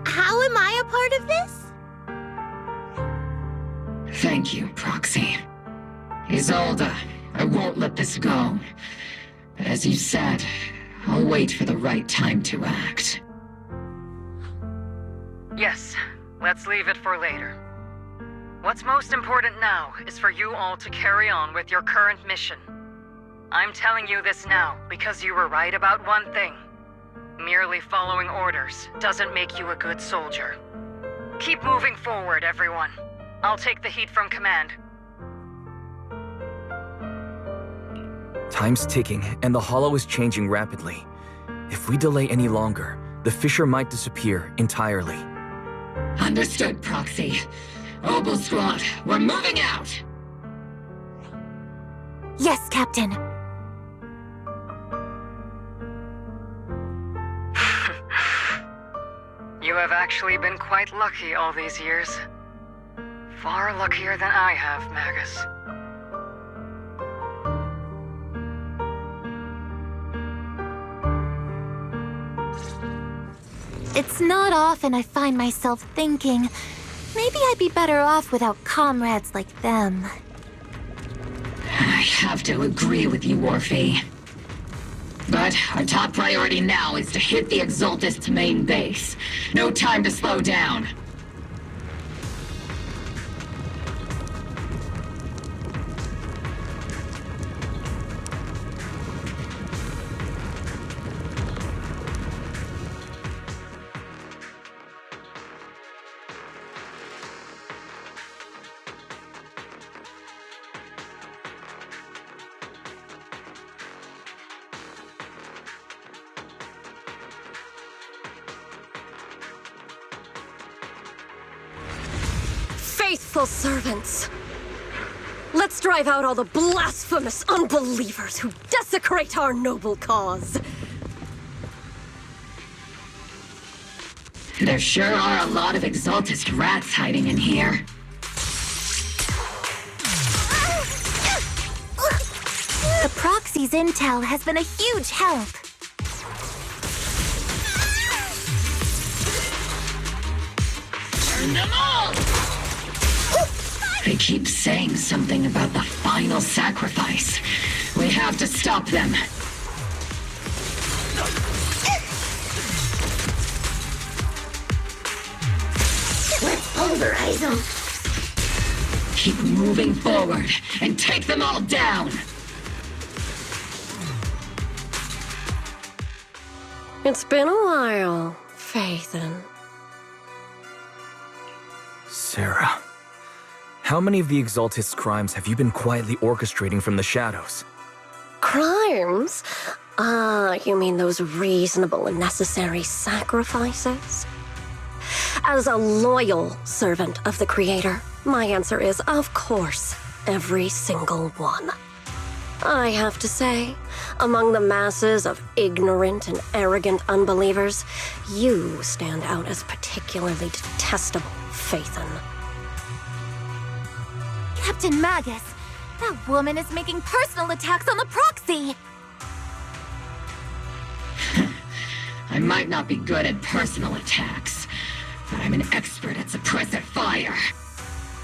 How am I a part of this? Thank you, Proxy. Isolde, I won't let this go. But as you said, I'll wait for the right time to act. Yes, let's leave it for later. What's most important now is for you all to carry on with your current mission. I'm telling you this now because you were right about one thing. Merely following orders doesn't make you a good soldier. Keep moving forward, everyone. I'll take the heat from command. Time's ticking, and the Hollow is changing rapidly. If we delay any longer, the fissure might disappear entirely. Understood, Proxy. Obol Squad, we're moving out! Yes, Captain. You have actually been quite lucky all these years. Far luckier than I have, Magus. It's not often I find myself thinking, maybe I'd be better off without comrades like them. I have to agree with you, Orphe. But our top priority now is to hit the Exultist's main base. No time to slow down. Faithful servants! Let's drive out all the blasphemous unbelievers who desecrate our noble cause! There sure are a lot of Exultist rats hiding in here. The Proxy's intel has been a huge help. Turn them all! They keep saying something about the final sacrifice. We have to stop them. Let's pulverize them. Keep moving forward and take them all down. It's been a while, Phaethon. Sarah, how many of the Exultist's crimes have you been quietly orchestrating from the shadows? Crimes? You mean those reasonable and necessary sacrifices? As a loyal servant of the Creator, my answer is, of course, every single one. I have to say, among the masses of ignorant and arrogant unbelievers, you stand out as particularly detestable, Phaethon. Captain Magus, that woman is making personal attacks on the Proxy! I might not be good at personal attacks, but I'm an expert at suppressive fire.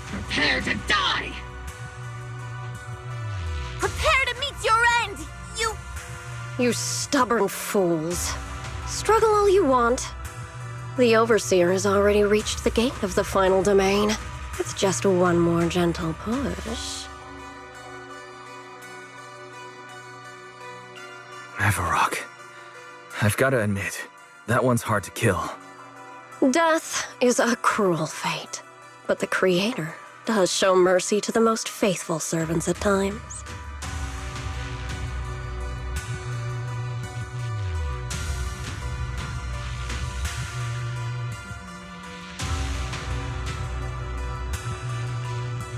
Prepare to die! Prepare to meet your end, you... You stubborn fools. Struggle all you want. The Overseer has already reached the gate of the final domain. With just one more gentle push. Varrock. I've got to admit, that one's hard to kill. Death is a cruel fate, but the Creator does show mercy to the most faithful servants at times.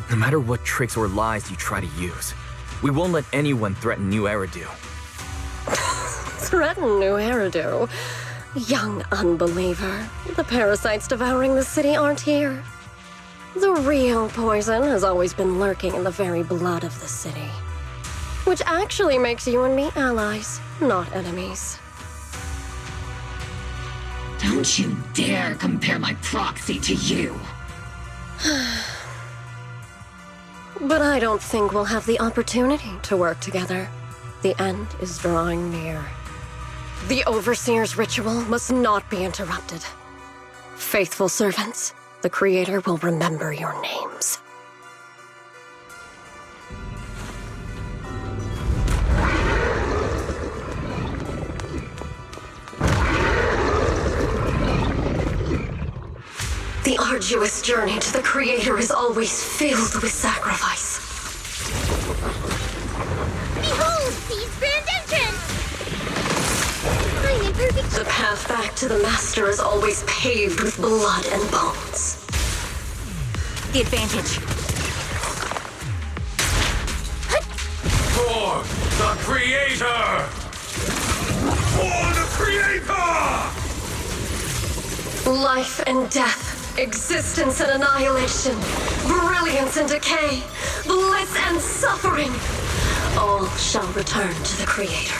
No matter what tricks or lies you try to use, we won't let anyone threaten New Eridu. Threaten New Eridu? Young unbeliever. The parasites devouring the city aren't here. The real poison has always been lurking in the very blood of the city. Which actually makes you and me allies, not enemies. Don't you dare compare my proxy to you! But I don't think we'll have the opportunity to work together. The end is drawing near. The Overseer's ritual must not be interrupted. Faithful servants, the Creator will remember your names. The arduous journey to the Creator is always filled with sacrifice. Behold, Seed's grand entrance! I'm in perfect... The path back to the Master is always paved with blood and bones. The advantage. For the Creator! For the Creator! Life and death. Existence and annihilation, brilliance and decay, bliss and suffering, all shall return to the Creator.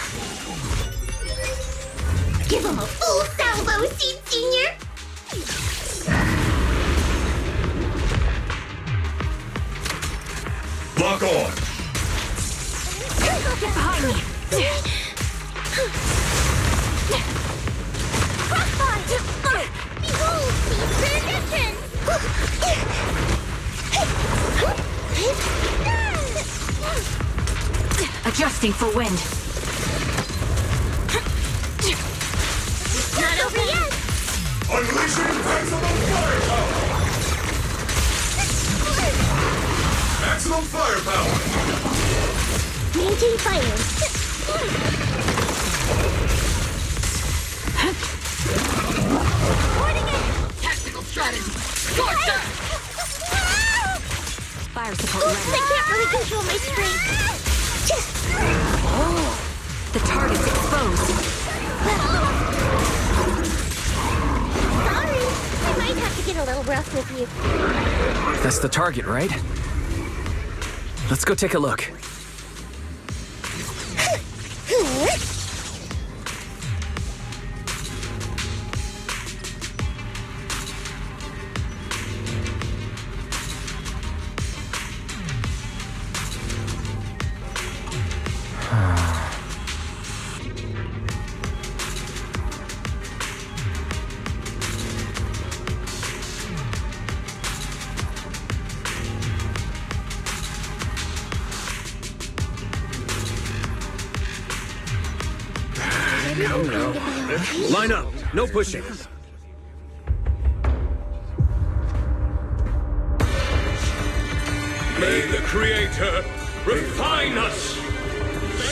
Give him a full salvo, Seed Senior! Lock on! Get behind me! Crossfire! Behold, Seed's grand entrance! Adjusting for wind. Not over yet! Unleashing maximum firepower! Maximum firepower! Maintain fire. Tactical strategy! Scorcher! Fire support I ready. can't really control my strength. Oh, the target's exposed. Sorry, I might have to get a little rough with you. That's the target, right? Let's go take a look. No. Line up. No pushing. May the Creator refine us!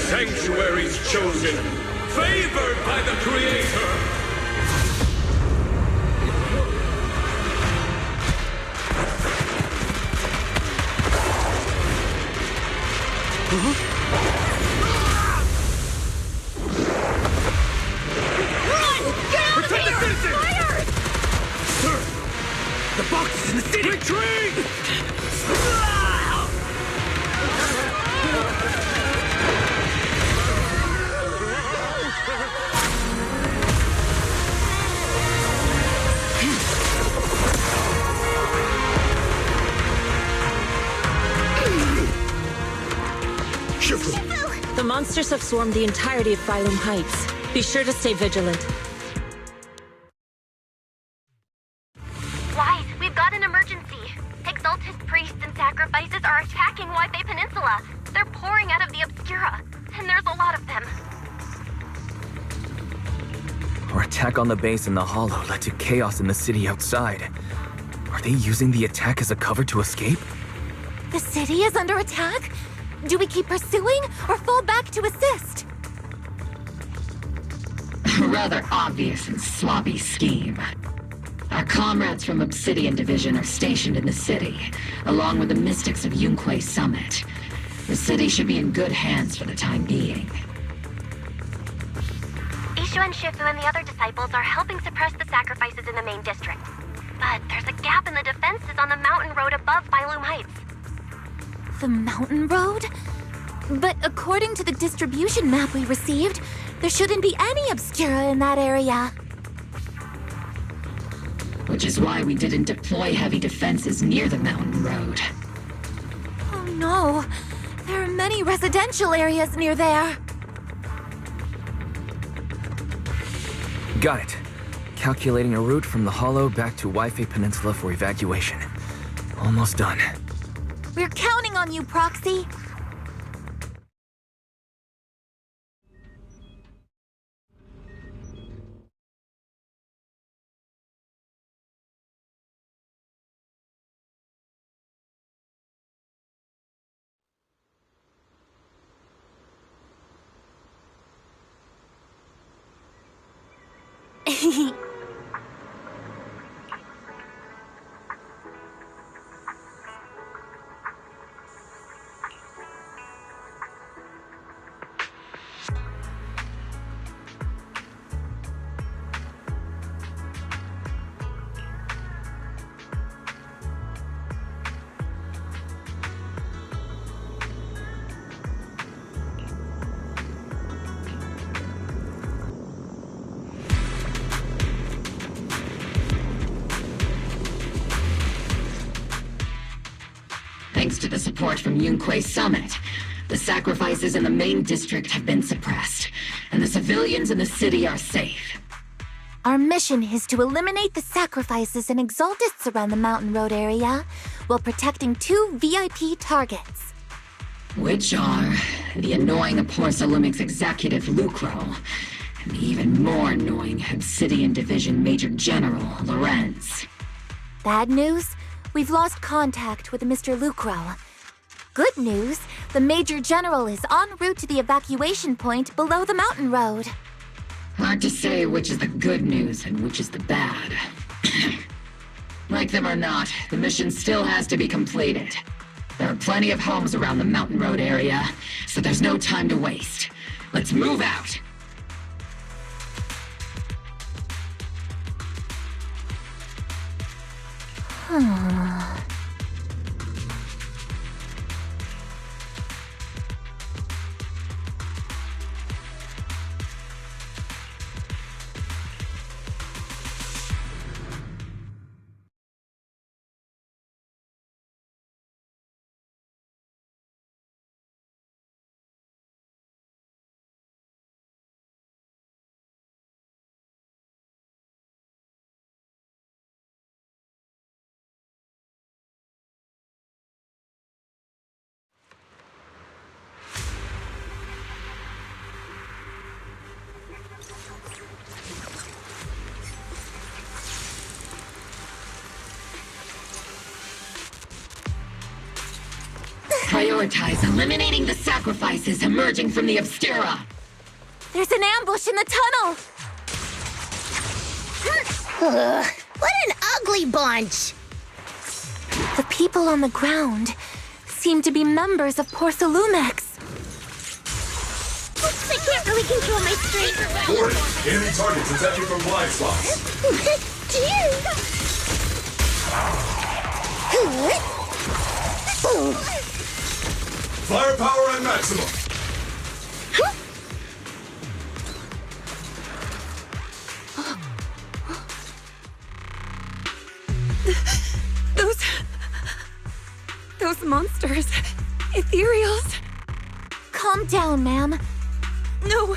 Sanctuaries chosen, favored by the Creator! Protect the citizens! Fire! Sir! The box is in the city! Retreat! The monsters have swarmed the entirety of Phylum Heights. Be sure to stay vigilant. Wise, we've got an emergency. Exaltist priests and sacrifices are attacking Wi-Fi Peninsula. They're pouring out of the Obscura, and there's a lot of them. Our attack on the base in the Hollow led to chaos in the city outside. Are they using the attack as a cover to escape? The city is under attack? Do we keep pursuing or fall back to assist? A rather obvious and sloppy scheme. Our comrades from Obsidian Division are stationed in the city, along with the mystics of Yunquay Summit. The city should be in good hands for the time being. Ishu and Shifu and the other disciples are helping suppress the sacrifices in the main district. But there's a gap in the defenses on the mountain road above Phylum Heights. The mountain road? But according to the distribution map we received, there shouldn't be any Obscura in that area. Which is why we didn't deploy heavy defenses near the mountain road. Oh no, there are many residential areas near there. Got it. Calculating a route from the Hollow back to Waifei Peninsula for evacuation. Almost done. We're counting on you, Proxy. Thanks to the support from Yunquay Summit, the sacrifices in the main district have been suppressed, and the civilians in the city are safe. Our mission is to eliminate the sacrifices and exaltists around the mountain road area, while protecting 2 VIP targets. Which are the annoying Porcelumix executive Lucro, and the even more annoying Obsidian Division Major General Lorenz. Bad news? We've lost contact with Mr. Lucro. Good news, the Major General is en route to the evacuation point below the mountain road. Hard to say which is the good news and which is the bad. Like them or not, the mission still has to be completed. There are plenty of homes around the mountain road area, so there's no time to waste. Let's move out! Prioritize eliminating the sacrifices emerging from the Obscura. There's an ambush in the tunnel! What an ugly bunch! The people on the ground seem to be members of Porcelumix. Oops, I can't really control my strength. Warning! Enemy targets attacking from blind spots. Firepower at maximum. Those monsters. Ethereals. Calm down, ma'am. No.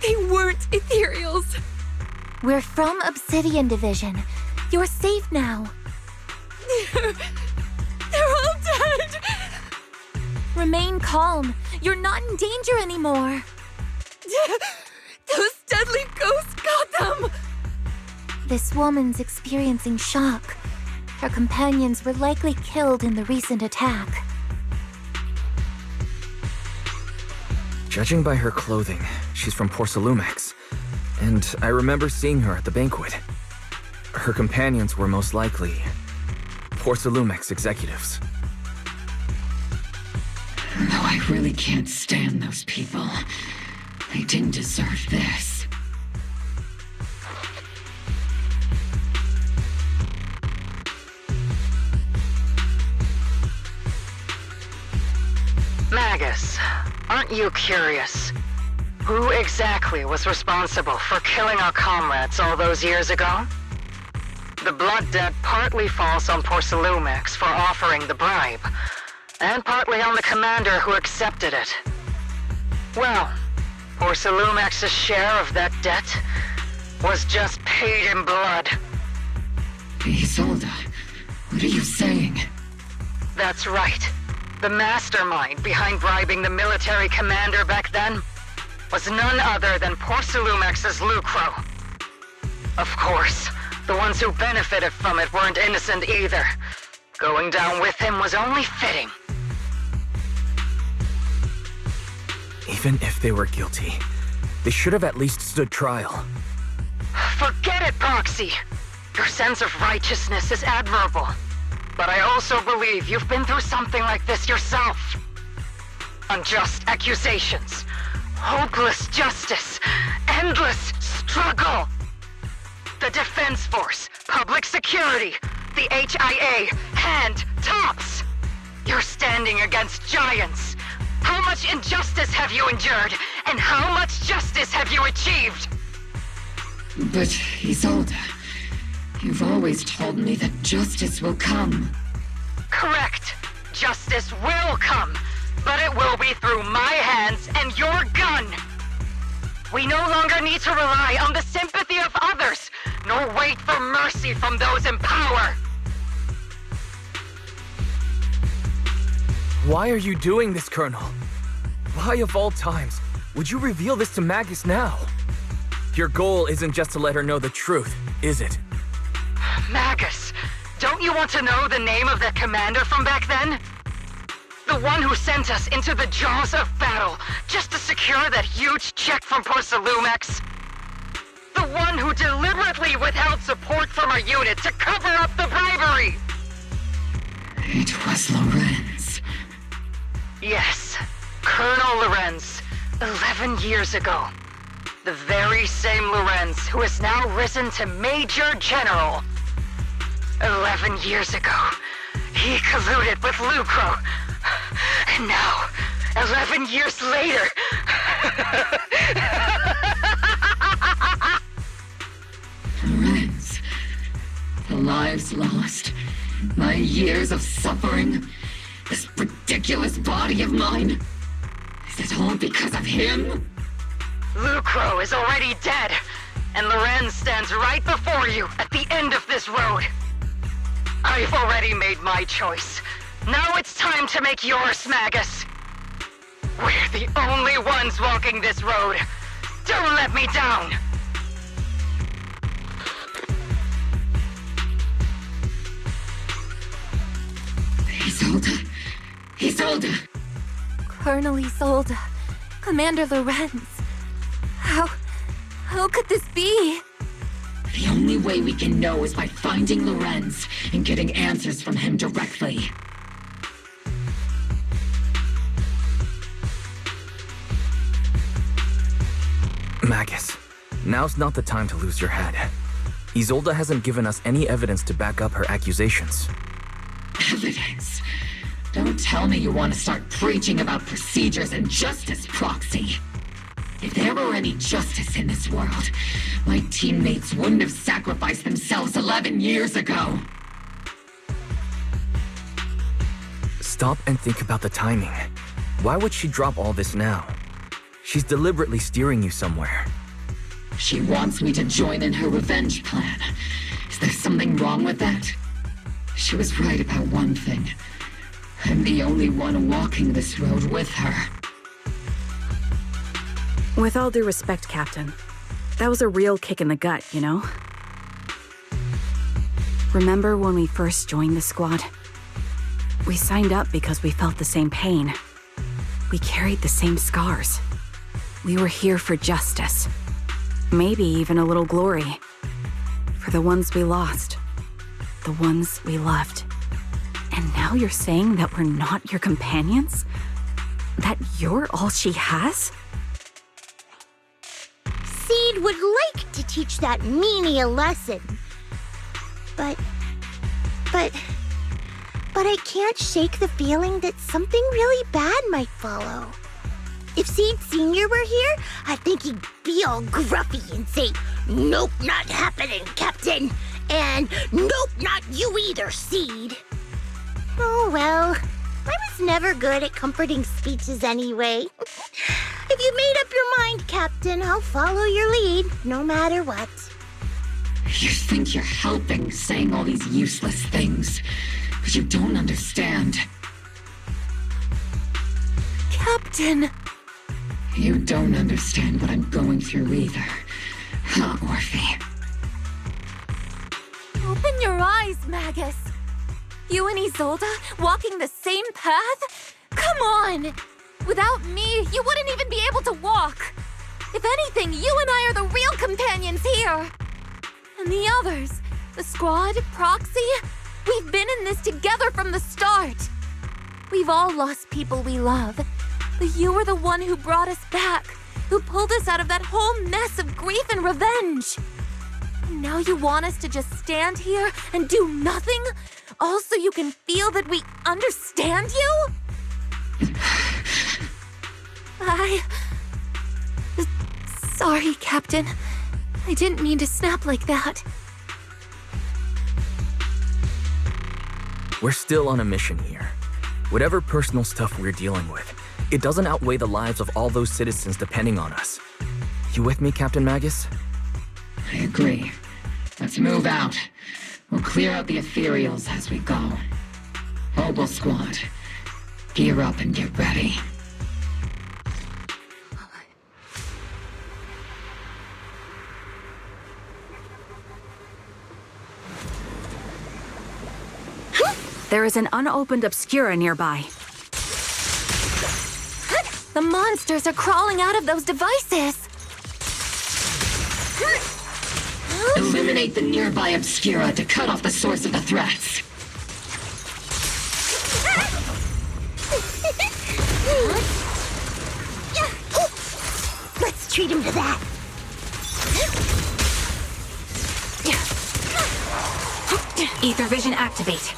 They weren't Ethereals. We're from Obsidian Division. You're safe now. They're all dead. Remain calm. You're not in danger anymore. Those deadly deadly ghost got them! This woman's experiencing shock. Her companions were likely killed in the recent attack. Judging by her clothing, she's from Porcelumex. And I remember seeing her at the banquet. Her companions were most likely Porcelumex executives. No, I really can't stand those people. They didn't deserve this. Magus, aren't you curious? Who exactly was responsible for killing our comrades all those years ago? The blood debt partly falls on Porcelumex for offering the bribe, and partly on the commander who accepted it. Well, Porcelumex's share of that debt was just paid in blood. Isolde, what are you saying? That's right. The mastermind behind bribing the military commander back then was none other than Porcelumex's Lucro. Of course, the ones who benefited from it weren't innocent either. Going down with him was only fitting. Even if they were guilty, they should have at least stood trial. Forget it, Proxy! Your sense of righteousness is admirable. But I also believe you've been through something like this yourself. Unjust accusations, hopeless justice, endless struggle. The Defense Force, public security, the HIA, hand tops. You're standing against giants. How much injustice have you endured, and how much justice have you achieved? But, Isolde, you've always told me that justice will come. Correct. Justice will come, but it will be through my hands and your gun. We no longer need to rely on the sympathy of others, nor wait for mercy from those in power. Why are you doing this, Colonel? Why of all times would you reveal this to Magus now? Your goal isn't just to let her know the truth, is it? Magus, don't you want to know the name of that commander from back then? The one who sent us into the jaws of battle just to secure that huge check from Porcelumex? The one who deliberately withheld support from our unit to cover up the bribery? It was Lorenz. Yes, Colonel Lorenz, 11 years ago. The very same Lorenz who has now risen to Major General. 11 years ago, he colluded with Lucro. And now, 11 years later... Lorenz, the lives lost, my years of suffering, this ridiculous body of mine. Is it all because of him? Lucro is already dead, and Lorenz stands right before you at the end of this road. I've already made my choice. Now it's time to make yours, Magus. We're the only ones walking this road. Don't let me down! Isolde! Isolde! Colonel Isolde. Commander Lorenz. How could this be? The only way we can know is by finding Lorenz and getting answers from him directly. Magus, now's not the time to lose your head. Isolde hasn't given us any evidence to back up her accusations. Evidence? Don't tell me you want to start preaching about procedures and justice, Proxy. If there were any justice in this world, my teammates wouldn't have sacrificed themselves 11 years ago. Stop and think about the timing. Why would she drop all this now? She's deliberately steering you somewhere. She wants me to join in her revenge plan. Is there something wrong with that? She was right about one thing. I'm the only one walking this road with her. With all due respect, Captain, That was a real kick in the gut, you know? Remember when we first joined the squad? We signed up because we felt the same pain. We carried the same scars. We were here for justice. Maybe even a little glory. For the ones we lost. The ones we loved. And now you're saying that we're not your companions? That you're all she has? Seed would like to teach that meanie a lesson. But I can't shake the feeling that something really bad might follow. If Seed Sr. were here, I think he'd be all gruffy and say, "Nope, not happening, Captain." And "Nope, not you either, Seed." Oh well, I was never good at comforting speeches anyway. If you made up your mind, Captain, I'll follow your lead, no matter what. You think you're helping, saying all these useless things, but you don't understand. Captain! You don't understand what I'm going through either, huh, Orphe? Open your eyes, Magus. You and Isolde walking the same path? Come on! Without me, you wouldn't even be able to walk. If anything, you and I are the real companions here. And the others, the squad, Proxy, we've been in this together from the start. We've all lost people we love, but you were the one who brought us back, who pulled us out of that whole mess of grief and revenge. And now you want us to just stand here and do nothing, all so you can feel that we understand you? Sorry, Captain. I didn't mean to snap like that. We're still on a mission here. Whatever personal stuff we're dealing with, it doesn't outweigh the lives of all those citizens depending on us. You with me, Captain Magus? I agree. Let's move out. We'll clear out the ethereals as we go. Mobile Squad, gear up and get ready. There is an unopened Obscura nearby. The monsters are crawling out of those devices. Eliminate the nearby Obscura to cut off the source of the threats. Let's treat him to that. Ether vision activate.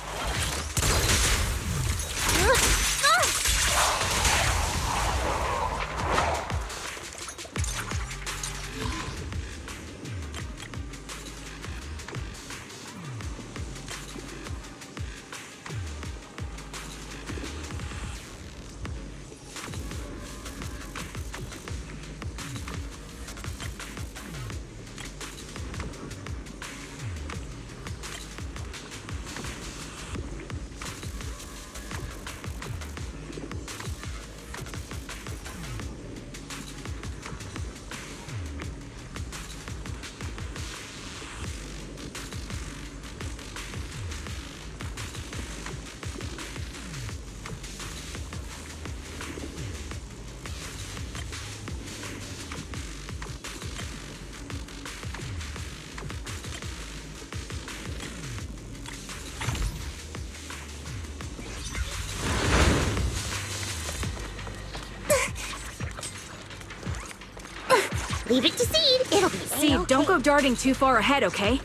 Leave it to Seed. It'll be Seed, A-okay. don't go darting too far ahead, okay?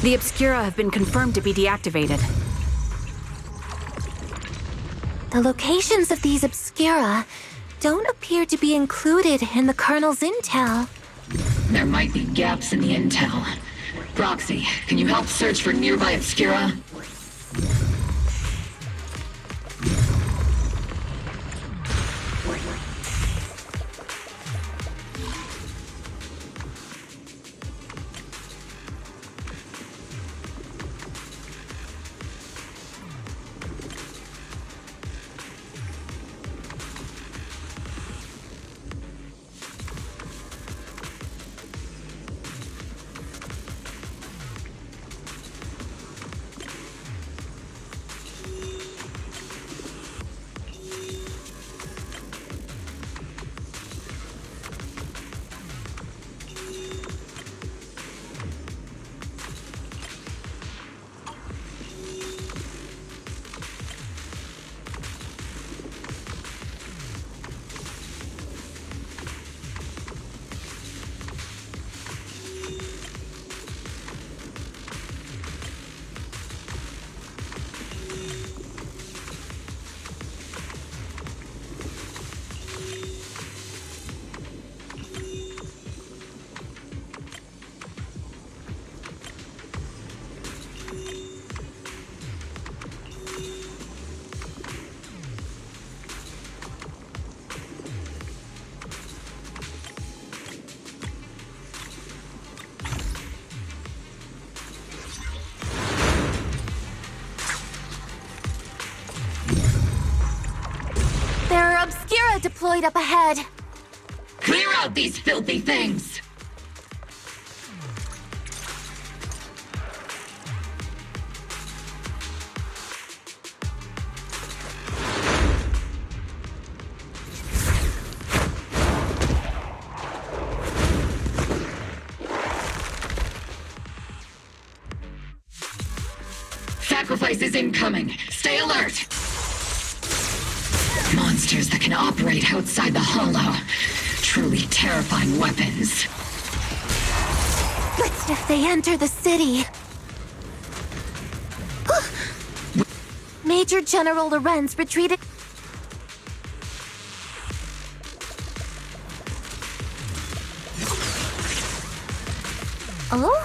The Obscura have been confirmed to be deactivated. The locations of these Obscura don't appear to be included in the Colonel's intel. There might be gaps in the intel. Proxy, can you help search for nearby Obscura? right up ahead. Clear out these filthy things! Sacrifice is incoming. Stay alert! Monsters that can operate outside the hollow. Truly terrifying weapons. But if they enter the city... Major General Lorenz retreated... Oh?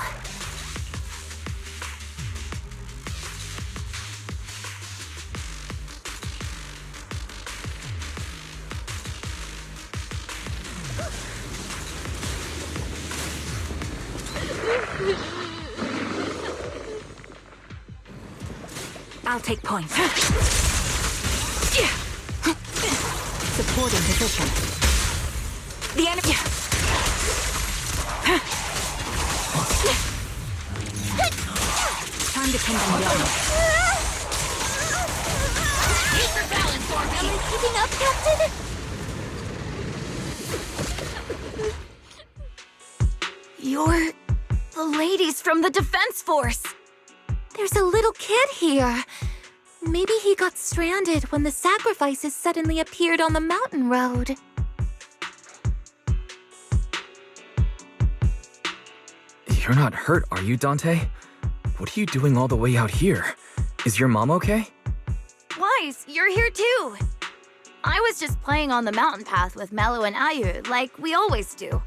I'll take point. Supporting position. The enemy. Time to pin them down. Keep your balance, Orby! Am I keeping up, Captain? You're the ladies from the Defense Force. There's a little kid here. Maybe he got stranded when the sacrifices suddenly appeared on the mountain road. You're not hurt, are you, Dante? What are you doing all the way out here? Is your mom okay? Wise, you're here too. I was just playing on the mountain path with Mello and Ayu, like we always do.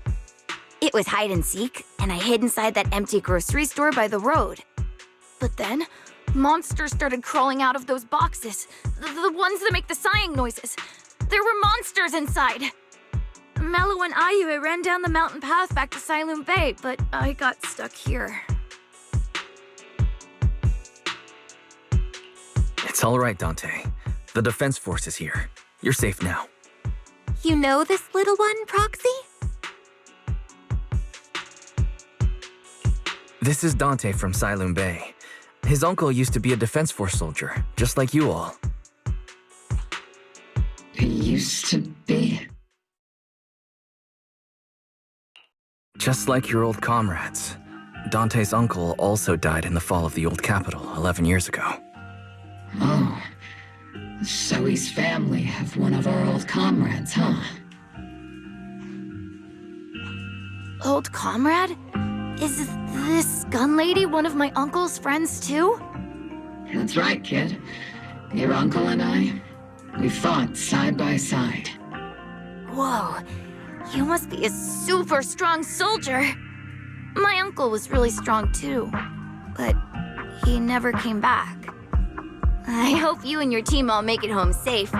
It was hide and seek, and I hid inside that empty grocery store by the road. But then, monsters started crawling out of those boxes. The ones that make the sighing noises. There were monsters inside. Mello and Ayu ran down the mountain path back to Siloon Bay, but I got stuck here. It's all right, Dante. The Defense Force is here. You're safe now. You know this little one, Proxy? This is Dante from Siloon Bay. His uncle used to be a Defense Force soldier, just like you all. He used to be. Just like your old comrades. Dante's uncle also died in the fall of the old capital 11 years ago. Oh. Zoe's family have one of our old comrades, huh? Old comrade? Is this gun lady one of my uncle's friends too? That's right, kid. Your uncle and I, we fought side by side. Whoa, you must be a super strong soldier. My uncle was really strong too, but he never came back. I hope you and your team all make it home safe.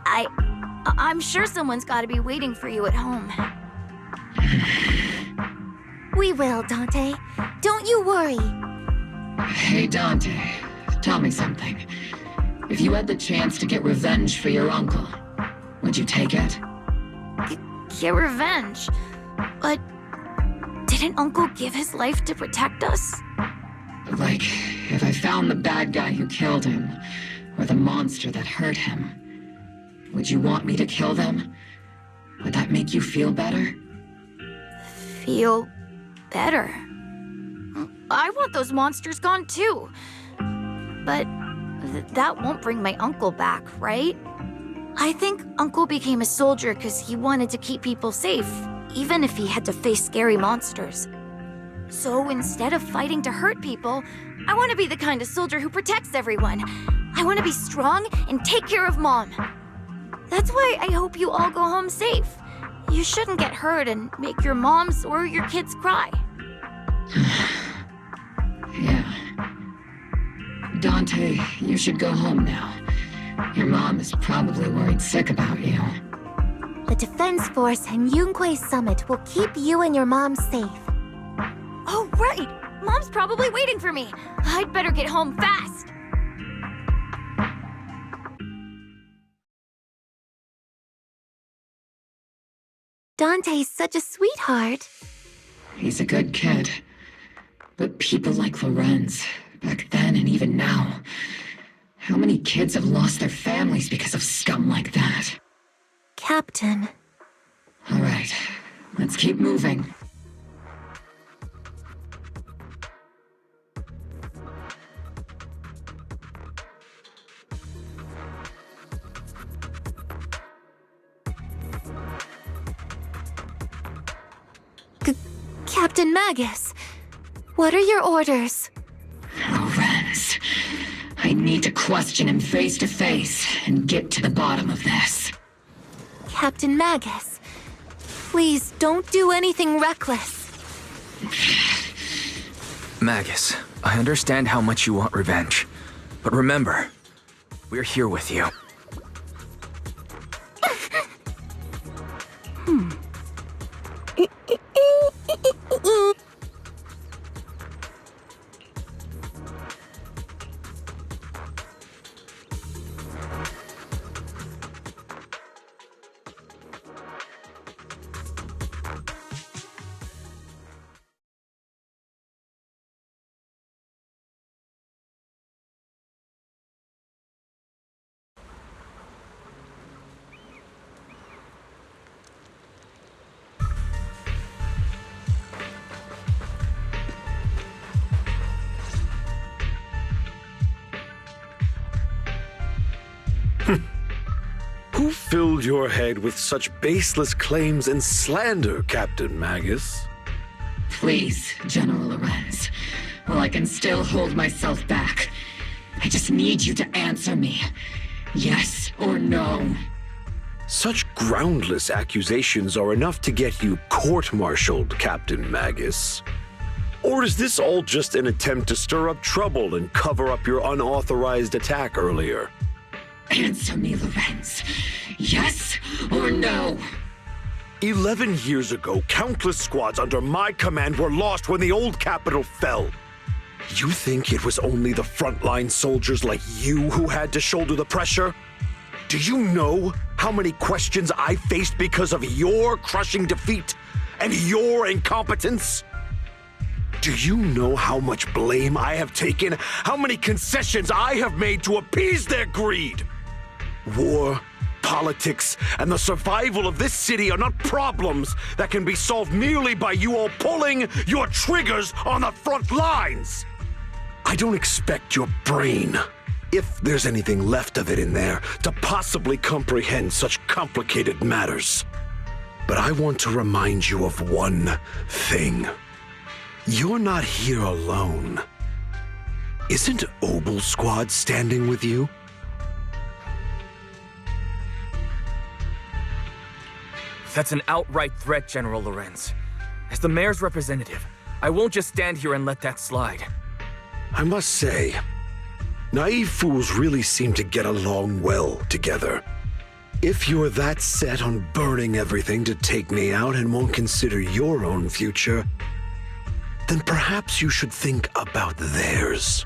I'm sure someone's gotta be waiting for you at home. We will, Dante. Don't you worry. Hey, Dante, tell me something. If you had the chance to get revenge for your uncle, would you take it? Get revenge? But didn't Uncle give his life to protect us? Like, if I found the bad guy who killed him, or the monster that hurt him, would you want me to kill them? Would that make you feel better? Feel better? I want those monsters gone too. But that won't bring my uncle back, right? I think Uncle became a soldier because he wanted to keep people safe, even if he had to face scary monsters. So instead of fighting to hurt people, I want to be the kind of soldier who protects everyone. I want to be strong and take care of Mom. That's why I hope you all go home safe. You shouldn't get hurt and make your moms or your kids cry. Yeah. Dante, you should go home now. Your mom is probably worried sick about you. The Defense Force and Yunquei Summit will keep you and your mom safe. Oh, right! Mom's probably waiting for me. I'd better get home fast. Dante's such a sweetheart. He's a good kid. But people like Lorenz, back then and even now, how many kids have lost their families because of scum like that? Captain. All right, let's keep moving. Captain Magus, what are your orders? Lorenz, I need to question him face to face and get to the bottom of this. Captain Magus, please don't do anything reckless. Magus, I understand how much you want revenge. But remember, we're here with you. Who filled your head with such baseless claims and slander, Captain Magus? Please, General Lorenz, while I can still hold myself back, I just need you to answer me. Yes or no? Such groundless accusations are enough to get you court-martialed, Captain Magus. Or is this all just an attempt to stir up trouble and cover up your unauthorized attack earlier? Answer me, Lorenz. Yes or no? 11 years ago, countless squads under my command were lost when the old capital fell. You think it was only the frontline soldiers like you who had to shoulder the pressure? Do you know how many questions I faced because of your crushing defeat and your incompetence? Do you know how much blame I have taken? How many concessions I have made to appease their greed? War, politics, and the survival of this city are not problems that can be solved merely by you all pulling your triggers on the front lines. I don't expect your brain, if there's anything left of it in there, to possibly comprehend such complicated matters. But I want to remind you of one thing. You're not here alone. Isn't Obel Squad standing with you? That's an outright threat, General Lorenz. As the mayor's representative, I won't just stand here and let that slide. I must say, naive fools really seem to get along well together. If you're that set on burning everything to take me out and won't consider your own future, then perhaps you should think about theirs.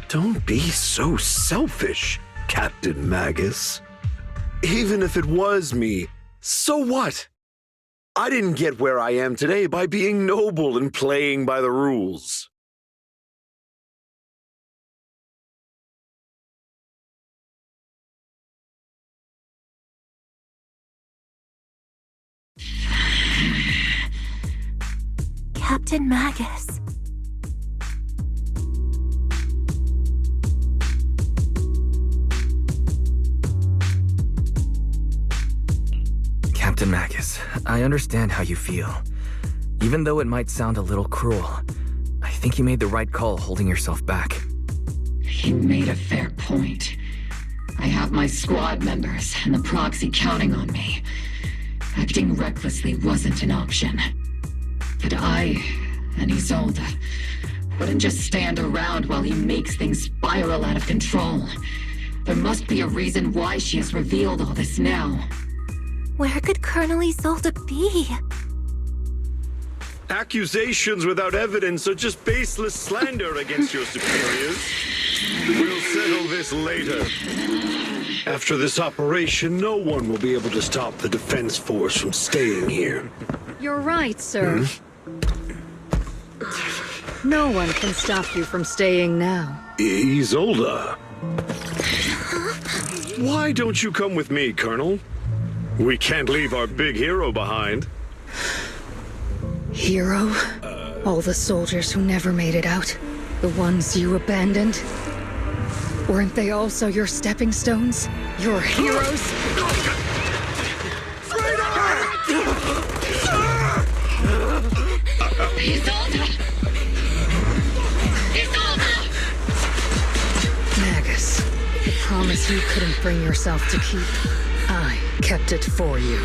Don't be so selfish, Captain Magus. Even if it was me, so what? I didn't get where I am today by being noble and playing by the rules. Captain Magus. Captain Magus, I understand how you feel. Even though it might sound a little cruel, I think you made the right call holding yourself back. You made a fair point. I have my squad members and the proxy counting on me. Acting recklessly wasn't an option. But I and Isolde wouldn't just stand around while he makes things spiral out of control. There must be a reason why she has revealed all this now. Where could Colonel Isolde be? Accusations without evidence are just baseless slander against your superiors. We'll settle this later. After this operation, no one will be able to stop the Defense Force from staying here. You're right, sir. No one can stop you from staying now. Isolde. Why don't you come with me, Colonel? We can't leave our big hero behind. Hero? All the soldiers who never made it out? The ones you abandoned? Weren't they also your stepping stones? Your heroes? Magus, the promise you couldn't bring yourself to keep, I kept it for you.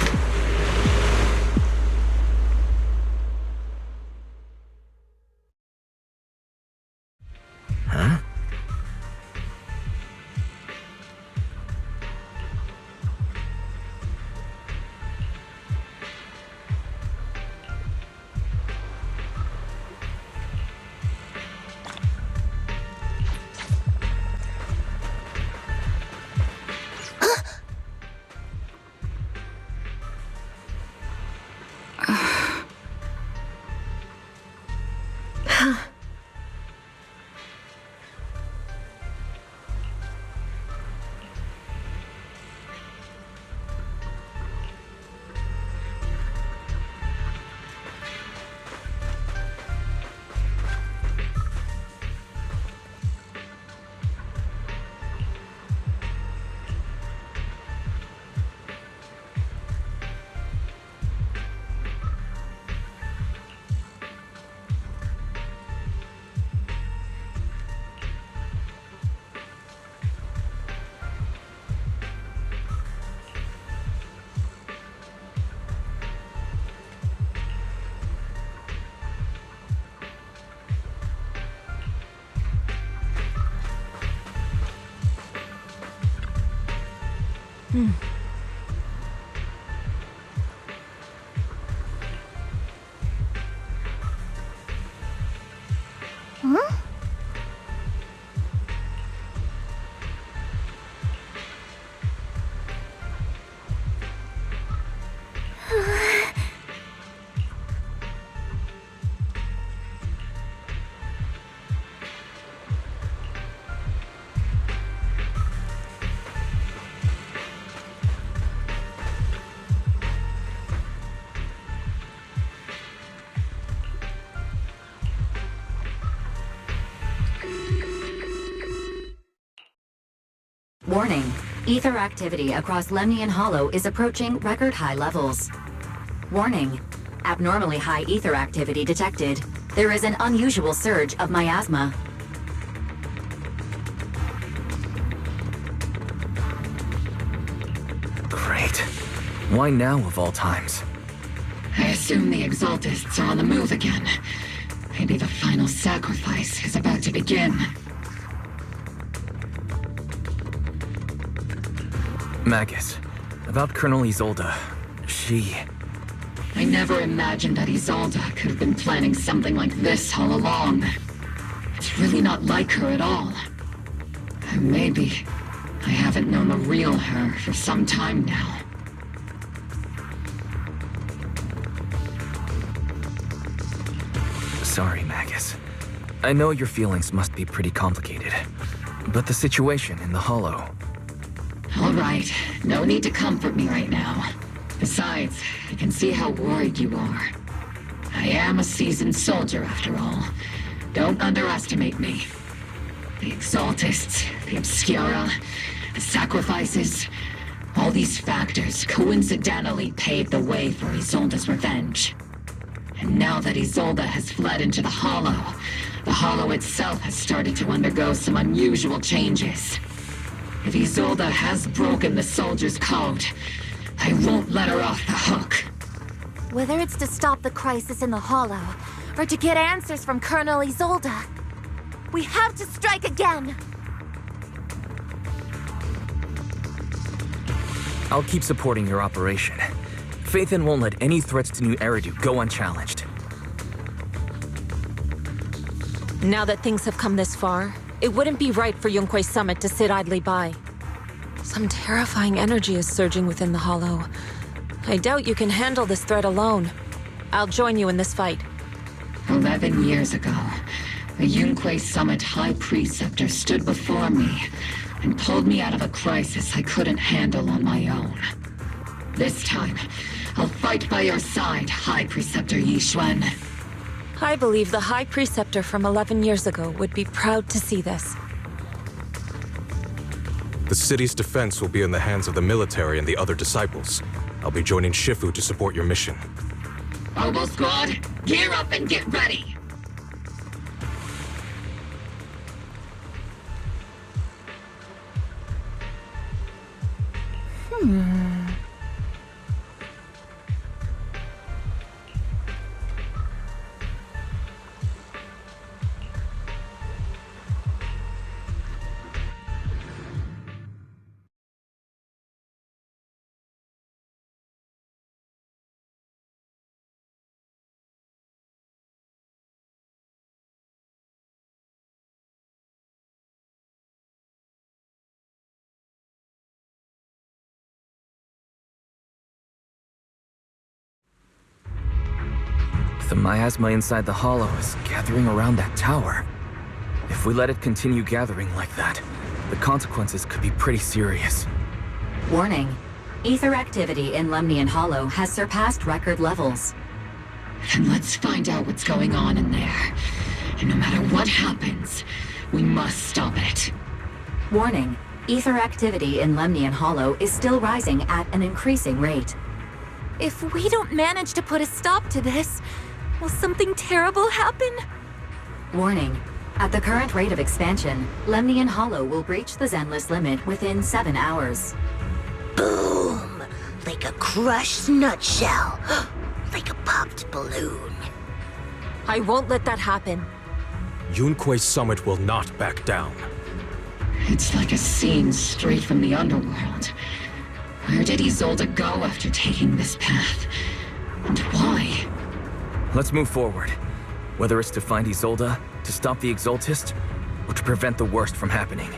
Huh? Warning. Ether activity across Lemnian Hollow is approaching record high levels. Warning. Abnormally high ether activity detected. There is an unusual surge of miasma. Great. Why now of all times? I assume the Exaltists are on the move again. Maybe the final sacrifice is about to begin. Magus, about Colonel Isolde. She... I never imagined that Isolde could have been planning something like this all along. It's really not like her at all. Or maybe I haven't known the real her for some time now. Sorry, Magus. I know your feelings must be pretty complicated. But the situation in the Hollow... All right, no need to comfort me right now. Besides, I can see how worried you are. I am a seasoned soldier, after all. Don't underestimate me. The Exaltists, the Obscura, the sacrifices, all these factors coincidentally paved the way for Isolde's revenge. And now that Isolde has fled into the Hollow itself has started to undergo some unusual changes. If Isolde has broken the soldier's code, I won't let her off the hook. Whether it's to stop the crisis in the Hollow, or to get answers from Colonel Isolde, we have to strike again! I'll keep supporting your operation. Phaethon won't let any threats to New Eridu go unchallenged. Now that things have come this far, it wouldn't be right for Yunque's summit to sit idly by. Some terrifying energy is surging within the Hollow. I doubt you can handle this threat alone. I'll join you in this fight. 11 years ago, the Yunque Summit High Preceptor stood before me and pulled me out of a crisis I couldn't handle on my own. This time, I'll fight by your side, High Preceptor Yixuan. I believe the High Preceptor from 11 years ago would be proud to see this. The city's defense will be in the hands of the military and the other disciples. I'll be joining Shifu to support your mission. Oboe Squad, gear up and get ready! The miasma inside the Hollow is gathering around that tower. If we let it continue gathering like that, the consequences could be pretty serious. Warning. Ether activity in Lemnian Hollow has surpassed record levels. Then let's find out what's going on in there. And no matter what happens, we must stop it. Warning. Ether activity in Lemnian Hollow is still rising at an increasing rate. If we don't manage to put a stop to this, will something terrible happen? Warning. At the current rate of expansion, Lemnian Hollow will breach the Zenless limit within 7 hours. Boom! Like a crushed nutshell. Like a popped balloon. I won't let that happen. Yunque's summit will not back down. It's like a scene straight from the underworld. Where did Isolde go after taking this path? And why? Let's move forward. Whether it's to find Isolde, to stop the Exaltist, or to prevent the worst from happening.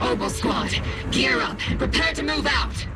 Oboe Squad, gear up and prepare to move out!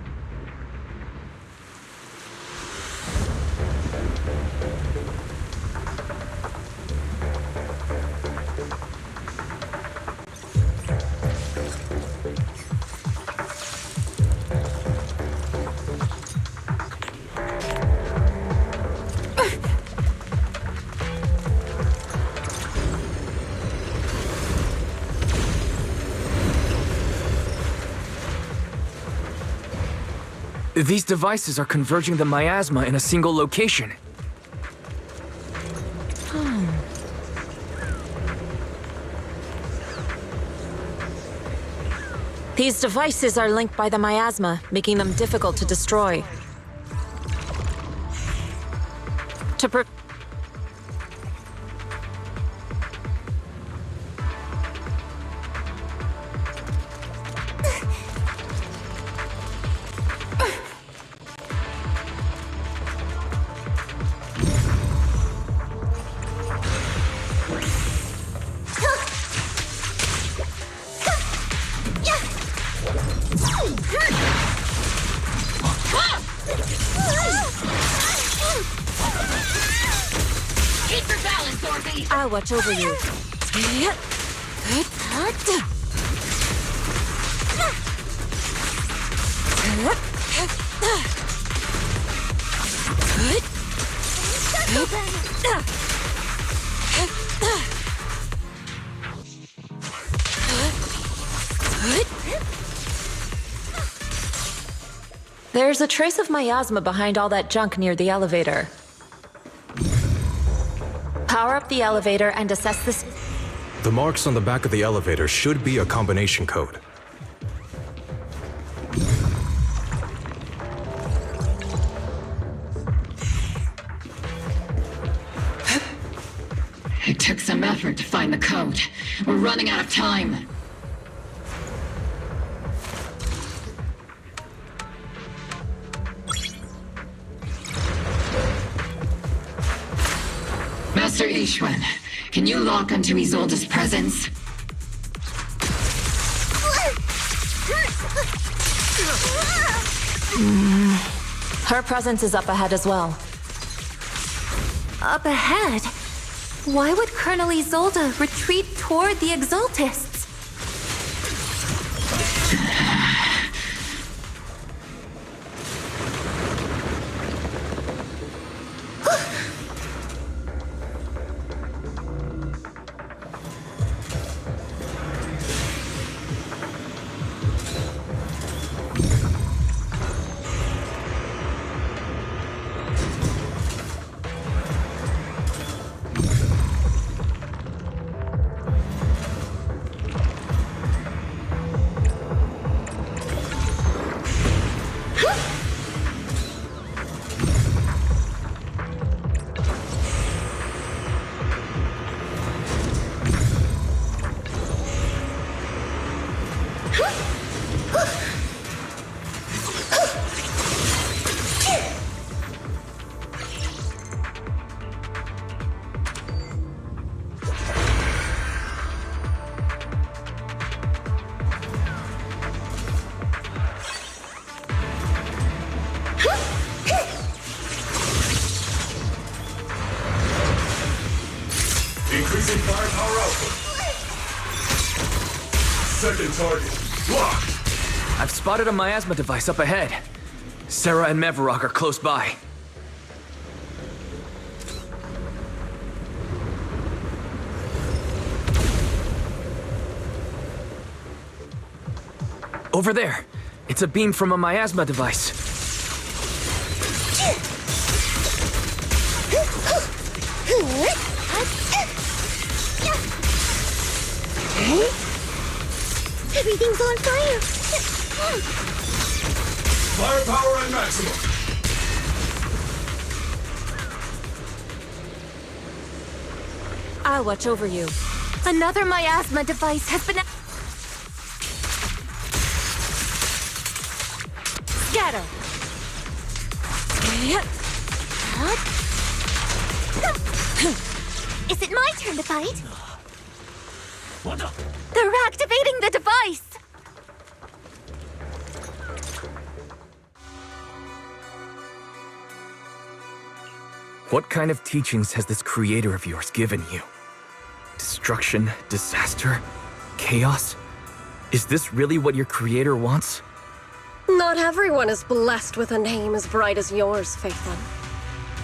These devices are converging the miasma in a single location. These devices are linked by the miasma, making them difficult to destroy. Keep your balance, Dorothy! I'll watch over you. There's a trace of miasma behind all that junk near the elevator. Power up the elevator and assess this. The marks on the back of the elevator should be a combination code. It took some effort to find the code. We're running out of time. Master Yixuan, Can you lock onto Isolde's presence? Her presence is up ahead as well. Up ahead? Why would Colonel Isolde retreat toward the Exaltists? Increasing firepower output. Second target, locked. I've spotted a miasma device up ahead. Sarah and Mevarok are close by. Over there. It's a beam from a miasma device. Everything's on fire! Firepower at maximum. I'll watch over you. Another miasma device has been... Scatter! Is it my turn to fight? They're activating the device! What kind of teachings has this creator of yours given you? Destruction, disaster, chaos? Is this really what your creator wants? Not everyone is blessed with a name as bright as yours, Phaethon.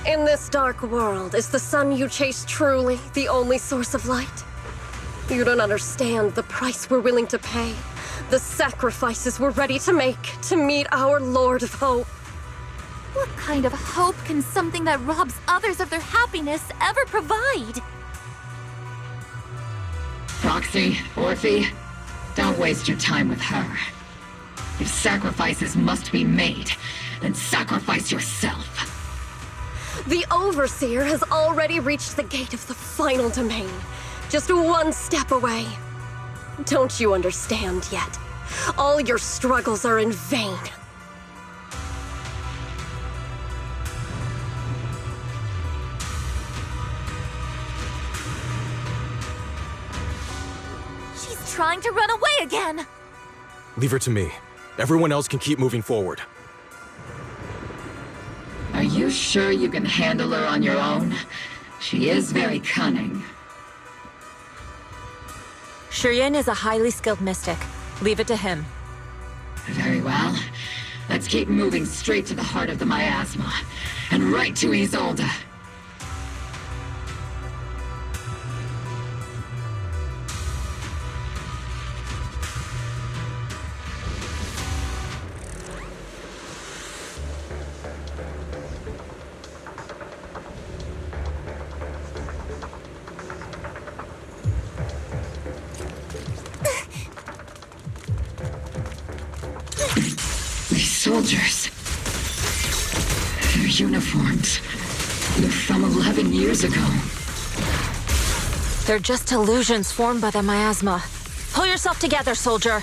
In this dark world, is the sun you chase truly the only source of light? You don't understand the price we're willing to pay, the sacrifices we're ready to make to meet our Lord of Hope. What kind of hope can something that robs others of their happiness ever provide? Roxy, Orphe, don't waste your time with her. If sacrifices must be made, then sacrifice yourself. The Overseer has already reached the gate of the final domain, just one step away. Don't you understand yet? All your struggles are in vain. She's trying to run away again! Leave her to me. Everyone else can keep moving forward. Are you sure you can handle her on your own? She is very cunning. Shiryen is a highly skilled mystic. Leave it to him. Very well. Let's keep moving straight to the heart of the miasma, and right to Isolde. Soldiers. Their uniforms. They're from 11 years ago. They're just illusions formed by the miasma. Pull yourself together, soldier.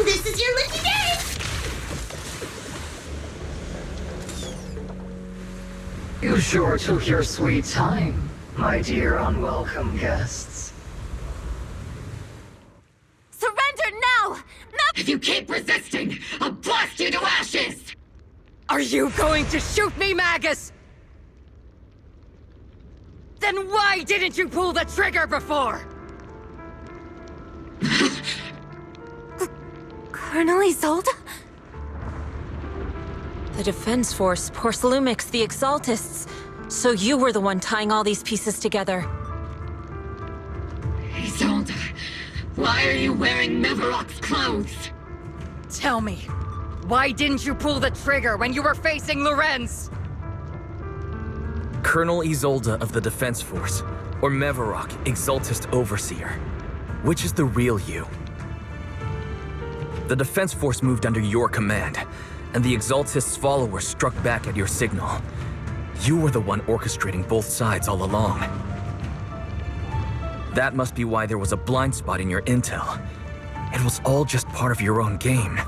This is your lucky day! You sure took your sweet time, my dear unwelcome guests. Surrender now! If you keep resisting, I'll blast you to ashes! Are you going to shoot me, Magus? Then why didn't you pull the trigger before? Colonel Isolde? The Defense Force, Porcelumix, the Exaltists. So you were the one tying all these pieces together. Isolde, why are you wearing Mevarok's clothes? Tell me, why didn't you pull the trigger when you were facing Lorenz? Colonel Isolde of the Defense Force, or Mevarok, Exaltist Overseer. Which is the real you? The Defense Force moved under your command, and the Exaltist's followers struck back at your signal. You were the one orchestrating both sides all along. That must be why there was a blind spot in your intel. It was all just part of your own game.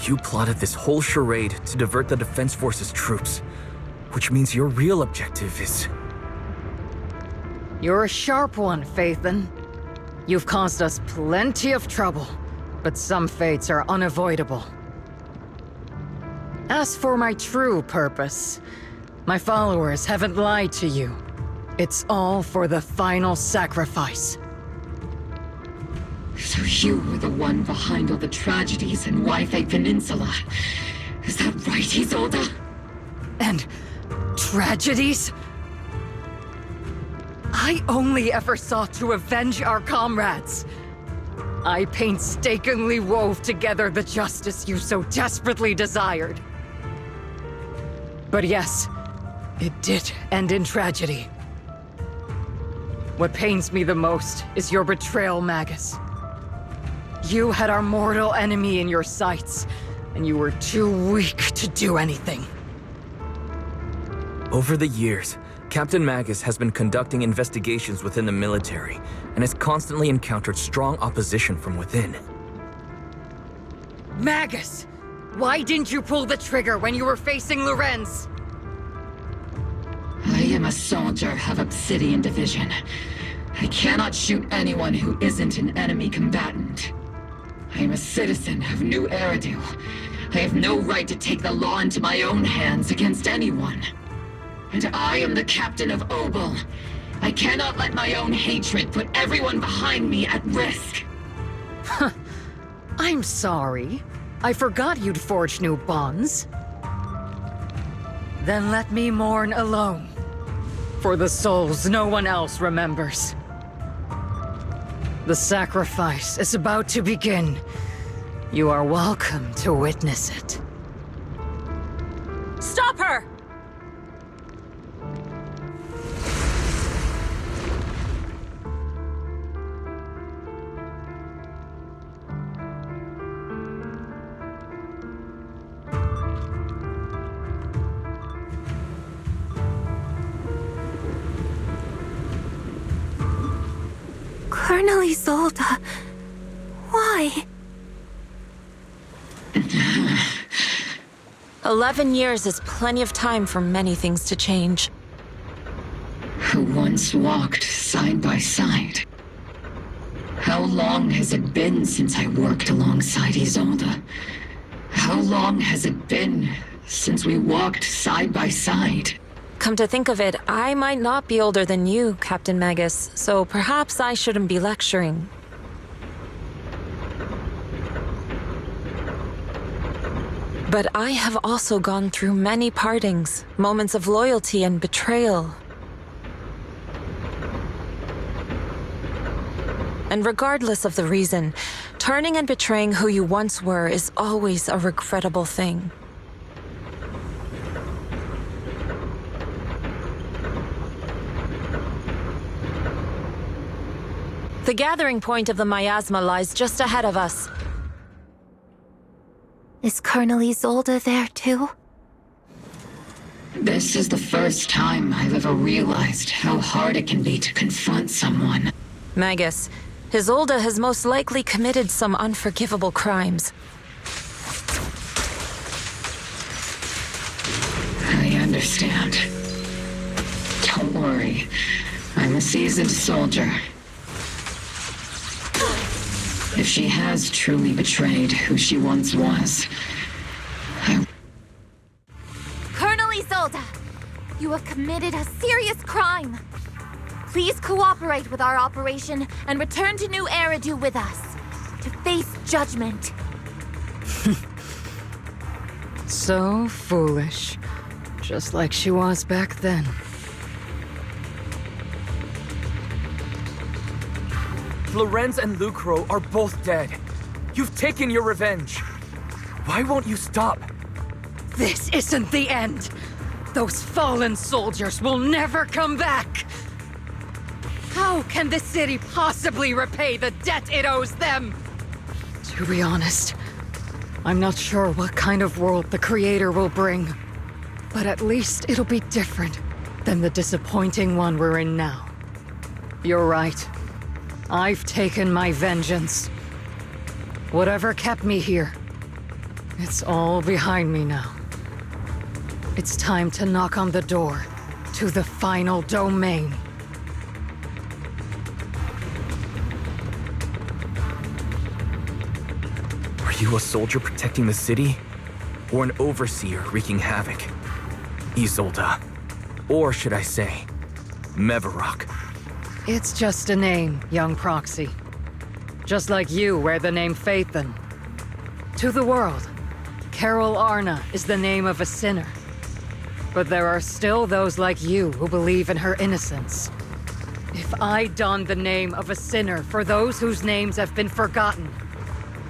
You plotted this whole charade to divert the Defense Force's troops, which means your real objective is... You're a sharp one, Phaethon. You've caused us plenty of trouble, but some fates are unavoidable. As for my true purpose, my followers haven't lied to you. It's all for the final sacrifice. So you were the one behind all the tragedies in Wi-Fi Peninsula. Is that right, Isolde? And tragedies? I only ever sought to avenge our comrades. I painstakingly wove together the justice you so desperately desired. But yes, it did end in tragedy. What pains me the most is your betrayal, Magus. You had our mortal enemy in your sights, and you were too weak to do anything. Over the years, Captain Magus has been conducting investigations within the military and has constantly encountered strong opposition from within. Magus! Why didn't you pull the trigger when you were facing Lorenz? I am a soldier of Obsidian Division. I cannot shoot anyone who isn't an enemy combatant. I am a citizen of New Eridu. I have no right to take the law into my own hands against anyone. And I am the captain of Obel. I cannot let my own hatred put everyone behind me at risk. I'm sorry. I forgot you'd forged new bonds. Then let me mourn alone. For the souls no one else remembers. The sacrifice is about to begin. You are welcome to witness it. Stop her! Colonel Isolde, why? 11 years is plenty of time for many things to change. Who once walked side by side. How long has it been since I worked alongside Isolde? How long has it been since we walked side by side? Come to think of it, I might not be older than you, Captain Magus, so perhaps I shouldn't be lecturing. But I have also gone through many partings, moments of loyalty and betrayal. And regardless of the reason, turning and betraying who you once were is always a regrettable thing. The gathering point of the miasma lies just ahead of us. Is Colonel Isolde there too? This is the first time I've ever realized how hard it can be to confront someone. Magus, Isolde has most likely committed some unforgivable crimes. I understand. Don't worry. I'm a seasoned soldier. If she has truly betrayed who she once was, Colonel Isolde, you have committed a serious crime. Please cooperate with our operation and return to New Eridu with us to face judgment. So foolish. Just like she was back then. Lorenz and Lucro are both dead. You've taken your revenge. Why won't you stop? This isn't the end. Those fallen soldiers will never come back. How can the city possibly repay the debt it owes them? To be honest, I'm not sure what kind of world the Creator will bring. But at least it'll be different than the disappointing one we're in now. You're right. I've taken my vengeance. Whatever kept me here, it's all behind me now. It's time to knock on the door to the final domain. Are you a soldier protecting the city? Or an overseer wreaking havoc? Isolde. Or should I say, Mevarok. It's just a name, young proxy. Just like you wear the name Phaethon. To the world, Carol Arna is the name of a sinner. But there are still those like you who believe in her innocence. If I don the name of a sinner for those whose names have been forgotten,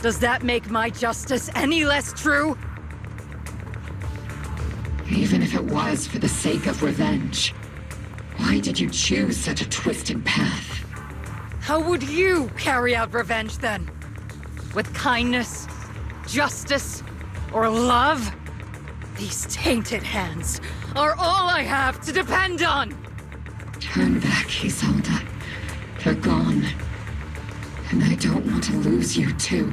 does that make my justice any less true? even if it was for the sake of revenge, why did you choose such a twisted path? How would you carry out revenge then? With kindness, justice, or love? These tainted hands are all I have to depend on! Turn back, Isolde. They're gone. And I don't want to lose you too.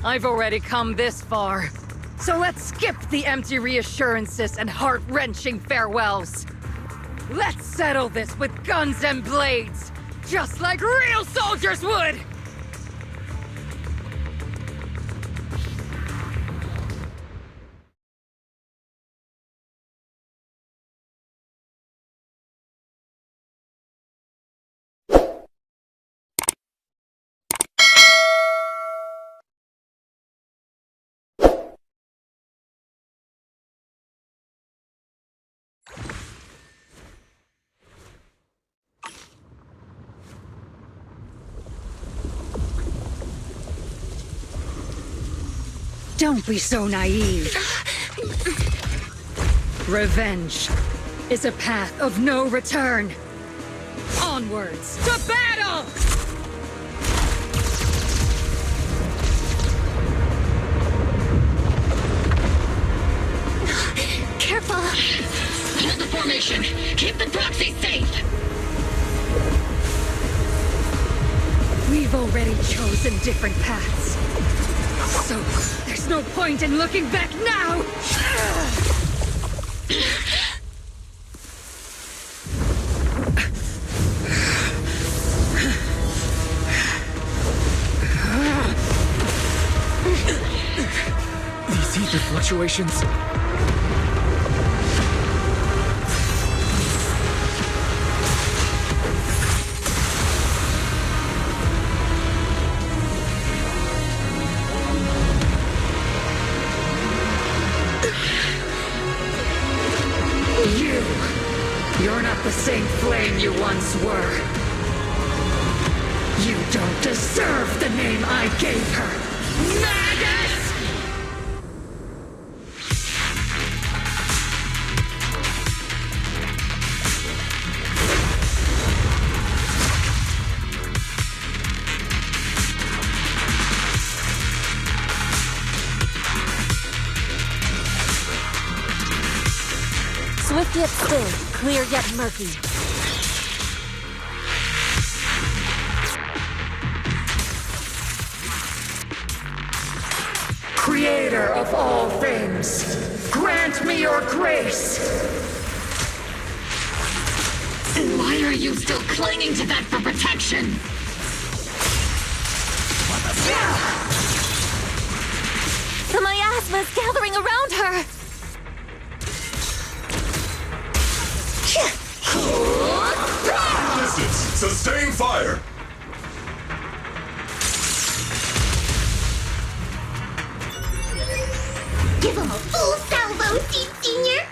I've already come this far. So let's skip the empty reassurances and heart-wrenching farewells. Let's settle this with guns and blades, just like real soldiers would! Don't be so naive. Revenge is a path of no return. Onwards to battle! Careful! Hold the formation! Keep the proxy safe! We've already chosen different paths. So, there's no point in looking back now! These ether fluctuations... You're not the same flame you once were. You don't deserve the name I gave her. Magus! Swift yet still, clear yet murky. Creator of all things, grant me your grace! Why are you still clinging to that for protection? The miasma's gathering around her! Distance! Sustain fire! Give him a full salvo, Seed Senior!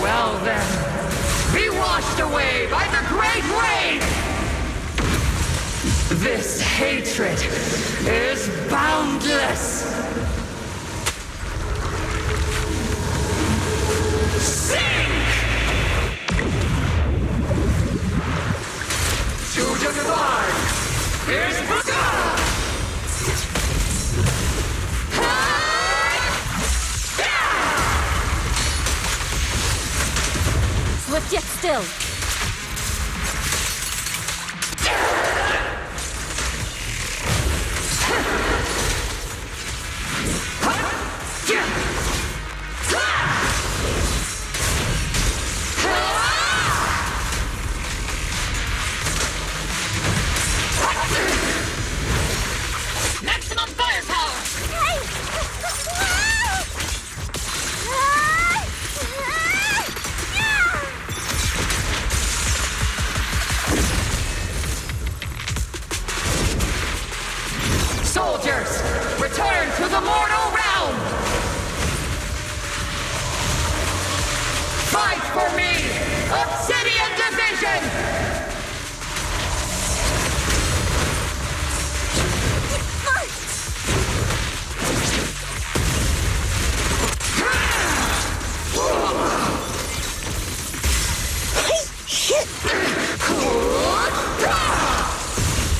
Well then, be washed away by the great rain! This hatred is boundless! Sink! To the divine is Buddha! Swift yet still. Maximum firepower! Soldiers, return to the mortal realm! Fight for me, Obsidian Division!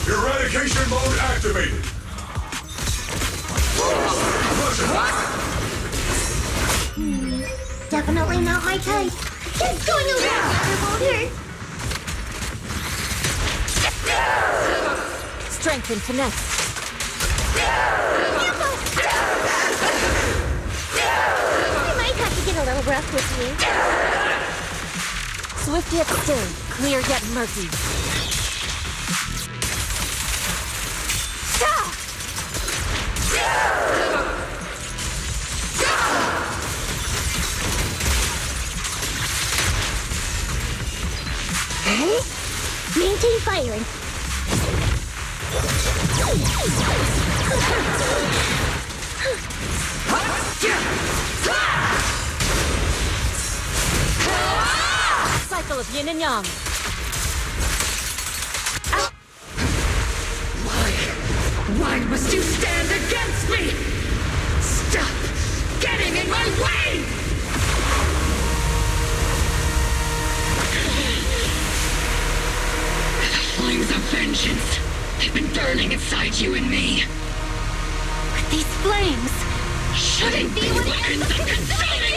Eradication mode activated! Definitely not my type. Just going a little won't hurt. Strength and finesse. I might have to get a little rough with you. Swift yet still. Clear yet murky. Maintain firing. Cycle of yin and yang. Why must you stand against me? Stop getting in my way! The flames of vengeance, they've been burning inside you and me. But these flames shouldn't be what ends up consuming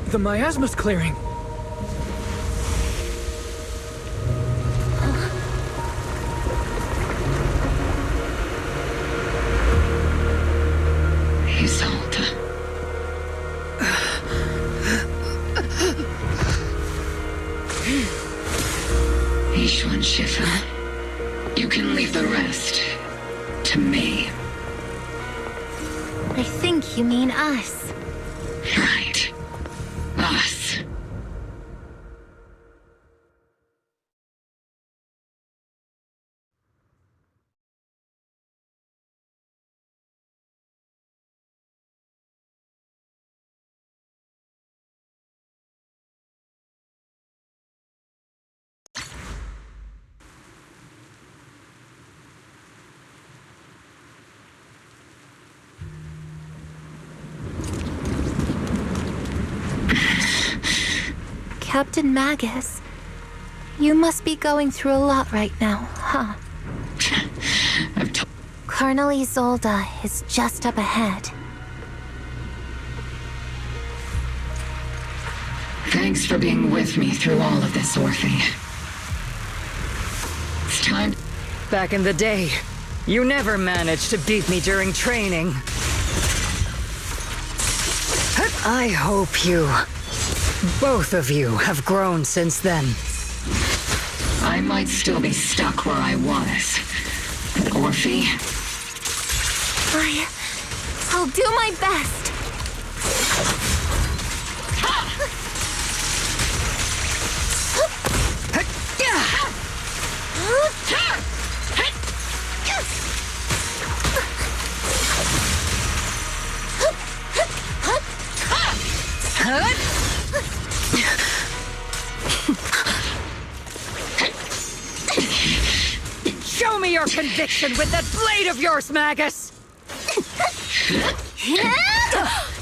The miasma's clearing. Isolde. Ishwan Shifa, you can leave the rest to me. I think you mean us. Right. Us. Captain Magus, you must be going through a lot right now, huh? Colonel Isolde is just up ahead. Thanks for being with me through all of this, Orphe. It's time. Back in the day, you never managed to beat me during training. I hope you, both of you, have grown since then. I might still be stuck where I was. But Orphe? I'll do my best. Show me your conviction with that blade of yours, Magus!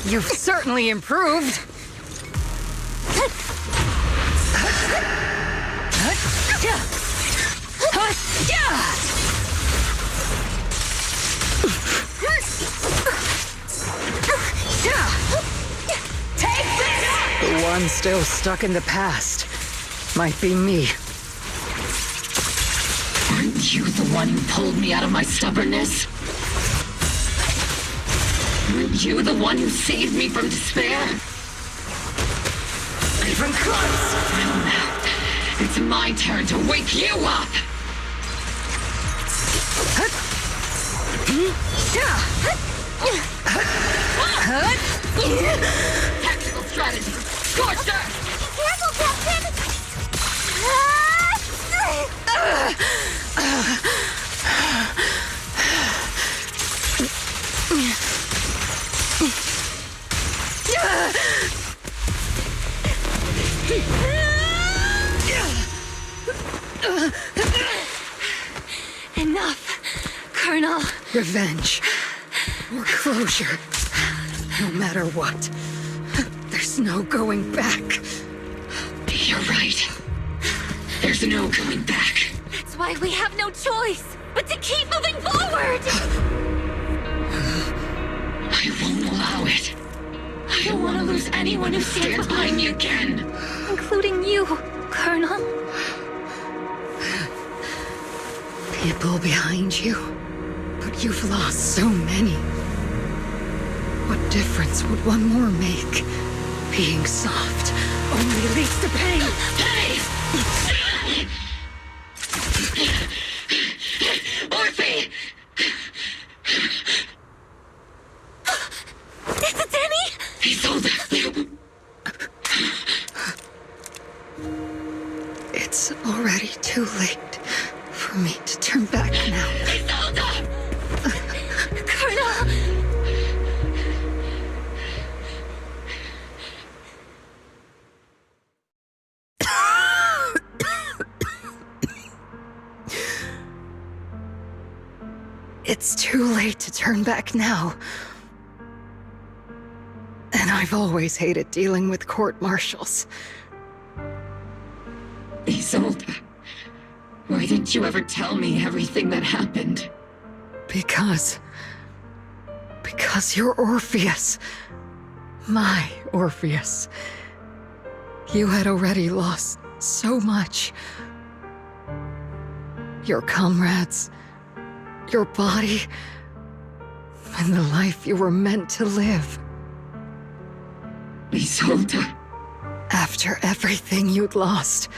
You've certainly improved. The one still stuck in the past might be me. Aren't you the one who pulled me out of my stubbornness? Aren't you the one who saved me from despair? Even close! Well, now, it's my turn to wake you up! Tactical strategy! Scorcher! Careful, Captain! Enough, Colonel. Revenge. Or closure. No matter what. There's no going back. You're right. There's no going back. That's why we have no choice but to keep moving forward! I won't allow it. I don't want to lose anyone who stands by me again. Including you, Colonel. People behind you, but you've lost so many. What difference would one more make? Being soft only leads to pain. Hey! Orphe! Is it Danny? He sold it. It's already too late for me to turn back now. He sold it! Colonel! It's too late to turn back now. And I've always hated dealing with court-martials. Isolde, why didn't you ever tell me everything that happened? Because you're Orpheus. My Orpheus. You had already lost so much. Your comrades, your body, and the life you were meant to live. Isolde. After everything you'd lost,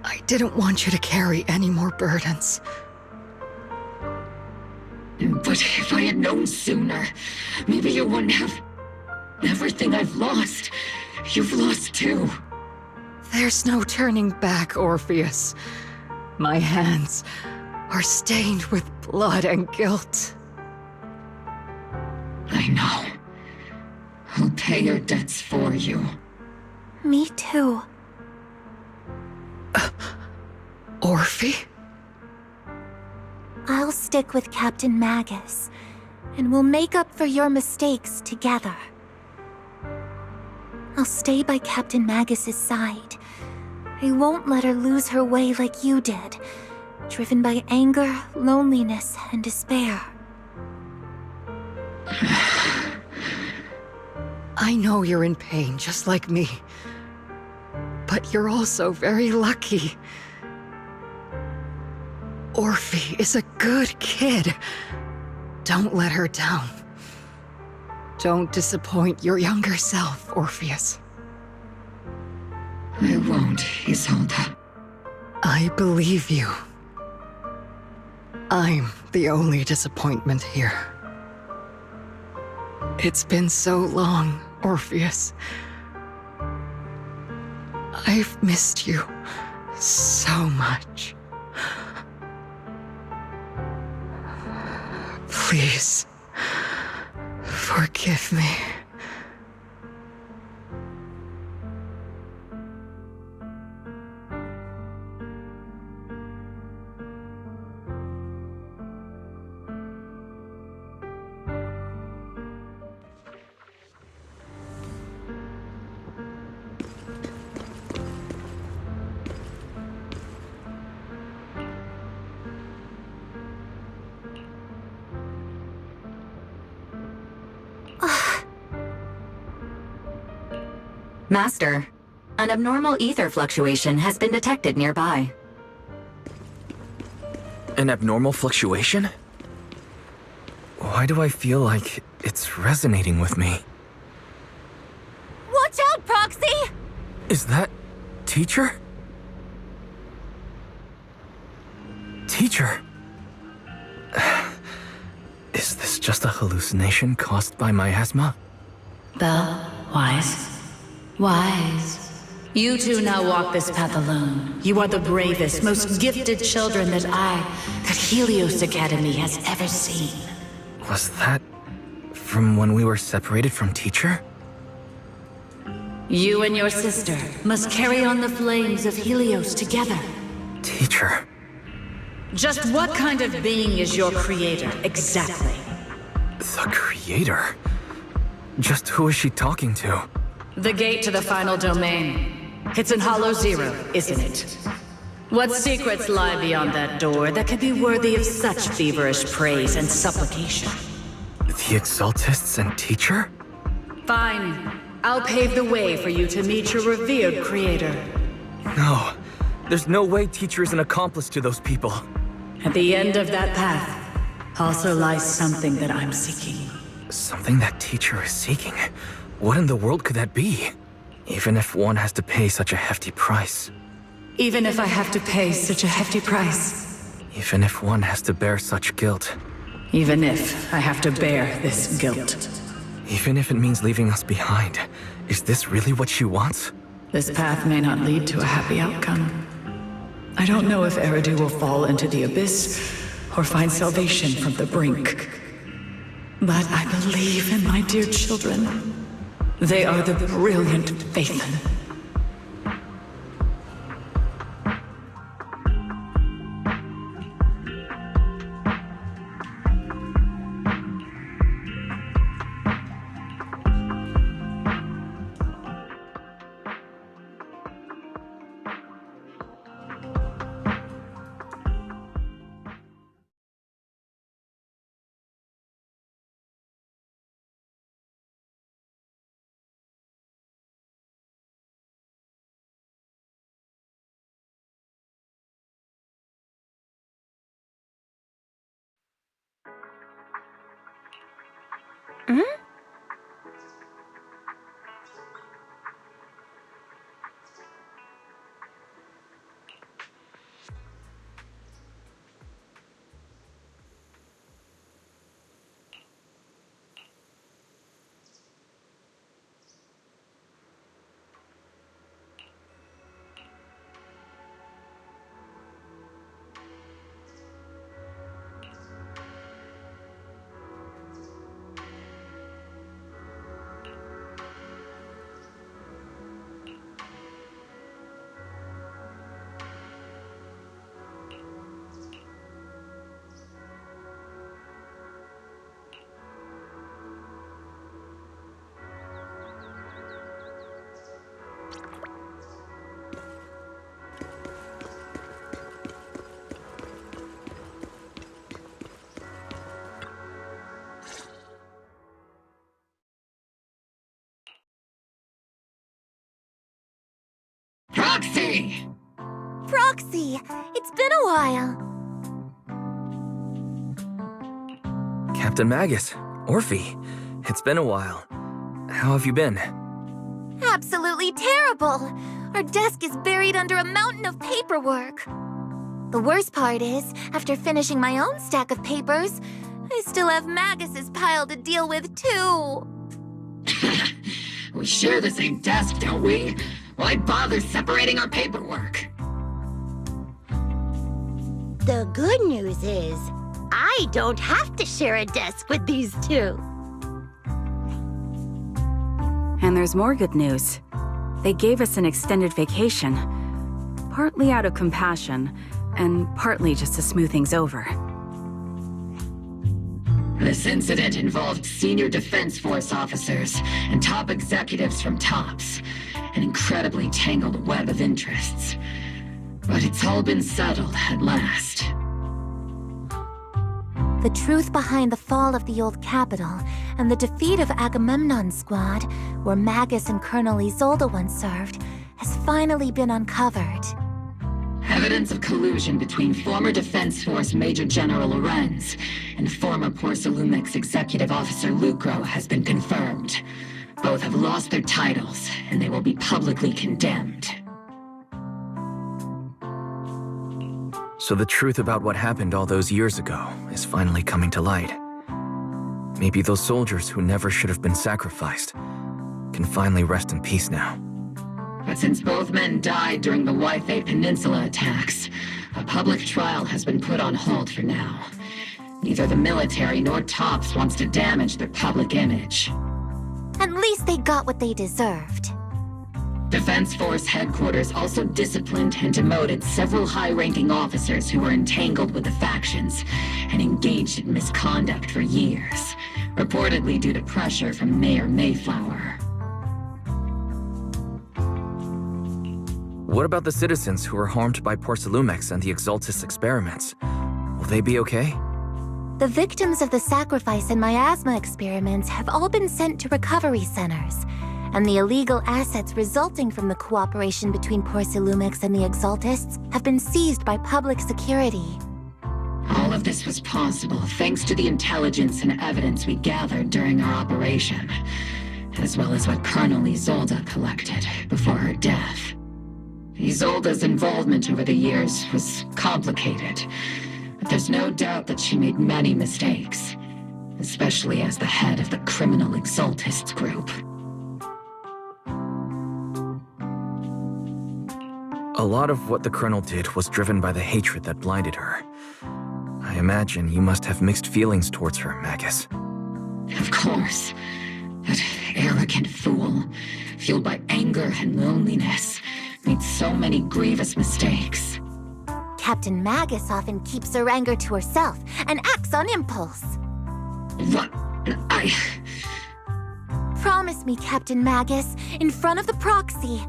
I didn't want you to carry any more burdens. But if I had known sooner, maybe you wouldn't have... Everything I've lost, you've lost too. There's no turning back, Orpheus. My hands are stained with blood and guilt. I know. I'll pay your debts for you. Me too. Orphe? I'll stick with Captain Magus, and we'll make up for your mistakes together. I'll stay by Captain Magus's side. I won't let her lose her way like you did, driven by anger, loneliness, and despair. I know you're in pain, just like me. But you're also very lucky. Orphe is a good kid. Don't let her down. Don't disappoint your younger self, Orpheus. I won't, Isolde. I believe you. I'm the only disappointment here. It's been so long, Orpheus. I've missed you so much. Please, forgive me. Master, an abnormal ether fluctuation has been detected nearby. An abnormal fluctuation? Why do I feel like it's resonating with me? Watch out, Proxy! Is that... Teacher? Teacher? Is this just a hallucination caused by my asthma? Belle, Wise. Wise. You two now walk this path alone. You are the bravest, most gifted children that Helios Academy has ever seen. Was that... from when we were separated from Teacher? You and your sister must carry on the flames of Helios together. Teacher... Just what kind of being is your creator, exactly? The creator? Just who is she talking to? The gate to the final domain. It's in Hollow Zero, isn't it? What secrets lie beyond that door that could be worthy of such feverish praise and supplication? The Exaltists and Teacher? Fine. I'll pave the way for you to meet your revered creator. No. There's no way Teacher is an accomplice to those people. At the end of that path also lies something that I'm seeking. Something that Teacher is seeking? What in the world could that be? Even if one has to pay such a hefty price. Even if I have to pay such a hefty price. Even if one has to bear such guilt. Even if I have to bear this guilt. Even if it means leaving us behind. Is this really what she wants? This path may not lead to a happy outcome. I don't know if Eridu will fall into the abyss or find salvation from the brink. But I believe in my dear children. They are the brilliant Phaethon. Proxy! It's been a while. Captain Magus, Orphe, it's been a while. How have you been? Absolutely terrible! Our desk is buried under a mountain of paperwork. The worst part is, after finishing my own stack of papers, I still have Magus's pile to deal with, too. We share the same desk, don't we? Why bother separating our paperwork? The good news is, I don't have to share a desk with these two. And there's more good news. They gave us an extended vacation, partly out of compassion, and partly just to smooth things over. This incident involved senior Defense Force officers and top executives from TOPS, an incredibly tangled web of interests. But it's all been settled at last. The truth behind the fall of the old capital and the defeat of Agamemnon's squad, where Magus and Colonel Isolde once served, has finally been uncovered. Evidence of collusion between former Defense Force Major General Lorenz and former Porcelumex Executive Officer Lucro has been confirmed. Both have lost their titles, and they will be publicly condemned. So the truth about what happened all those years ago is finally coming to light. Maybe those soldiers who never should have been sacrificed can finally rest in peace now. But since both men died during the Waifei Peninsula attacks, a public trial has been put on hold for now. Neither the military nor TOPS wants to damage their public image. At least they got what they deserved. Defense Force headquarters also disciplined and demoted several high-ranking officers who were entangled with the factions and engaged in misconduct for years, reportedly due to pressure from Mayor Mayflower. What about the citizens who were harmed by Porcelumex and the Exaltis experiments? Will they be okay? The victims of the sacrifice and miasma experiments have all been sent to recovery centers, and the illegal assets resulting from the cooperation between Porcelumex and the Exaltists have been seized by public security. All of this was possible thanks to the intelligence and evidence we gathered during our operation, as well as what Colonel Isolde collected before her death. Isolde's involvement over the years was complicated, but there's no doubt that she made many mistakes, especially as the head of the criminal Exaltists group. A lot of what the Colonel did was driven by the hatred that blinded her. I imagine you must have mixed feelings towards her, Magus. Of course. That arrogant fool, fueled by anger and loneliness, made so many grievous mistakes. Captain Magus often keeps her anger to herself and acts on impulse. What? Promise me, Captain Magus, in front of the Proxy,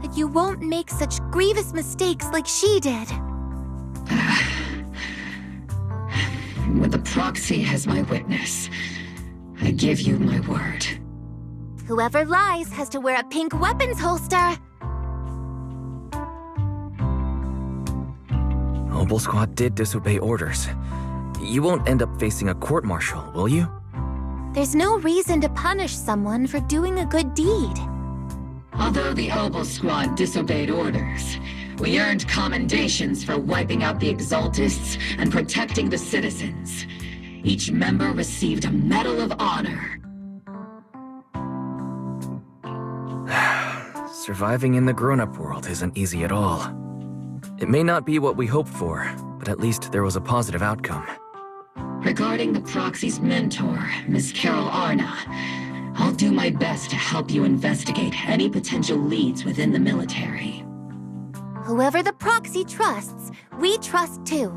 that you won't make such grievous mistakes like she did. With the Proxy as my witness, I give you my word. Whoever lies has to wear a pink weapons holster. Obel Squad did disobey orders. You won't end up facing a court-martial, will you? There's no reason to punish someone for doing a good deed. Although the Obel Squad disobeyed orders, we earned commendations for wiping out the Exaltists and protecting the citizens. Each member received a Medal of Honor. Surviving in the grown-up world isn't easy at all. It may not be what we hoped for, but at least there was a positive outcome. Regarding the Proxy's mentor, Miss Carol Arna, I'll do my best to help you investigate any potential leads within the military. Whoever the Proxy trusts, we trust too.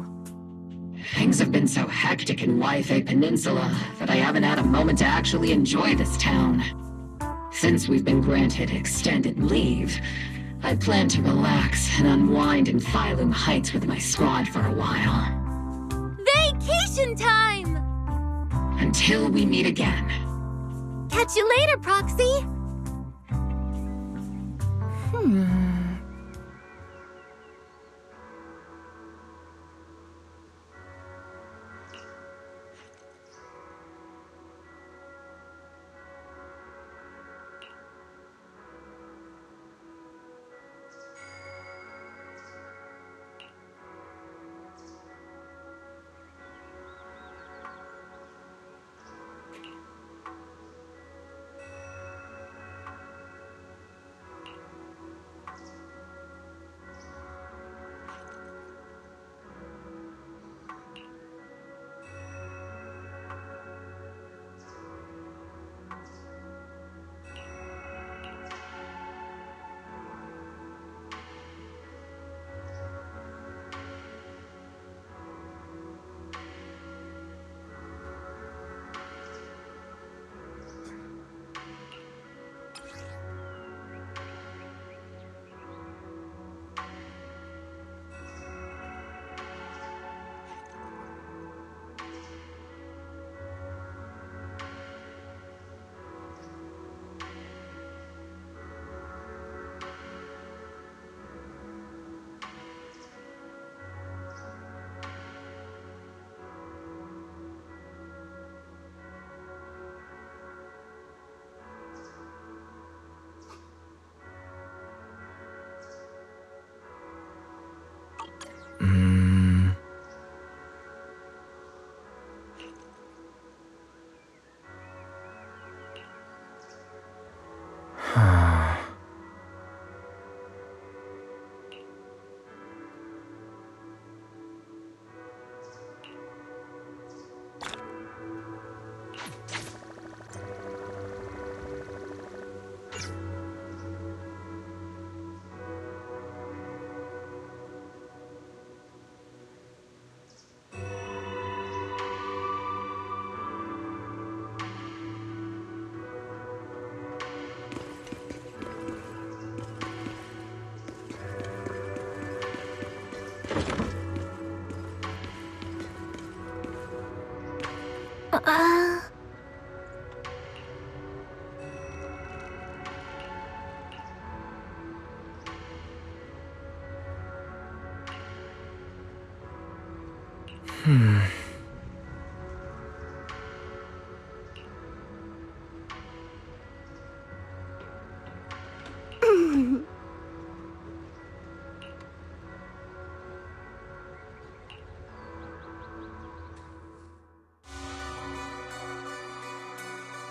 Things have been so hectic in Waifei Peninsula that I haven't had a moment to actually enjoy this town. Since we've been granted extended leave, I plan to relax and unwind in Phylum Heights with my squad for a while. Vacation time! Until we meet again. Catch you later, Proxy!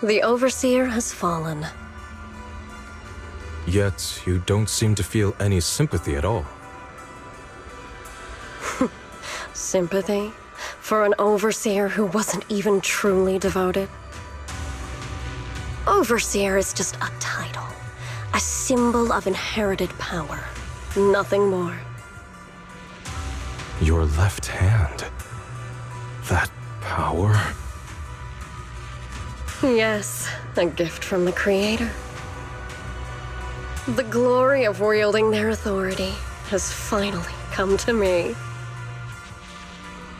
The Overseer has fallen. Yet, you don't seem to feel any sympathy at all. Sympathy? For an Overseer who wasn't even truly devoted? Overseer is just a title. A symbol of inherited power. Nothing more. Your left hand. That power? Yes, a gift from the Creator. The glory of wielding their authority has finally come to me.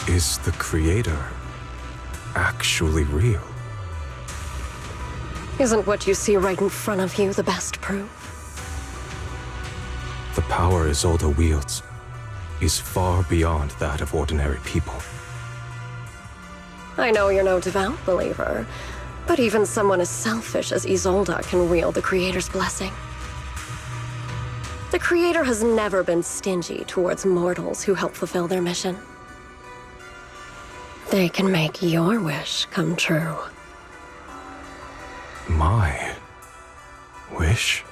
Is the Creator actually real? Isn't what you see right in front of you the best proof? The power Isolde wields is far beyond that of ordinary people. I know you're no devout believer, but even someone as selfish as Isolde can wield the Creator's blessing. The Creator has never been stingy towards mortals who help fulfill their mission. They can make your wish come true. My wish?